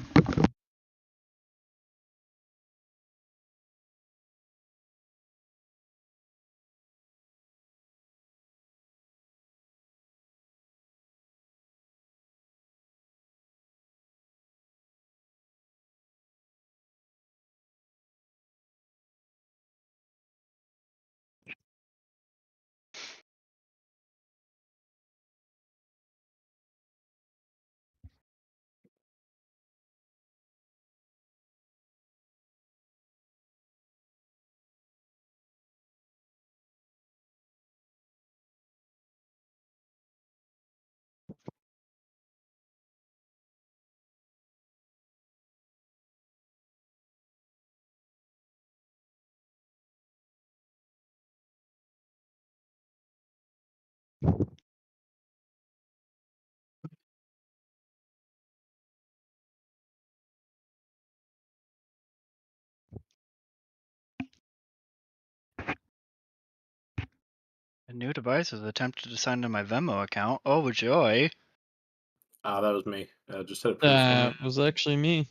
A new device has attempted to sign into my Venmo account. Oh, joy. That was me. Just hit approve for me. That was actually me.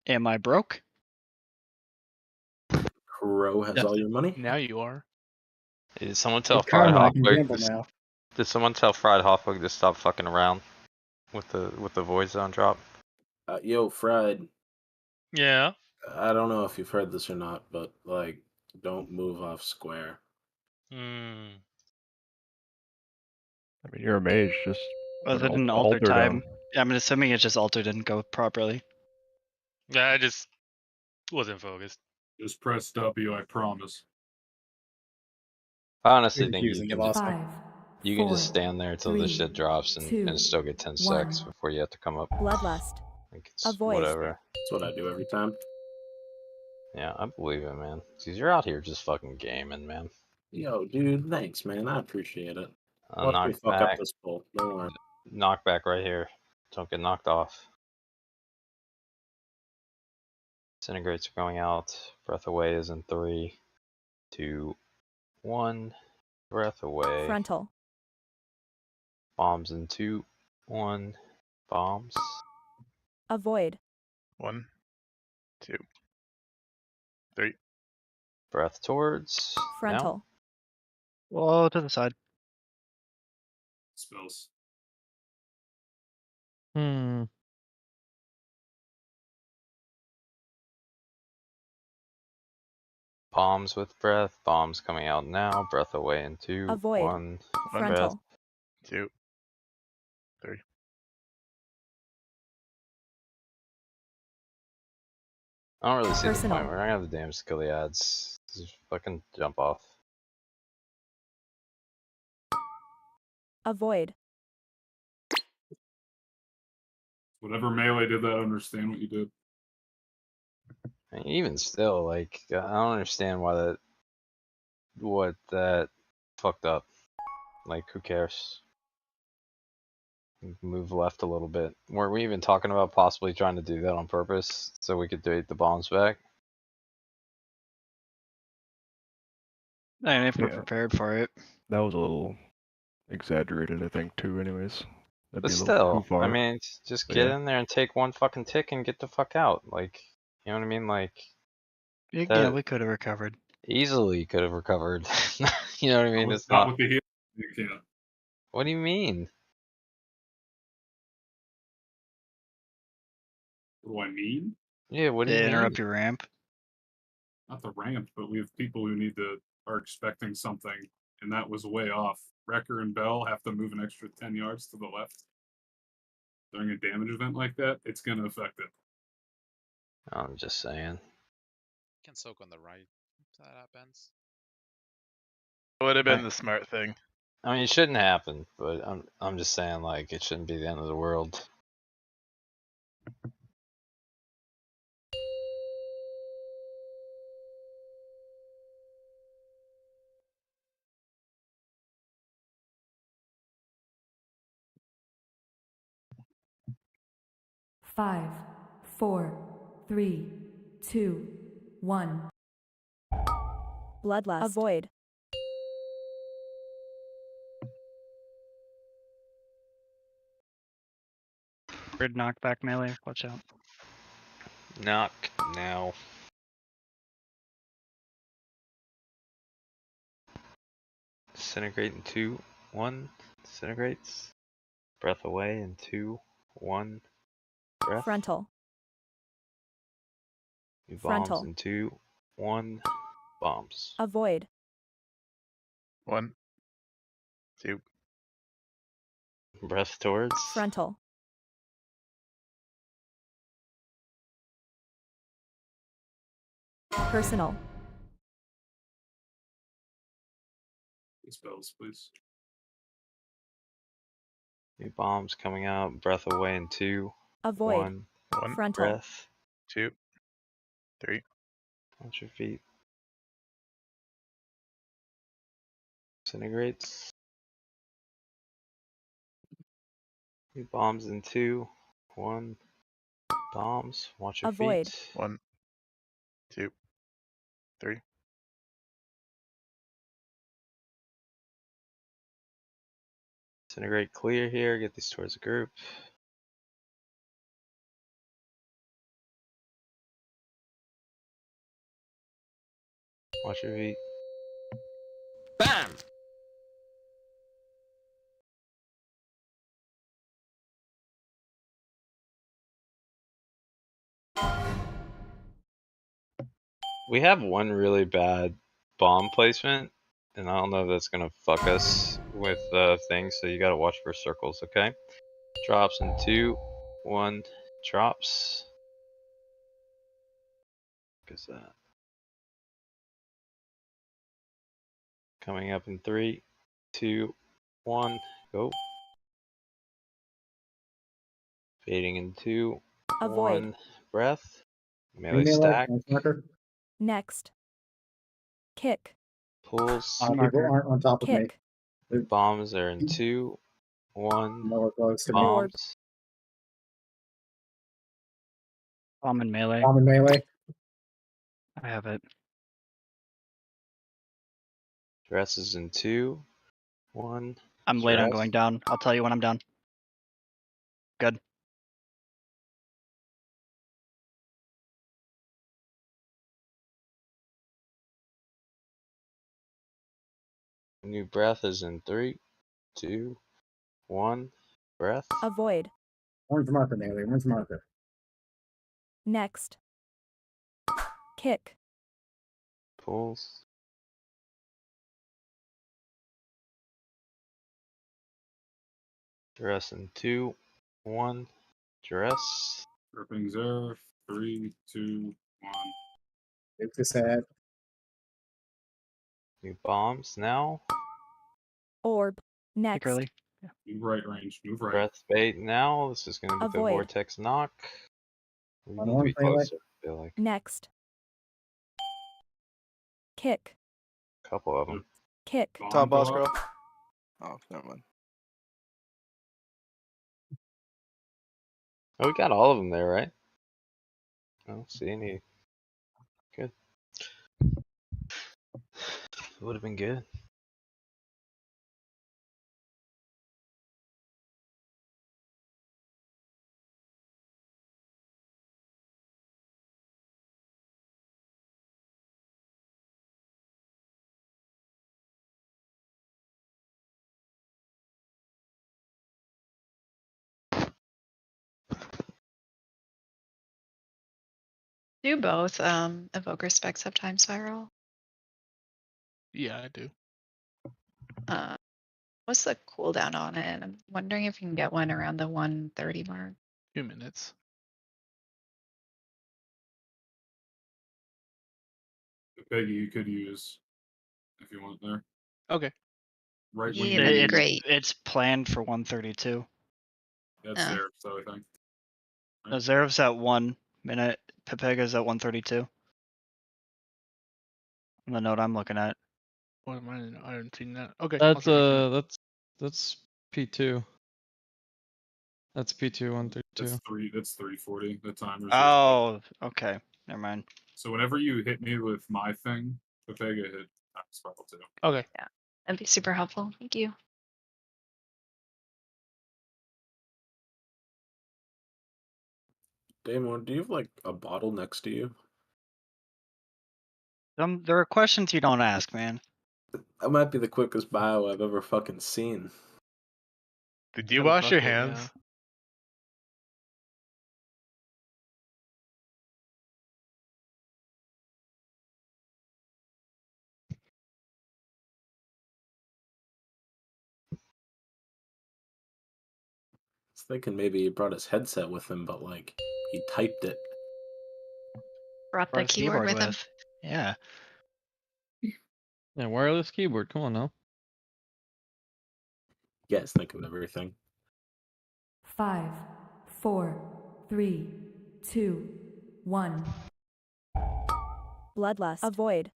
Am I broke? Crow has all your money. Now you are. Did someone tell With Fried karma, I can Hofbug? gamble now. Did someone tell Fried Hofbug to stop fucking around with the void zone drop? Yo, Fred. Yeah. I don't know if you've heard this or not, but like, don't move off square. Hmm. I mean, you're a mage. Just Was put it an alter down. time? I'm assuming it just alter didn't go properly. Yeah, I just wasn't focused. Just press W, I promise. I honestly You're think you confusing, you can lost just me. you can just stand there till the three, shit drops two, and still get 10 secs before you have to come up. Bloodlust. Like it's Avoid. whatever. That's what I do every time. Yeah, I believe it, man. Cause you're out here just fucking gaming, man. Yo, dude, thanks, man. I appreciate it. A Watch me fuck knockback. up this bowl. Don't worry. Knockback right here. Don't get knocked off. Disintegrates are going out. Breath away is in 3, 2, 1. Breath away. Frontal. Bombs in 2, 1. Bombs. Avoid. 1, 2, 3. Breath towards. Now. Frontal. Whoa, to the side. Spells. Bombs with breath. Bombs coming out now. Breath away in 2, Avoid. 1. Breath. Frontal. 2, 3. I don't really see the Personal. point. We're not gonna have the damage to kill the ads. Just fucking jump off. Avoid. Whatever melee did that, understand what you did. And even still, like, I don't understand why that fucked up. Like, who cares? Move left a little bit. Weren't we even talking about possibly trying to do that on purpose so we could date the bombs back? And if we're Yeah. prepared for it. That was a little exaggerated, I think, too. Anyways, that'd But be a little still, too far. I mean, just But get yeah. in there and take one fucking tick and get the fuck out. Like, you know what I mean? Like, Yeah, that we could have recovered. easily could have recovered. You know what I mean? It's Not not. with the heal. You can't. What do you mean? What do I mean? Yeah, what do you Did it mean? interrupt your ramp? Not the ramp, but we have people who are expecting something, and that was way off. Wrecker and Bell have to move an extra 10 yards to the left. During a damage event like that, it's going to affect it. I'm just saying. Can soak on the right if that happens. Would have been Right. the smart thing. I mean, it shouldn't happen, but I'm just saying, like, it shouldn't be the end of the world. Five, four, three, two, 1. Bloodlust. Avoid. Weird knockback melee. Watch out. Knock now. Disintegrate in 2, 1. Disintegrates. Breath away in 2, 1. Breath. Frontal. New bombs Frontal. in 2, 1. Bombs. Avoid. 1, 2. Breath towards. Frontal. Personal. Spells, please. New bombs coming out. Breath away in 2, Avoid. 1. Frontal. Breath. 2, 3. Watch your feet. Disintegrates. New bombs in 2, 1. Bombs. Watch your Avoid. feet. 1, 2, 3. Disintegrate clear here. Get these towards the group. Watch your feet. Bam! We have one really bad bomb placement, and I don't know if that's gonna fuck us with things, so you gotta watch for circles, okay? Drops in 2, 1, drops. What is that? Coming up in 3, 2, 1, go. Fading in 2, Avoid. 1, breath. Melee Melee, stack. nice marker. Next. Kick. Pulls. On top of me. Kick. Bombs are in 2, 1, More close to me. bombs. Bomb and melee. Bomb and melee. I have it. Dress is in 2, 1. I'm late on dress. going down. I'll tell you when I'm down. Good. New breath is in 3, 2, 1. Breath. Avoid. Orange marker, melee. Orange marker. Next. Kick. Pulls. Dress in 2, 1. Dress. Gripping Zerf. 3, 2, 1. Take this head. New bombs now. Orb. Next. early. Move right range. Move right. Breath bait now. This is going to be the Avoid. vortex knock. We On need to one be melee. closer, I feel like. Next. Kick. A couple of them. Kick. Top boss go girl. up. Oh, never mind. Oh, we got all of them there, right? I don't see any. Good. Would have been good. Do both evoker specs have time spiral? Yeah, I do. What's the cooldown on it? I'm wondering if you can get one around the 130 mark. 2 minutes. Peggy, you could use if you want there. Okay. Right Yeah, when that'd be you great. It's planned for 132. That's Zerf, so I think. No, Zerev's at 1 minute. Pepega's at 132. On the note I'm looking at. What am I haven't seen that. Okay. I'll That's check it out. that's P2. That's P2 132. That's 340. The timer's Oh, okay. Never mind. So whenever you hit me with my thing, Pepega hit time spiral too. Okay. Yeah, that'd be super helpful. Thank you. Damon, do you have like a bottle next to you? There are questions you don't ask, man. That might be the quickest bio I've ever fucking seen. Did you wash your hands? I was thinking maybe he brought his headset with him, but like he typed it. Brought the his keyboard with him. Yeah. Yeah, wireless keyboard. Come on now. You guys think of everything. 5, 4, 3, 2, 1. Bloodlust. Avoid.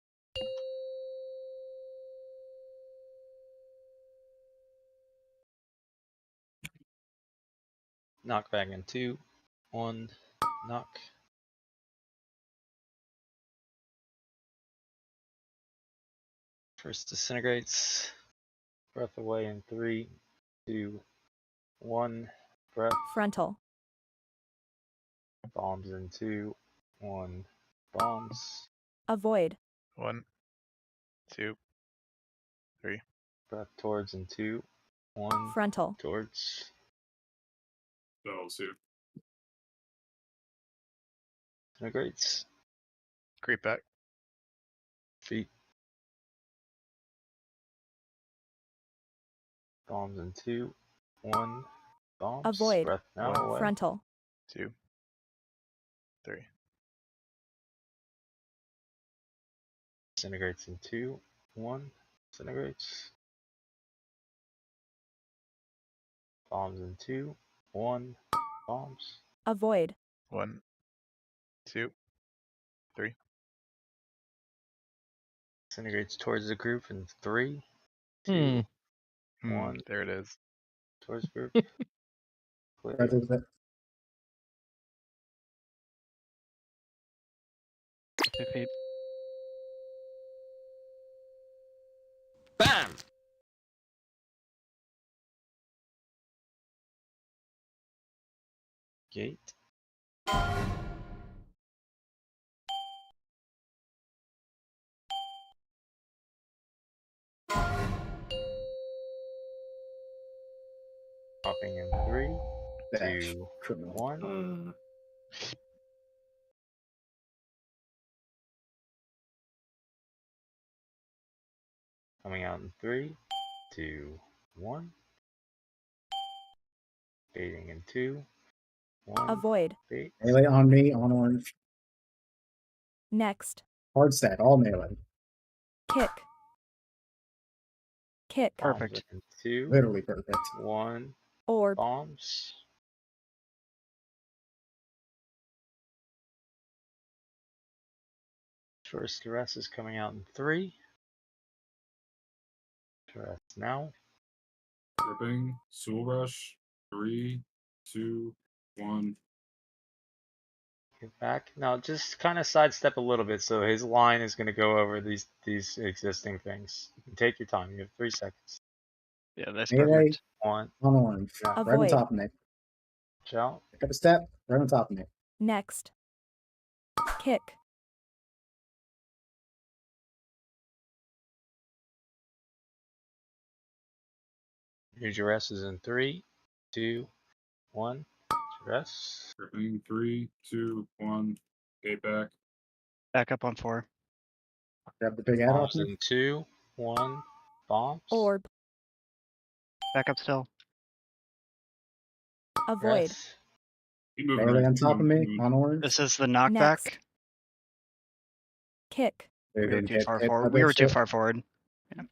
Knock back in 2, 1. Knock. First disintegrates. Breath away in 3, 2, 1. Breath. Frontal. Bombs in 2, 1. Bombs. Avoid. 1. 2, 3. Breath towards in 2, 1. Frontal. Towards. Spells here. Disintegrates. Creep back. Feet. Bombs in 2, 1. Bombs. Avoid. Breath now. 1, Away. Frontal. 2, 3. Disintegrates in 2, 1. Disintegrates. Bombs in 2, 1. Bombs. Avoid. 1, 2, 3. Disintegrates towards the group in 3, 2, Hmm. 1. There it is. Towards group. Clear. Right, there's that. Bam! Gate. Popping in 3, Dash. 2, Criminal. 1. Coming out in 3, 2, 1. Baiting in 2, 1. Avoid. Bait. Melee on me, on orange. Next. Hard stat, all melee. Kick. Kick. Perfect. In 2, Literally perfect. 1. Orb. Bombs. First duress is coming out in 3. Duress now. Gripping. Soul Rush. 3, 2, 1. Get back. Now just kind of sidestep a little bit so his line is going to go over these existing things. Take your time. You have 3 seconds. Yeah, that's Melee perfect. 1. on orange. Right on Avoid. top of me. Watch out. Pick up a step. Right on top of me. Next. Kick. Your duress is in 3, 2, 1. Duress. Gripping. 3, 2, 1. Gate back. Back up on 4. Grab the big ad off Bombs me. in 2, 1. Bombs. Orb. Back up still. Avoid. Duress. Keep moving Melee right. on Keep top of moving, me, keep moving. on orange. This is the knockback. Next. Kick. We were Moving, too hit, far hit forward. other We were too shit. far forward. Yeah.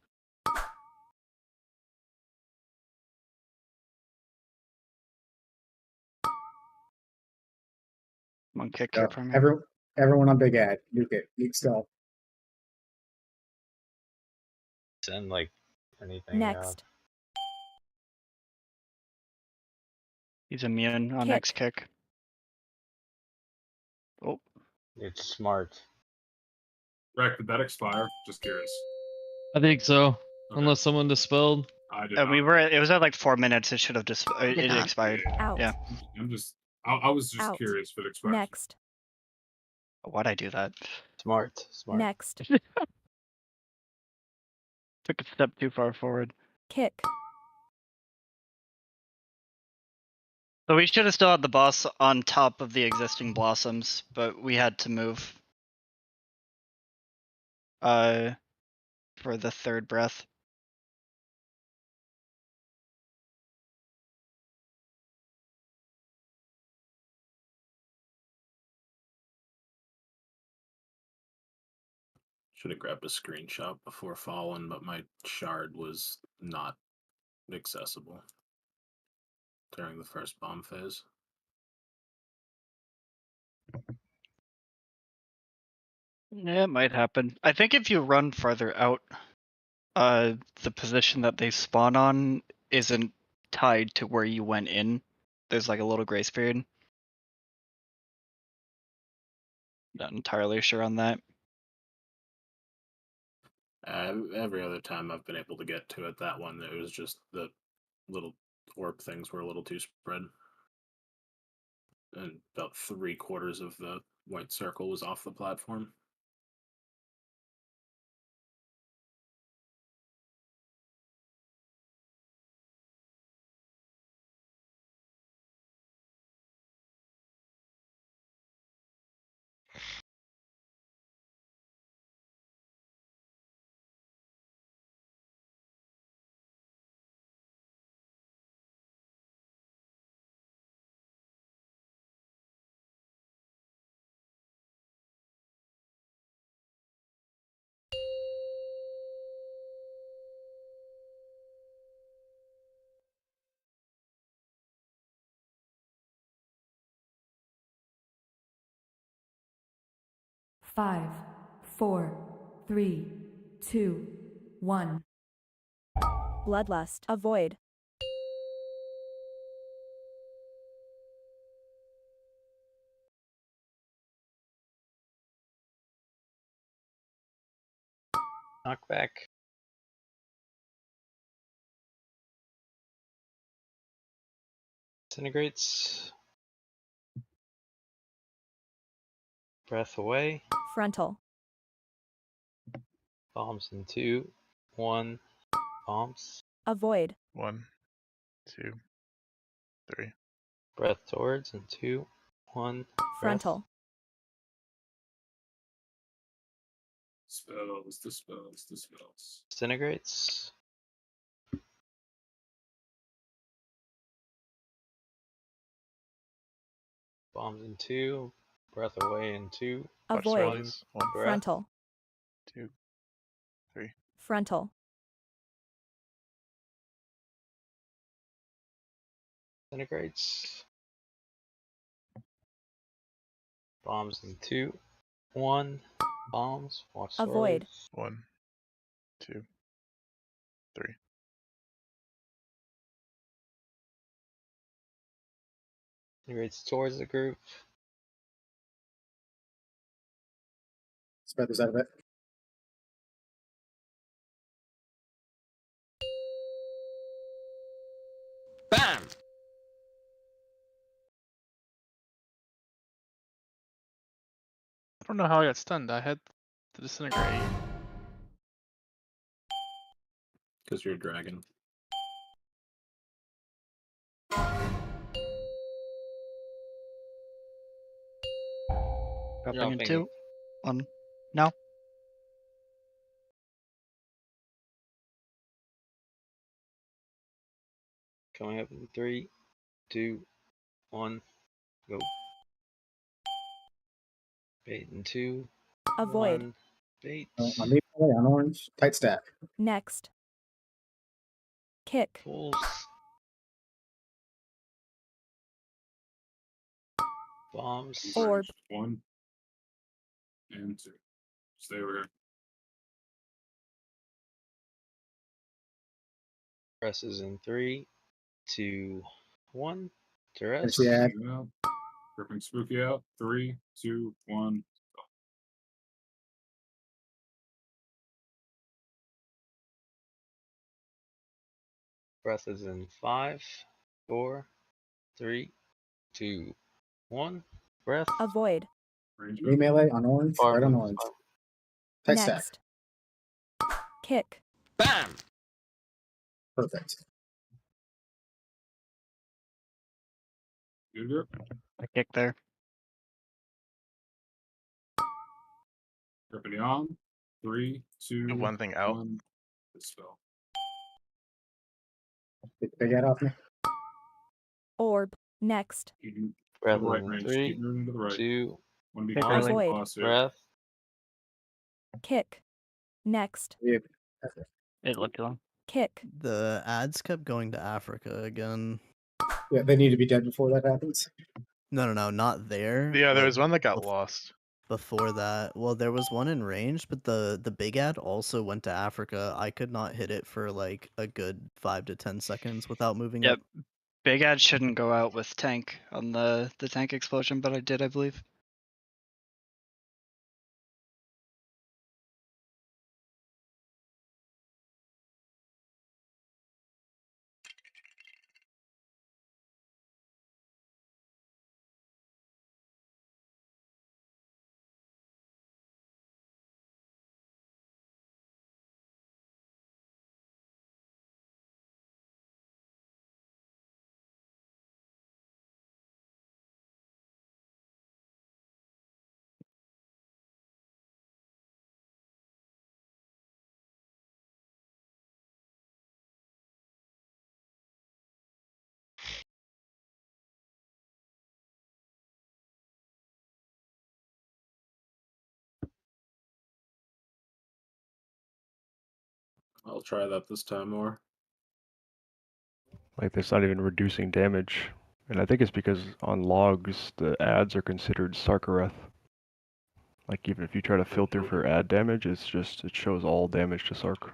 One kick here from me. Everyone on big ad. Nuke it. Nuke skull. Send like anything. Next. He's immune on Kick. next kick. Oh, It's smart. Rack, did that expire? Just curious. I think so. Okay. Unless someone dispelled. I did and not. we were. It was at like 4 minutes. It should have just. Did It not. expired. Out. Yeah. I'm just. I was just Out. curious if it expired. Next. Why'd I do that? Smart. Smart. Next. Took a step too far forward. Kick. So we should have still had the boss on top of the existing blossoms, but we had to move. For the third breath. Should have grabbed a screenshot before falling, but my shard was not accessible during the first bomb phase. Yeah, it might happen. I think if you run farther out, the position that they spawn on isn't tied to where you went in. There's like a little grace period. Not entirely sure on that. Every other time I've been able to get to it, that one, it was just the little orb things were a little too spread. And about 3/4 of the white circle was off the platform. 5, 4, 3, 2, 1. Bloodlust. Avoid. Knockback. Disintegrates. Breath away. Frontal. Bombs in 2, 1. Bombs. Avoid. 1, 2, 3. Breath towards in 2, 1. Breath. Frontal. Spells, dispels. Disintegrates. Bombs in 2. Breath away in 2. Avoid. 1. Breath. Frontal. 2, 3. Frontal. Disintegrates. Bombs in 2, 1. Bombs. Watch Avoid. swords. 1, 2, 3. Disintegrates towards the group. Spread this out a bit. Bam! I don't know how I got stunned. I had to disintegrate. Because you're a dragon. Dropping in Dropping. 2, 1. No. Coming up in 3, 2, 1. Go. Bait in 2, Avoid. 1. Bait. On me, on orange. Tight stack. Next. Kick. Pulls. Bombs. Orb. 1 and 2. Stay over here. Presses in 3, 2, 1. Duress. Finish the ad. Out. Gripping spooky out. 3, 2, 1. Breath is in 5, 4, 3, 2, 1. Breath. Avoid. Me melee on orange. Farm Right on move, orange. farm. Tight stack. Next. Kick. Bam! Perfect. Good grip. I kick there. Gripping on. 3, 2, Do one thing out. 1. Dispel. Get the big ad off me. Orb. Next. Keep Breath to the right in range. 3, Keep moving to the right. 2, Want to be Kick close to the Avoid. boss here. breath. Kick. Next. Yeah. It looked long. Kick. The ads kept going to Africa again. Yeah, they need to be dead before that happens. No, not there. Yeah, there but was one that got bef- lost. Before that, well, there was one in range, but the big ad also went to Africa. I could not hit it for like a good 5 to 10 seconds without moving Yep. up. Big ad shouldn't go out with tank on the tank explosion, but I did, I believe. I'll try that this time more. Like it's not even reducing damage. And I think it's because on logs the ads are considered Sarkareth. Like even if you try to filter for add damage, it shows all damage to Sark.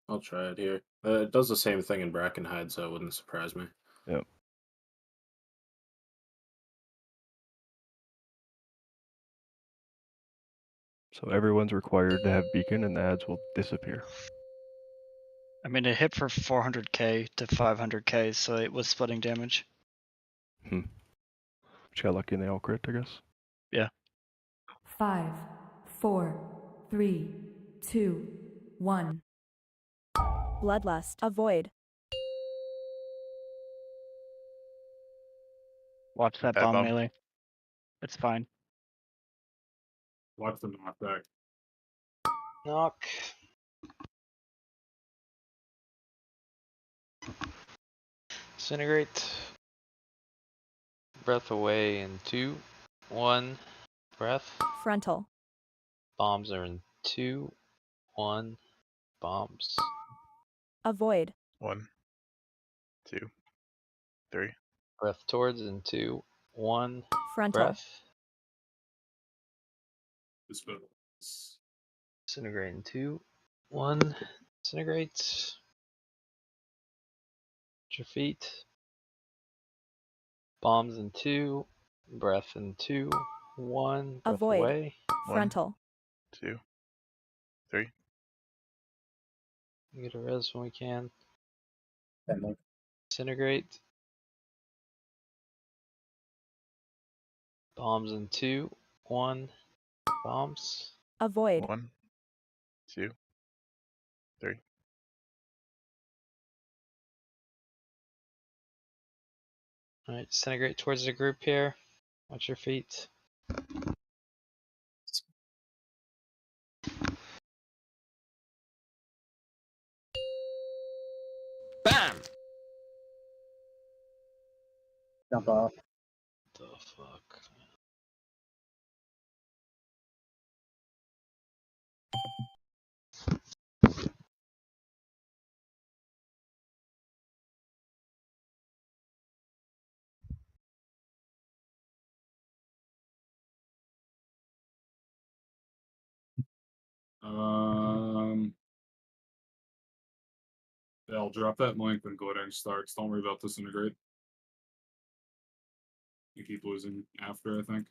I'll try it here. It does the same thing in Brackenhide, so it wouldn't surprise me. Yep. So everyone's required to have beacon, and the ads will disappear. I mean, it hit for 400k to 500k, so it was splitting damage. But you got lucky and they all crit, I guess. Yeah. 5, 4, 3, 2, 1. Bloodlust. Avoid. Watch that Bad bomb bomb. melee. It's fine. Watch the knockback. Knock. Disintegrate. Breath away in 2, 1. Breath. Frontal. Bombs are in 2, 1. Bombs. Avoid. 1, 2, 3. Breath towards in 2, 1. Frontal. Breath. Dispels. Disintegrate in 2, 1. Disintegrate. At your feet. Bombs in 2. Breath in 2, 1. Breath Avoid. away. Frontal. 2, 3. Get a res when we can. And Disintegrate. Bombs in 2, 1. Bombs. Avoid. 1, 2, 3. Alright, disintegrate towards the group here. Watch your feet. Bam! jump off. The fuck? Yeah, I'll drop that link when Glittering starts. Don't worry about disintegrate. You keep losing after, I think.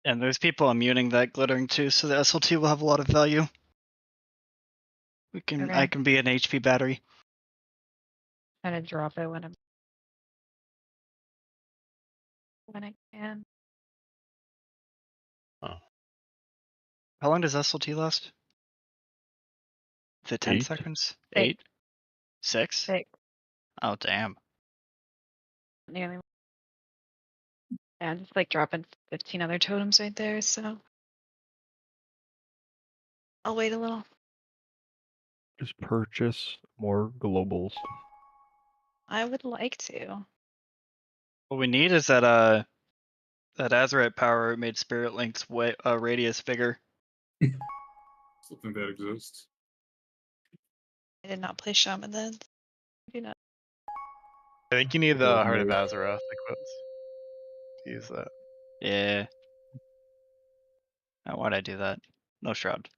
And there's people immuning that glittering too, so the SLT will have a lot of value. I Okay. can be an HP battery. Try to drop it when I can. How long does SLT last? Is it 10 8. seconds? 6. 8? 6? 6. Oh damn. Nearly. Yeah, just like dropping 15 other totems right there, so I'll wait a little. Just purchase more globals. I would like to. What we need is that that Azerite power made Spirit Link's radius bigger. Still think that exists. I did not play Shaman then. I do not. I think you need the Well, Heart of maybe. Azeroth equipped to use that. Yeah. Now, why'd I do that? No shroud.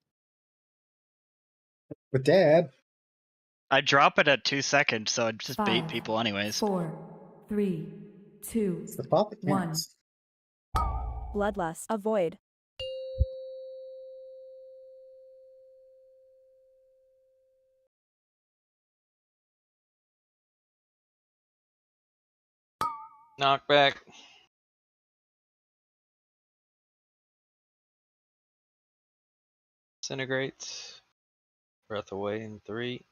But Dad, I drop it at 2 seconds, so I'd just bait 5, people anyways. 4, 3, 2, it's the thought that 1. counts. Bloodlust. Avoid. Knockback. Disintegrates. Breath away in 3,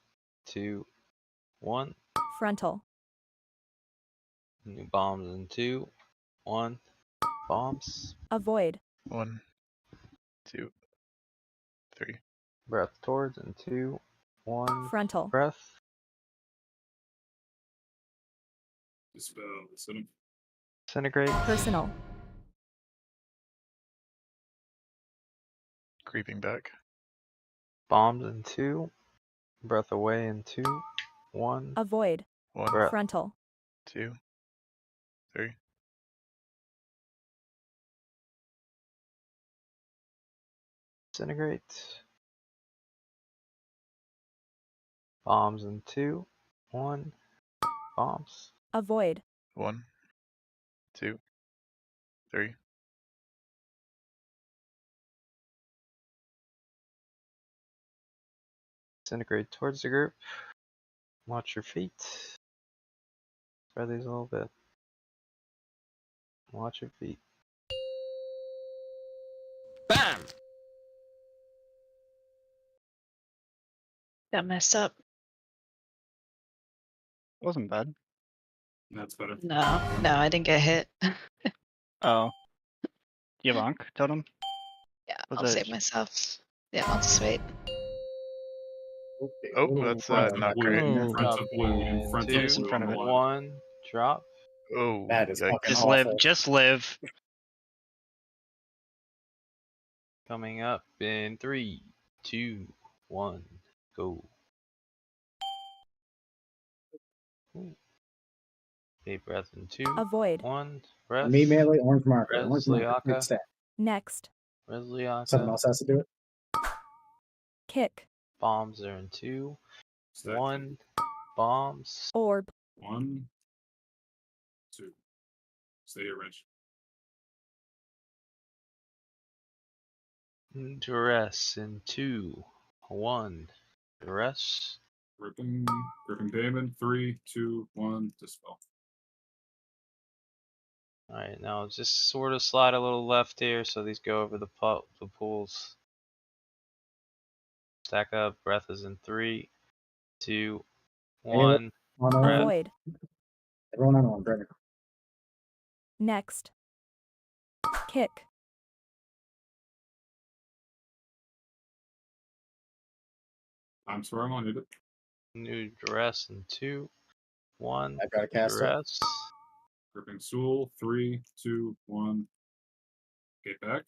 2, 1. Frontal. New bombs in 2, 1. Bombs. Avoid. 1, 2, 3. Breath towards in 2, 1. Frontal. Breath. Dispel. Disintegrate. Personal. Creeping back. Bombs in 2. Breath away in 2, 1. Avoid. 1, Breath. Frontal. 2, 3. Disintegrate. Bombs in 2, 1. Bombs. Avoid. 1, 2, 3. Disintegrate towards the group. Watch your feet. Spread these a little bit. Watch your feet. Bam! Got messed up. Wasn't bad. That's better. No, I didn't get hit. Oh. You have Ankh totem? Yeah, Was I'll it- save myself. Yeah, I'll just wait. Oh, that's not blue, great. in front Drop of blue, in in front of 2, It's in blue front on of the it. left. 1. Drop. Oh, That is yikes. fucking Just awful. live. Just live. Coming up in 3, 2, 1. Go. Ooh. Deep breath in 2, Avoid. 1. Breath. Me melee, orange marker. Res Orange marker. Liaka. Hit stat. Next. Res Liaka. Someone else has to do it. Kick. Bombs are in 2, Stack. 1. Bombs. Orb. 1, 2. Stay here, Rich. Duress in 2, 1. Duress. Gripping Damon. 3, 2, 1. Dispel. Alright, now just sort of slide a little left here so these go over the pools. Stack up. Breath is in 3, 2, 1. On Breath. Avoid. Everyone on Brenner. Next. Kick. I'm sorry, I'm on it. New duress in 2, 1. I've got a caster. Duress. Gripping Soul. 3, 2, 1. Get back.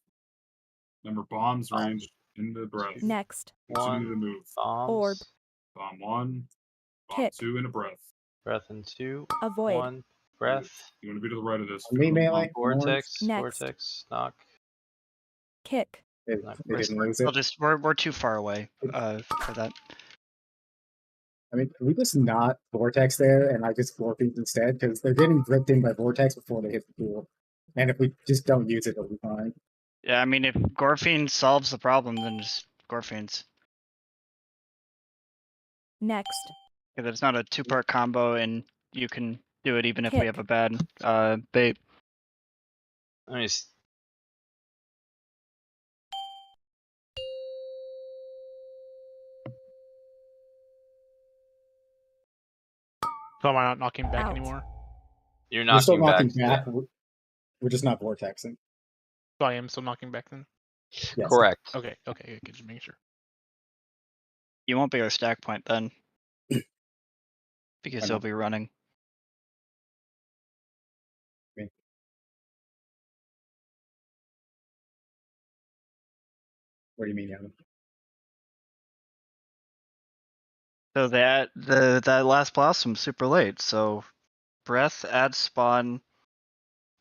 Remember bombs range in the breath. Next. Continue to move. Bombs. Orb. Bomb 1. Bomb Kick. 2 in a breath. Breath in 2, Avoid. 1. Breath. You want to be to the right of this. Me melee. Vortex. Next. Vortex. Knock. Kick. They didn't lose it. I'll just we're too far away for that. I mean, can we just not vortex there and I just floor feed instead? Because they're getting ripped in by vortex before they hit the pool. And if we just don't use it, it'll be fine. Yeah, I mean if Gorfiend solves the problem, then just Gorfiends. Next. Because it's not a 2-part combo and you can do it even if we Kick. have a bad bait. Let me So am I not knocking back Out. anymore? You're We're still knocking knocking back. back. We're just not vortexing. So I am still knocking back then? Yes. Correct. Okay, okay, just making sure. You won't be our stack point then. I Because know. he'll be running. What do you mean, Evan? So that last blossom's super late, so breath, add spawn,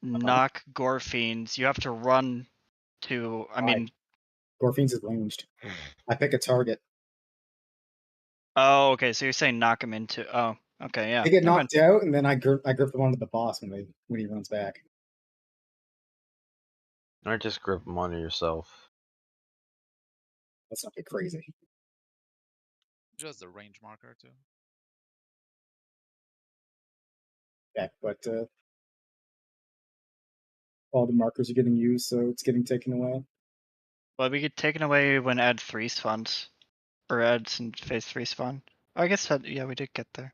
knock Gorfiends. You have to run to Gorfiends is ranged. I pick a target. Oh, okay, so you're saying knock him into okay, yeah. They get never mind. knocked out, and then I grip them onto the boss when he runs back. Or just grip them onto yourself. Let's not get crazy. Just the range marker too. Yeah, but all the markers are getting used, so it's getting taken away. Well, we get taken away when add 3 spawns. Or adds in phase 3 spawn. Oh, I guess that, yeah, we did get there.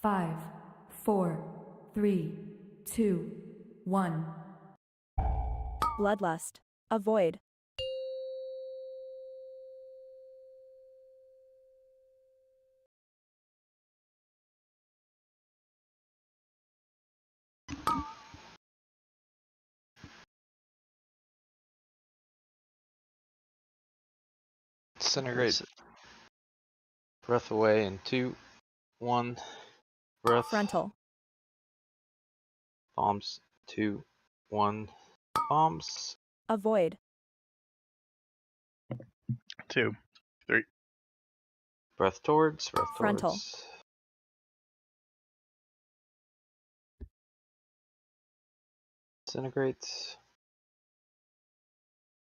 5, 4, 3, 2, 1. Bloodlust. Avoid. Disintegrate. Breath away in 2, 1. Breath. Frontal. Bombs. 2, 1. Bombs. Avoid. 2, 3. Breath towards. Breath Frontal. towards. Disintegrate.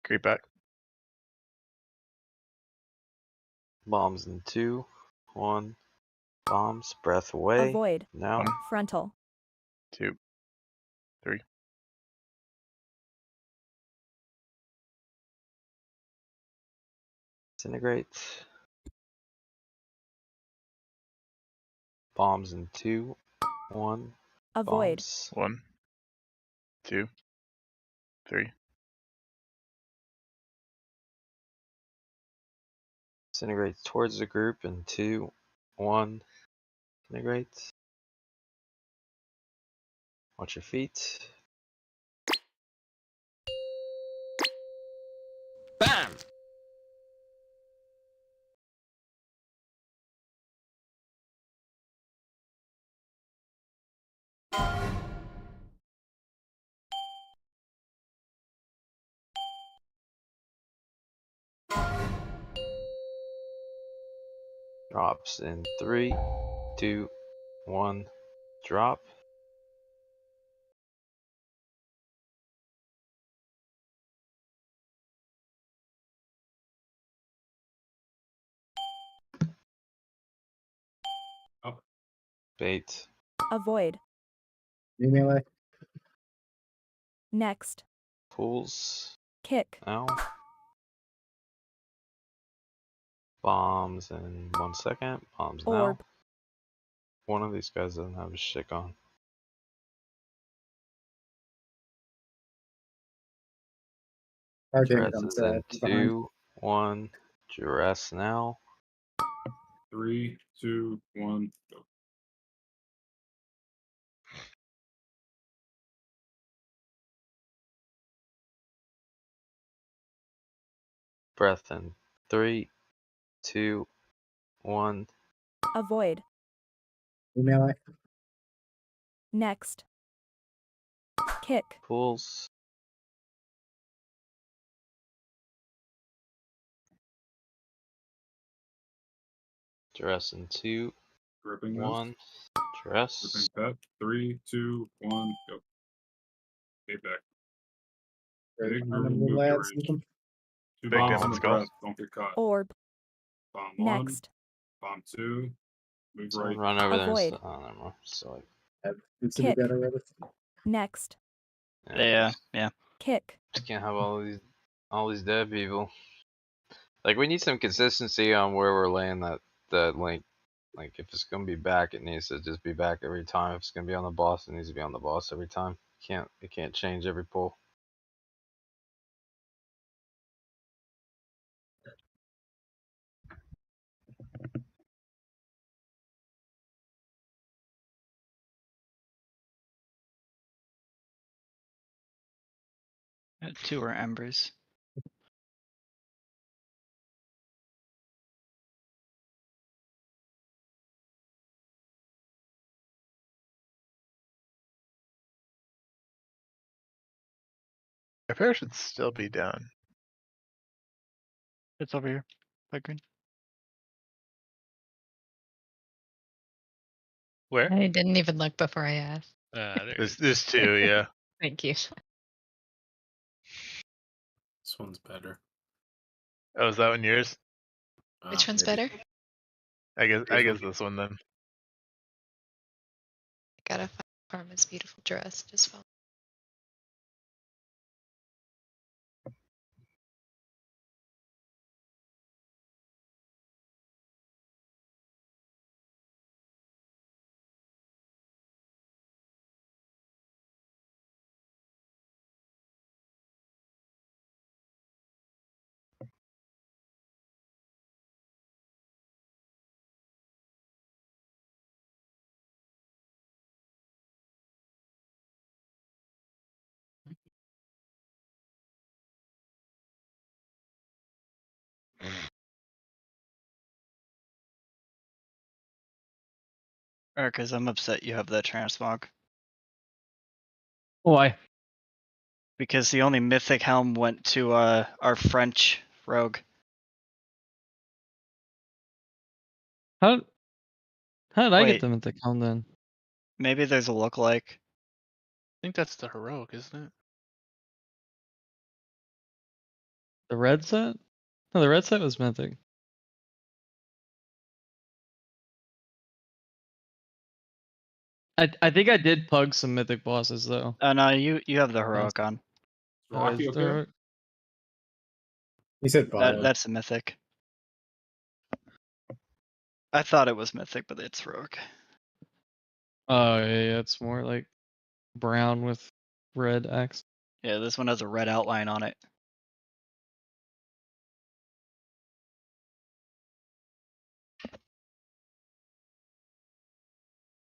Creep back. Bombs in 2, 1. Bombs. Breath away. Avoid. Now. 1, Frontal. 2, 3. Disintegrate. Bombs in 2, 1. Avoid. Bombs. 1, 2, 3. Disintegrate towards the group in 2, 1. Disintegrate. Watch your feet. Bam! Drops in 3, 2, 1. Drop. Up. Bait. Avoid. New melee. Next. Pools. Kick. Now. Bombs in 1 second. Bombs now. Orb. One of these guys doesn't have his shit on. Hard damage Dress on is the in side. Behind. 2, 1. Dress now. 3, 2, 1, go. Breath in 3, 2, 1. Avoid. New melee. Next. Kick. Pools. Dress in 2, Gripping 1. this. Dress. Gripping pet. 3, 2, 1, go. Get back. Big Behind them, move little your lads. range. Two Big bombs damage in the skull. breath. Don't get caught. Orb. Bomb 1. Next. Bomb 2. Move Someone right. run over there and Avoid. oh, never mind. So, Needs to be Kick. better with it. Next. Yeah. Kick. just can't have all these dead people. Like we need some consistency on where we're laying that link. Like if it's gonna be back, it needs to just be back every time. If it's gonna be on the boss, it needs to be on the boss every time. It can't change every pull. Two are embers. Repair should still be done. It's over here. By green. Where? I didn't even look before I asked. There it This is. two, yeah. Thank you. This one's better. Oh, is that one yours? Which one's Maybe. better? I Here's guess one. this one then. Gotta find Karma's beautiful dress. Just follow. Because I'm upset you have that transmog. Why? Because the only mythic helm went to our French rogue. How did I Wait. get the mythic helm then? Maybe there's a lookalike. I think that's the heroic, isn't it? The red set? No, the red set was mythic. I think I did pug some mythic bosses though. No, you have the heroic on. Oh, is it the heroic? He said bottom. That's a mythic. I thought it was mythic, but it's heroic. Oh yeah, it's more like brown with red X. Yeah, this one has a red outline on it.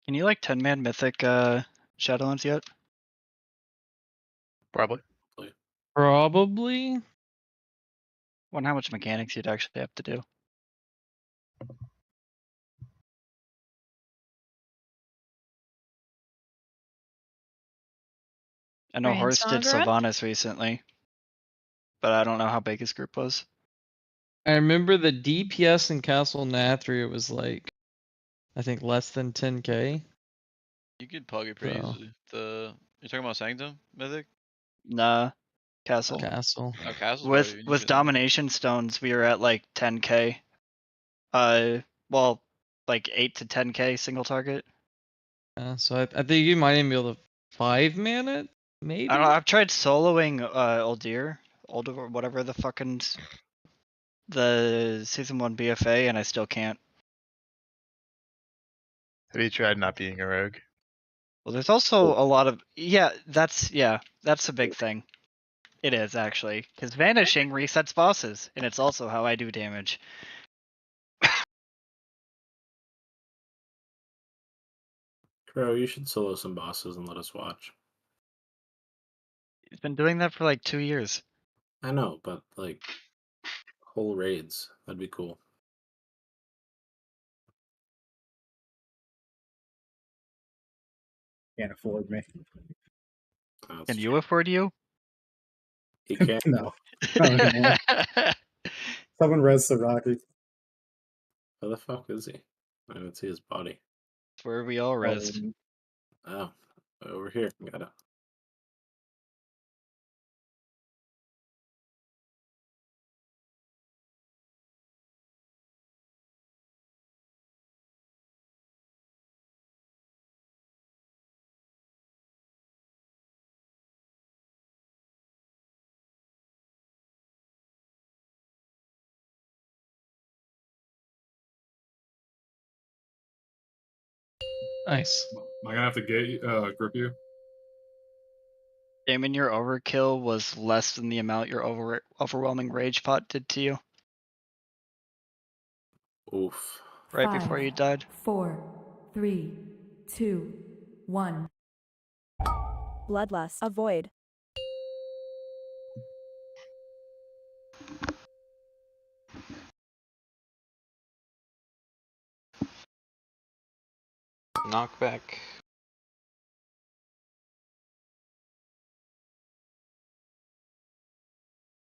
Can you like 10-man mythic Shadowlands yet? Probably. Probably. Wonder how much mechanics you'd actually have to do. I know Horst did Brainstorm run? Sylvanas recently, but I don't know how big his group was. I remember the DPS in Castle Nathria was like, I think less than 10k. You could pug it pretty So. easily. You're talking about Sanctum Mythic? Nah, Castle. Castle. Oh, Castle's With probably with Domination Stones, we were at like 10k. Well, like 8 to 10k single target. Yeah, so I think you might even be able to 5-man it, maybe. I don't know. I've tried soloing Uldir, or whatever the fucking the season 1 BFA, and I still can't. Have you tried not being a rogue? Well, there's also a lot of that's a big thing. It is actually because vanishing resets bosses, and it's also how I do damage. Crow, you should solo some bosses and let us watch. He's been doing that for like 2 years. I know, but like whole raids, that'd be cool. Can't afford me. Can you afford you? He can't. No. Not anymore. Someone res the Rocky. Where the fuck is he? I don't see his body. It's where we all res. Oh, over here. Gotta. Nice. Am I gonna have to grip you? Damon, your overkill was less than the amount your overwhelming rage pot did to you. Oof. Right before you died. 4, 3, 2, 1. Bloodlust. Avoid. Knockback.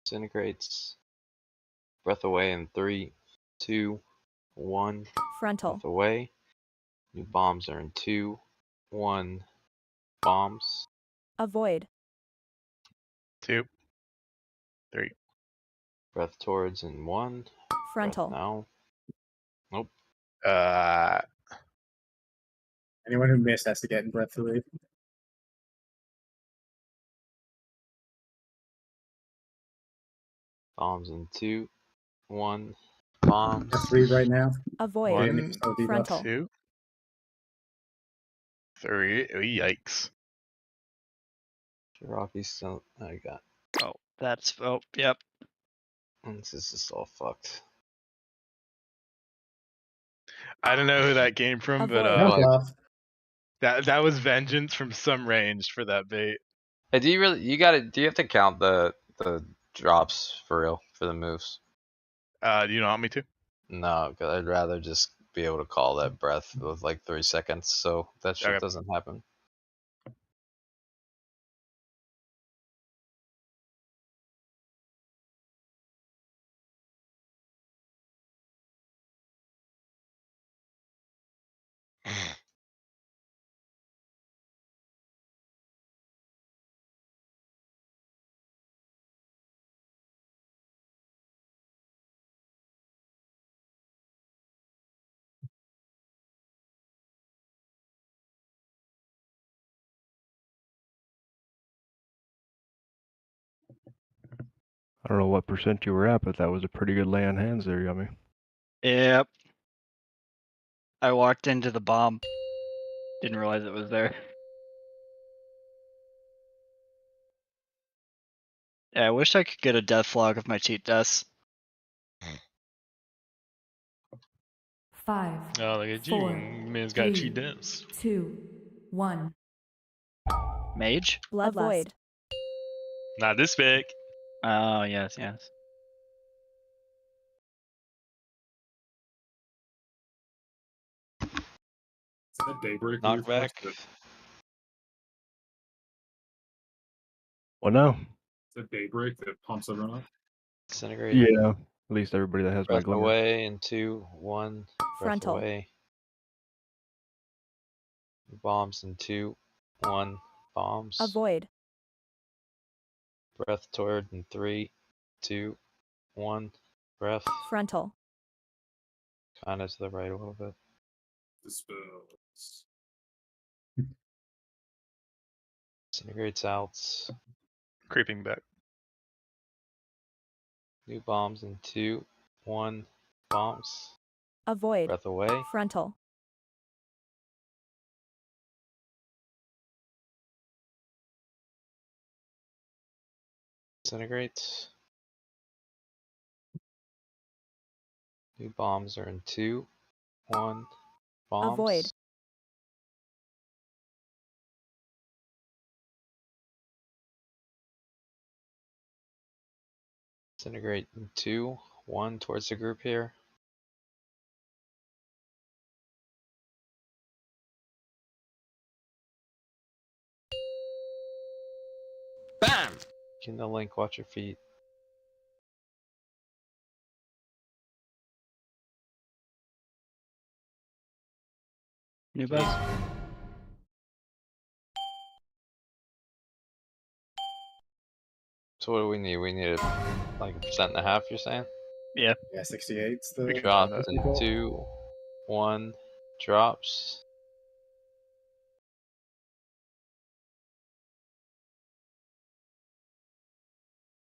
Disintegrates. Breath away in 3, 2, 1. Frontal. Breath away. New bombs are in 2, 1. Bombs. Avoid. 2, 3. Breath towards in 1. Frontal. Breath now. Nope. Anyone who missed has to get in breath to leave. Bombs in 2, 1. Bombs. That's 3 right now. Avoid. 1, Frontal. 2, 3. Oh, yikes. Rocky's still. Oh, you got. Yep. This is just all fucked. I don't know who that came from, but that was vengeance from some range for that bait. Hey, do you really? Do you have to count the drops for real for the moves? Do you not want me to? No, because I'd rather just be able to call that breath with like 3 seconds, so that shit Okay. doesn't happen. I don't know what percent you were at, but that was a pretty good lay on hands there, Yummy. Yep. I walked into the bomb. Didn't realize it was there. Yeah, I wish I could get a death log of my cheat deaths. 5, Oh, look at you. 4, Man's got 3, cheat dance. 2, 1. Mage? Blood void. Not this big. Oh, yes, yes. Is that Daybreak? Knockback. Well, now. Is that Daybreak that pumps everyone up? Disintegrate. Yeah, at least everybody that has my Breath glimmer. away in 2, 1. Breath Frontal. away. Bombs in 2, 1. Bombs. Avoid. Breath toward in 3, 2, 1. Breath. Frontal. Kind of to the right a little bit. Dispels. Disintegrates out. Creeping back. New bombs in 2, 1. Bombs. Avoid. Breath away. Frontal. Disintegrates. New bombs are in 2, 1. Bombs. Avoid. Disintegrate in 2, 1 towards the group here. Bam! Get the link, watch your feet. New buzz? So what do we need? We need like 1.5%, you're saying? Yeah. Yeah, 68's the Drops best in default. 2, 1. Drops.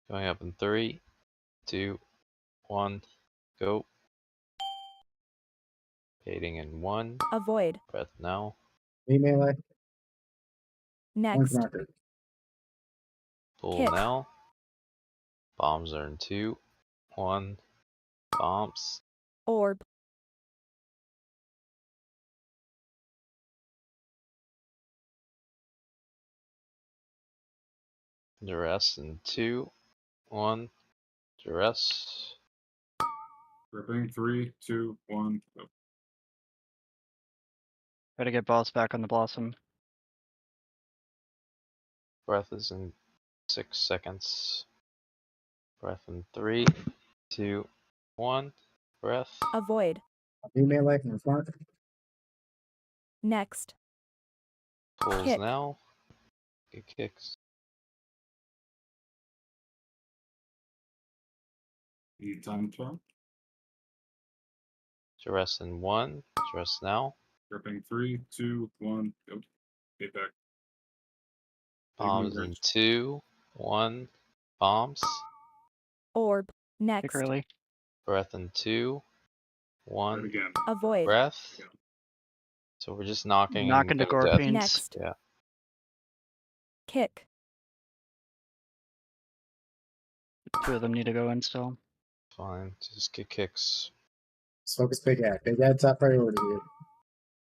Going up in 3, 2, 1. Go. Baiting in 1. Avoid. Breath now. Melee. Next. Marker. Pull Kick. now. Bombs are in 2, 1. Bombs. Orb. Duress in 2, 1. Duress. Gripping. 3, 2, 1. Go. Try to get boss back on the blossom. Breath is in 6 seconds. Breath in 3, 2, 1. Breath. Avoid. Melee in front. Next. Pulls Kick. now. It kicks. Need time turn. Duress in 1. Duress now. Gripping. 3, 2, 1. Go. Get back. Bombs in 2, 1. Bombs. Orb. Kick Next. early. Breath in 2, 1. Again. Avoid. Breath. So we're just knocking Knock and into go death. Gorpines. Next. Yeah. Kick. 2 of them need to go in still. Fine. Just get kicks. Let's focus Big Ad. Big Ad top priority here.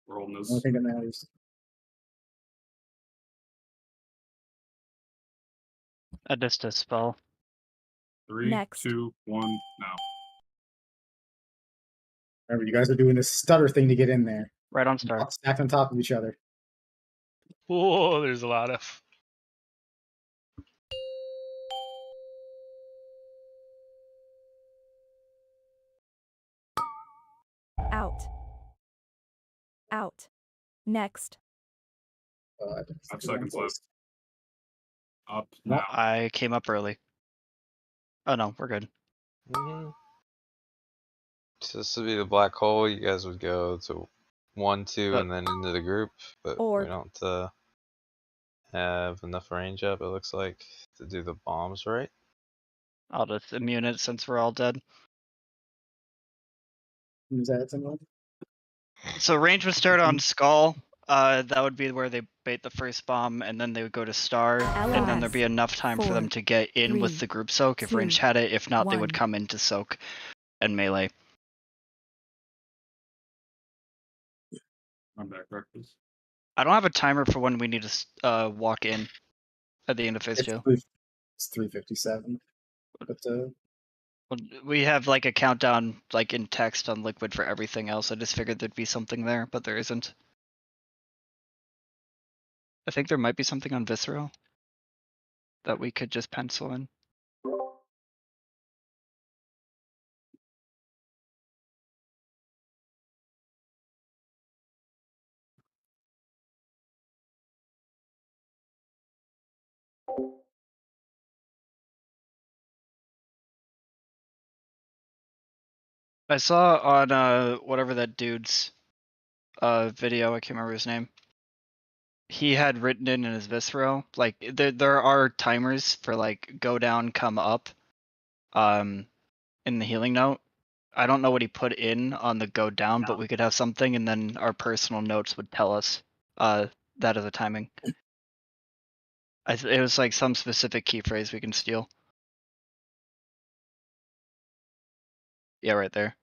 Rolling Only this. thing that matters. A Distus spell. 3, Next. 2, 1. Now. Remember, you guys are doing this stutter thing to get in there. Right on star. Stacked on top of each other. Whoa, there's a lot of. Out. Out. Next. 5 seconds left. Up No. now. I came up early. Oh no, we're good. So this would be the black hole. You guys would go to 1, 2, and then into the group, but we Orb. don't have enough range up. It looks like to do the bombs, right? I'll just immune it since we're all dead. Who's that someone? So range would start on skull. That would be where they bait the first bomb, and then they would go to star, and then there'd be enough time for them to get in with the group soak if range had it. If not, they would come into soak and melee. I'm back, breakfast. I don't have a timer for when we need to walk in at the end of phase 2. It's 3:57. But Well, we have like a countdown like in text on Liquid for everything else. I just figured there'd be something there, but there isn't. I think there might be something on Visceral that we could just pencil in. I saw on whatever that dude's video, I can't remember his name. He had written in his Visceral, like there are timers for like go down, come up, in the healing note. I don't know what he put in on the go down, but we could have something, and then our personal notes would tell us that as a timing. It was like some specific key phrase we can steal. Yeah, right there.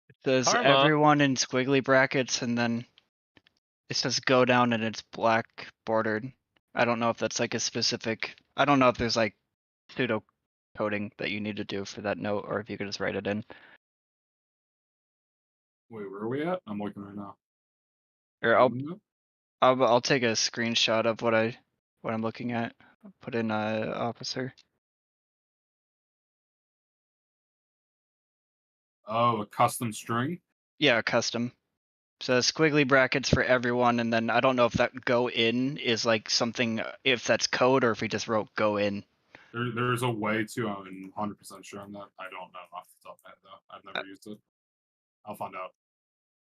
It says Karma. everyone in squiggly brackets, and then it says go down and it's black bordered. I don't know if that's like a specific. I don't know if there's like pseudo coding that you need to do for that note, or if you could just write it in. Wait, where are we at? I'm looking right now. Or I'll take a screenshot of what I'm looking at. I'll put in officer. Oh, a custom string? Yeah, custom. So squiggly brackets for everyone, and then I don't know if that go in is like something, if that's code or if we just wrote go in. There's a way to. I'm 100% sure on that. I don't know off the top of my head though. I've never used it. I'll find out.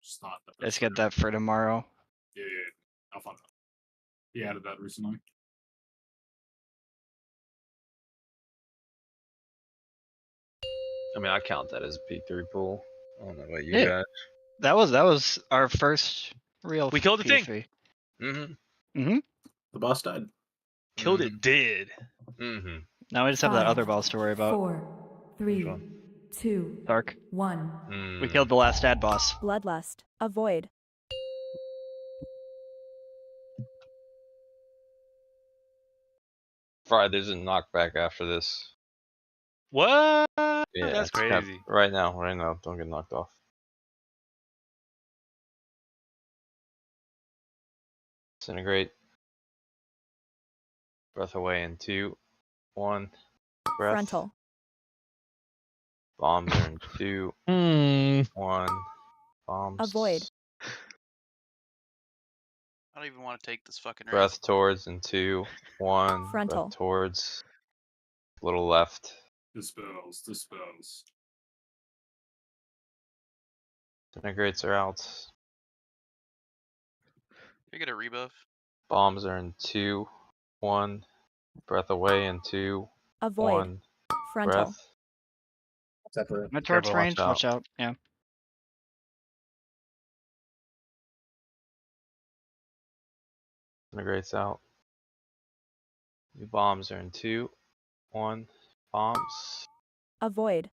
Just not. Let's get that for tomorrow. Yeah, I'll find out. He added that recently. I mean, I count that as a P3 pull. I don't know about you Yeah. guys. That was our first real. We killed the thing. P3. Mm-hmm. The boss died. Killed it dead. Mm-hmm. Now we just have that other boss to worry about. 4, 3, 2, Sark. 1. We killed the last ad boss. Bloodlust. Avoid. Friday, there's a knockback after this. What? Yeah, That's it's kind of- crazy. right now, don't get knocked off. Disintegrate. Breath away in 2, 1. Breath. Frontal. Bombs are in 2, 1. Bombs. Avoid. I don't even want to take this fucking risk. Breath towards in 2, 1. Frontal. Breath towards. Little left. Dispels. Disintegrates are out. You get a rebuff. Bombs are in 2, 1. Breath away in 2, Avoid. 1. Frontal. Breath. Separate. Mid Careful, towards watch range, out. watch out. Yeah. Integrates out. New bombs are in 2, 1. Bombs. Avoid.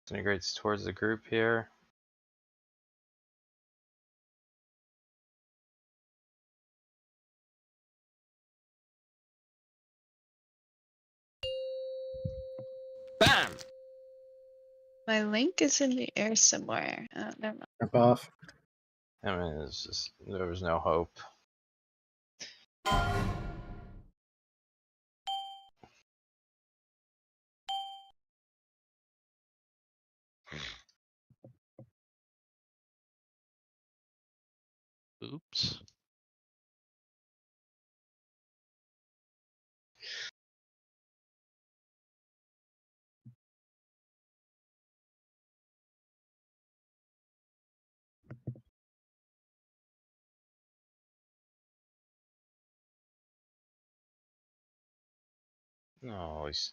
Integrates towards the group here. Bam! My link is in the air somewhere. Never mind. Jump off. I mean, it's just, there was no hope. Oops. No, he's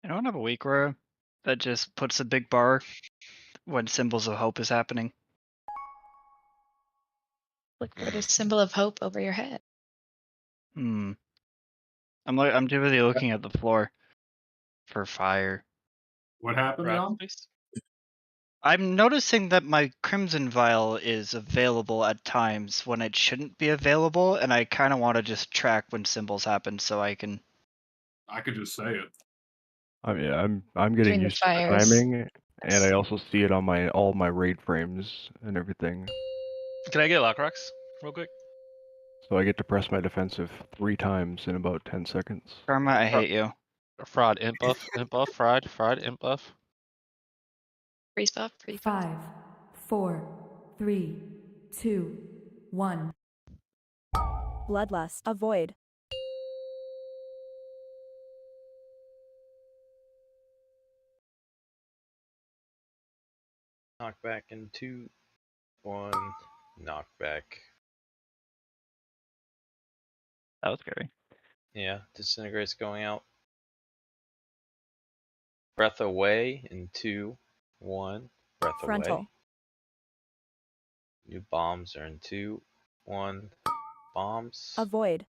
I don't have a weak row that just puts a big bar when symbols of hope is happening. Look for the symbol of hope over your head. Hmm. I'm too busy looking at the floor for fire. What happened, Rats, Jan? please. I'm noticing that my Crimson Vial is available at times when it shouldn't be available, and I kind of want to just track when symbols happen so I can. I could just say it. I mean, I'm Between getting the used to the fires. timing, and I also see it on all my raid frames and everything. Can I get lock rocks real quick? So I get to press my defensive 3 times in about 10 seconds. Karma, I hate you. Fraud, imp buff, fried, imp buff. Freeze buff, freeze buff. 5, 4, 3, 2, 1. Bloodlust. Avoid. knockback in 2, 1. Knockback. That was scary. Yeah, disintegrates going out. Breath away in 2, 1. Breath Frontal. away. New bombs are in 2, 1. Bombs. Avoid.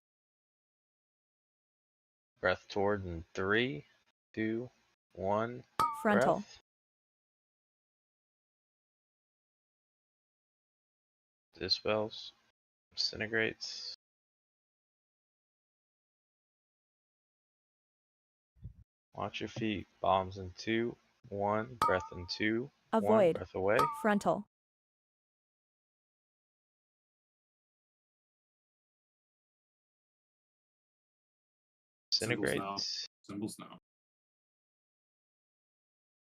Breath toward in 3, 2, 1. Frontal. Breath. Dispels. Disintegrates. Watch your feet. Bombs in 2, 1. Breath in 2, 1. Avoid. Breath away. Frontal. Symbols now. Disintegrates. Symbols now.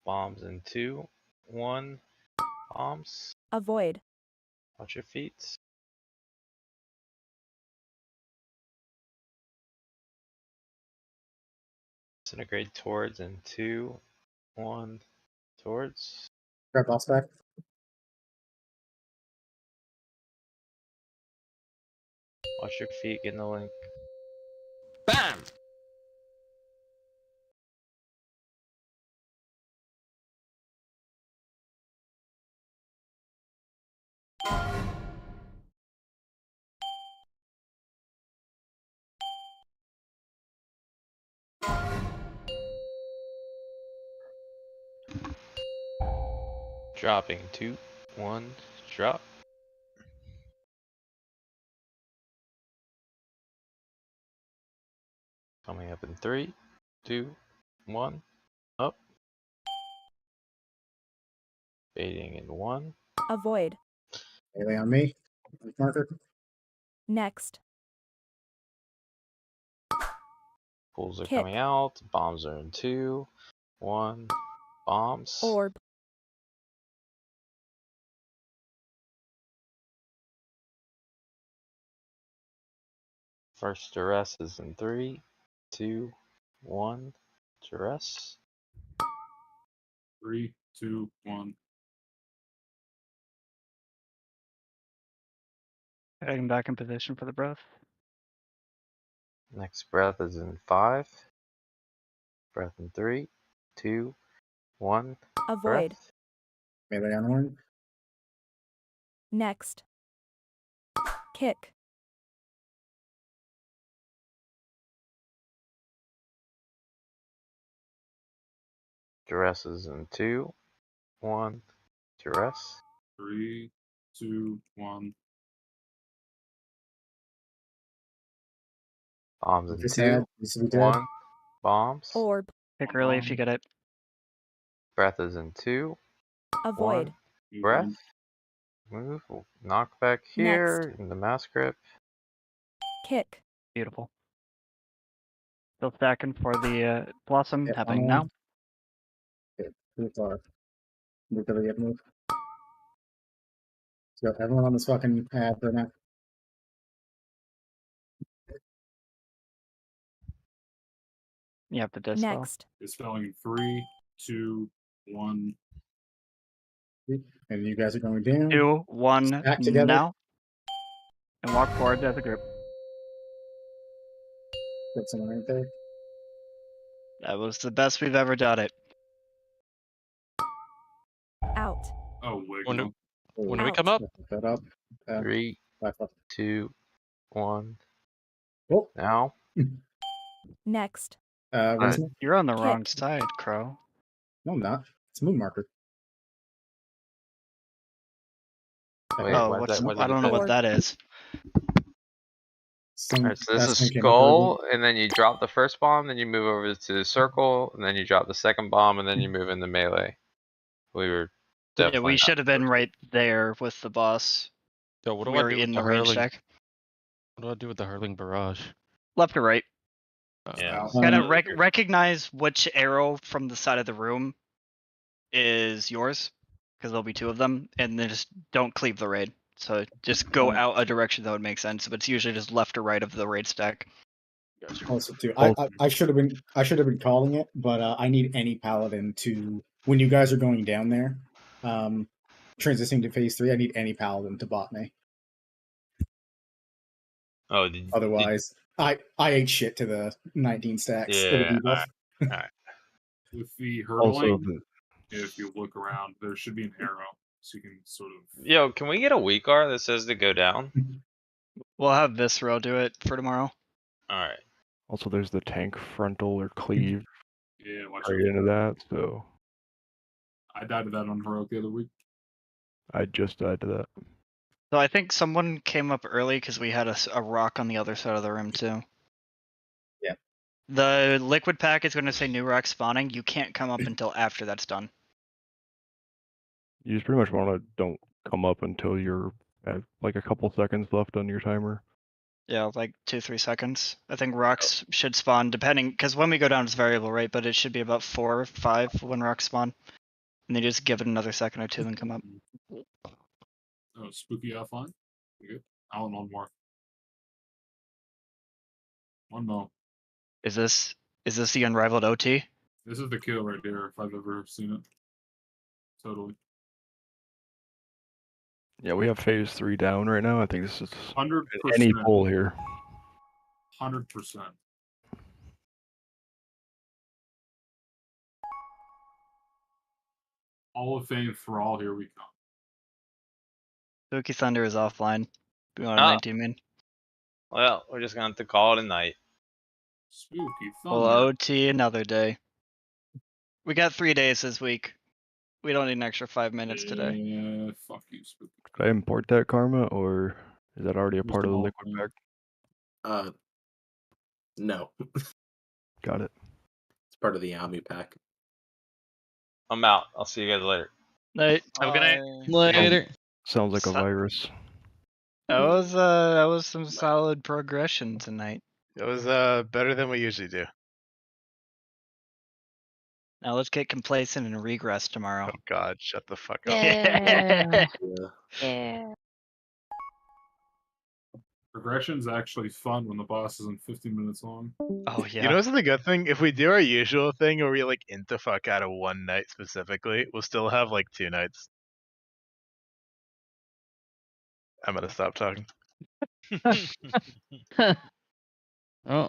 Bombs in 2, 1. Bombs. Avoid. Watch your feet. Disintegrate towards in 2, 1. Towards. Grab boss back. Watch your feet, get in the link. Bam! Dropping 2, 1. Drop. Coming up in 3, 2, 1. Up. Baiting in 1. Avoid. Melee on me. Marker. Next. Pools are Kick. coming out. Bombs are in 2, 1. Bombs. Orb. First duress is in 3, 2, 1. Duress. 3, 2, 1. Getting back in position for the breath. Next breath is in 5. Breath in 3, 2, 1. Avoid. Breath. Melee on one. Next. Kick. Duress is in 2, 1. Duress. 3, 2, 1. Bombs in Just 2, add. This will be dead. 1. Bombs. Orb. Pick early if you get it. Breath is in 2, Avoid. 1. Breath. Move. Knock back here in the mass grip. Kick. Beautiful. Still stacking for the blossom Yeah, happening on now. one. Okay, too far. Move to the move. So everyone on this fucking pad right now. You have to dispel. Next. It's spelling in 3, 2, 1. And you guys are going down. 2, 1 Back together. now. And walk forward as a group. Put someone right there. That was the best we've ever done it. Out. Oh, When do, wiggle. when do we come up? That up. 3, Back up. 2, 1. Oh. Now. Next. Winston? You're on the Kick. wrong side, Crow. No, I'm not. It's moon marker. Wait, Oh, what what's, that, what I did don't it know do? what that is. Alright, so this is skull, and then you drop the first bomb, then you move over to the circle, and then you drop the second bomb, and then you move into melee. We were Yeah, definitely we not should have been right there with the boss. Yo, what do We I were do with in the the range hurling? stack. What do I do with the hurling barrage? Left or right. Yeah. Gotta recognize which arrow from the side of the room is yours, because there'll be 2 of them, and then just don't cleave the raid. So just go out a direction that would make sense, but it's usually just left or right of the raid stack. Also, too, I should have been calling it, but I need any paladin to when you guys are going down there, transitioning to phase 3. I need any paladin to bot me. Oh, Otherwise, I ate shit to the 19 stacks. for the Yeah. debuff. Alright. With the Also, hurtling, if you look around, there should be an arrow, so you can sort of. Yo, can we get a weak R that says to go down? We'll have Visceral do it for tomorrow. Alright. Also, there's the tank frontal or cleave Yeah, watch right out. into that, so I died to that on heroic the other week. I just died to that. So I think someone came up early because we had a rock on the other side of the room too. Yeah. The liquid pack is going to say new rock spawning. You can't come up until after that's done. You just pretty much want to don't come up until you're at like a couple seconds left on your timer. Yeah, like 2-3 seconds. I think rocks should spawn depending, because when we go down it's variable, right? But it should be about 4 or 5 when rocks spawn, and they just give it another second or 2 and come up. Oh, spooky offline. You good? I want one more. One more. Is this the unrivaled OT? This is the kill right here, if I've ever seen it. Totally. Yeah, we have phase 3 down right now. I think this is 100%. any pull here. 100%. Hall of Fame for all, here we come. Spooky Thunder is offline. We want Oh. 19 min. Well, we're just gonna have to call it a night. Spooky We'll Thunder. OT another day. We got 3 days this week. We don't need an extra 5 minutes today. Yeah, fuck you, Spooky. Could I import that karma, or is that already a Just part of the all liquid thing. pack? No. Got it. It's part of the Ami pack. I'm out. I'll see you guys later. Night. Have a good night. Later. Sounds like a virus. That was some solid progression tonight. It was better than we usually do. Now let's get complacent and regress tomorrow. Oh God, shut the fuck up. Yeah. Yeah. Progression's actually fun when the boss isn't 15 minutes long. Oh yeah. You know what's the good thing? If we do our usual thing where we like int the fuck out of one night specifically, we'll still have like 2 nights. I'm gonna stop talking.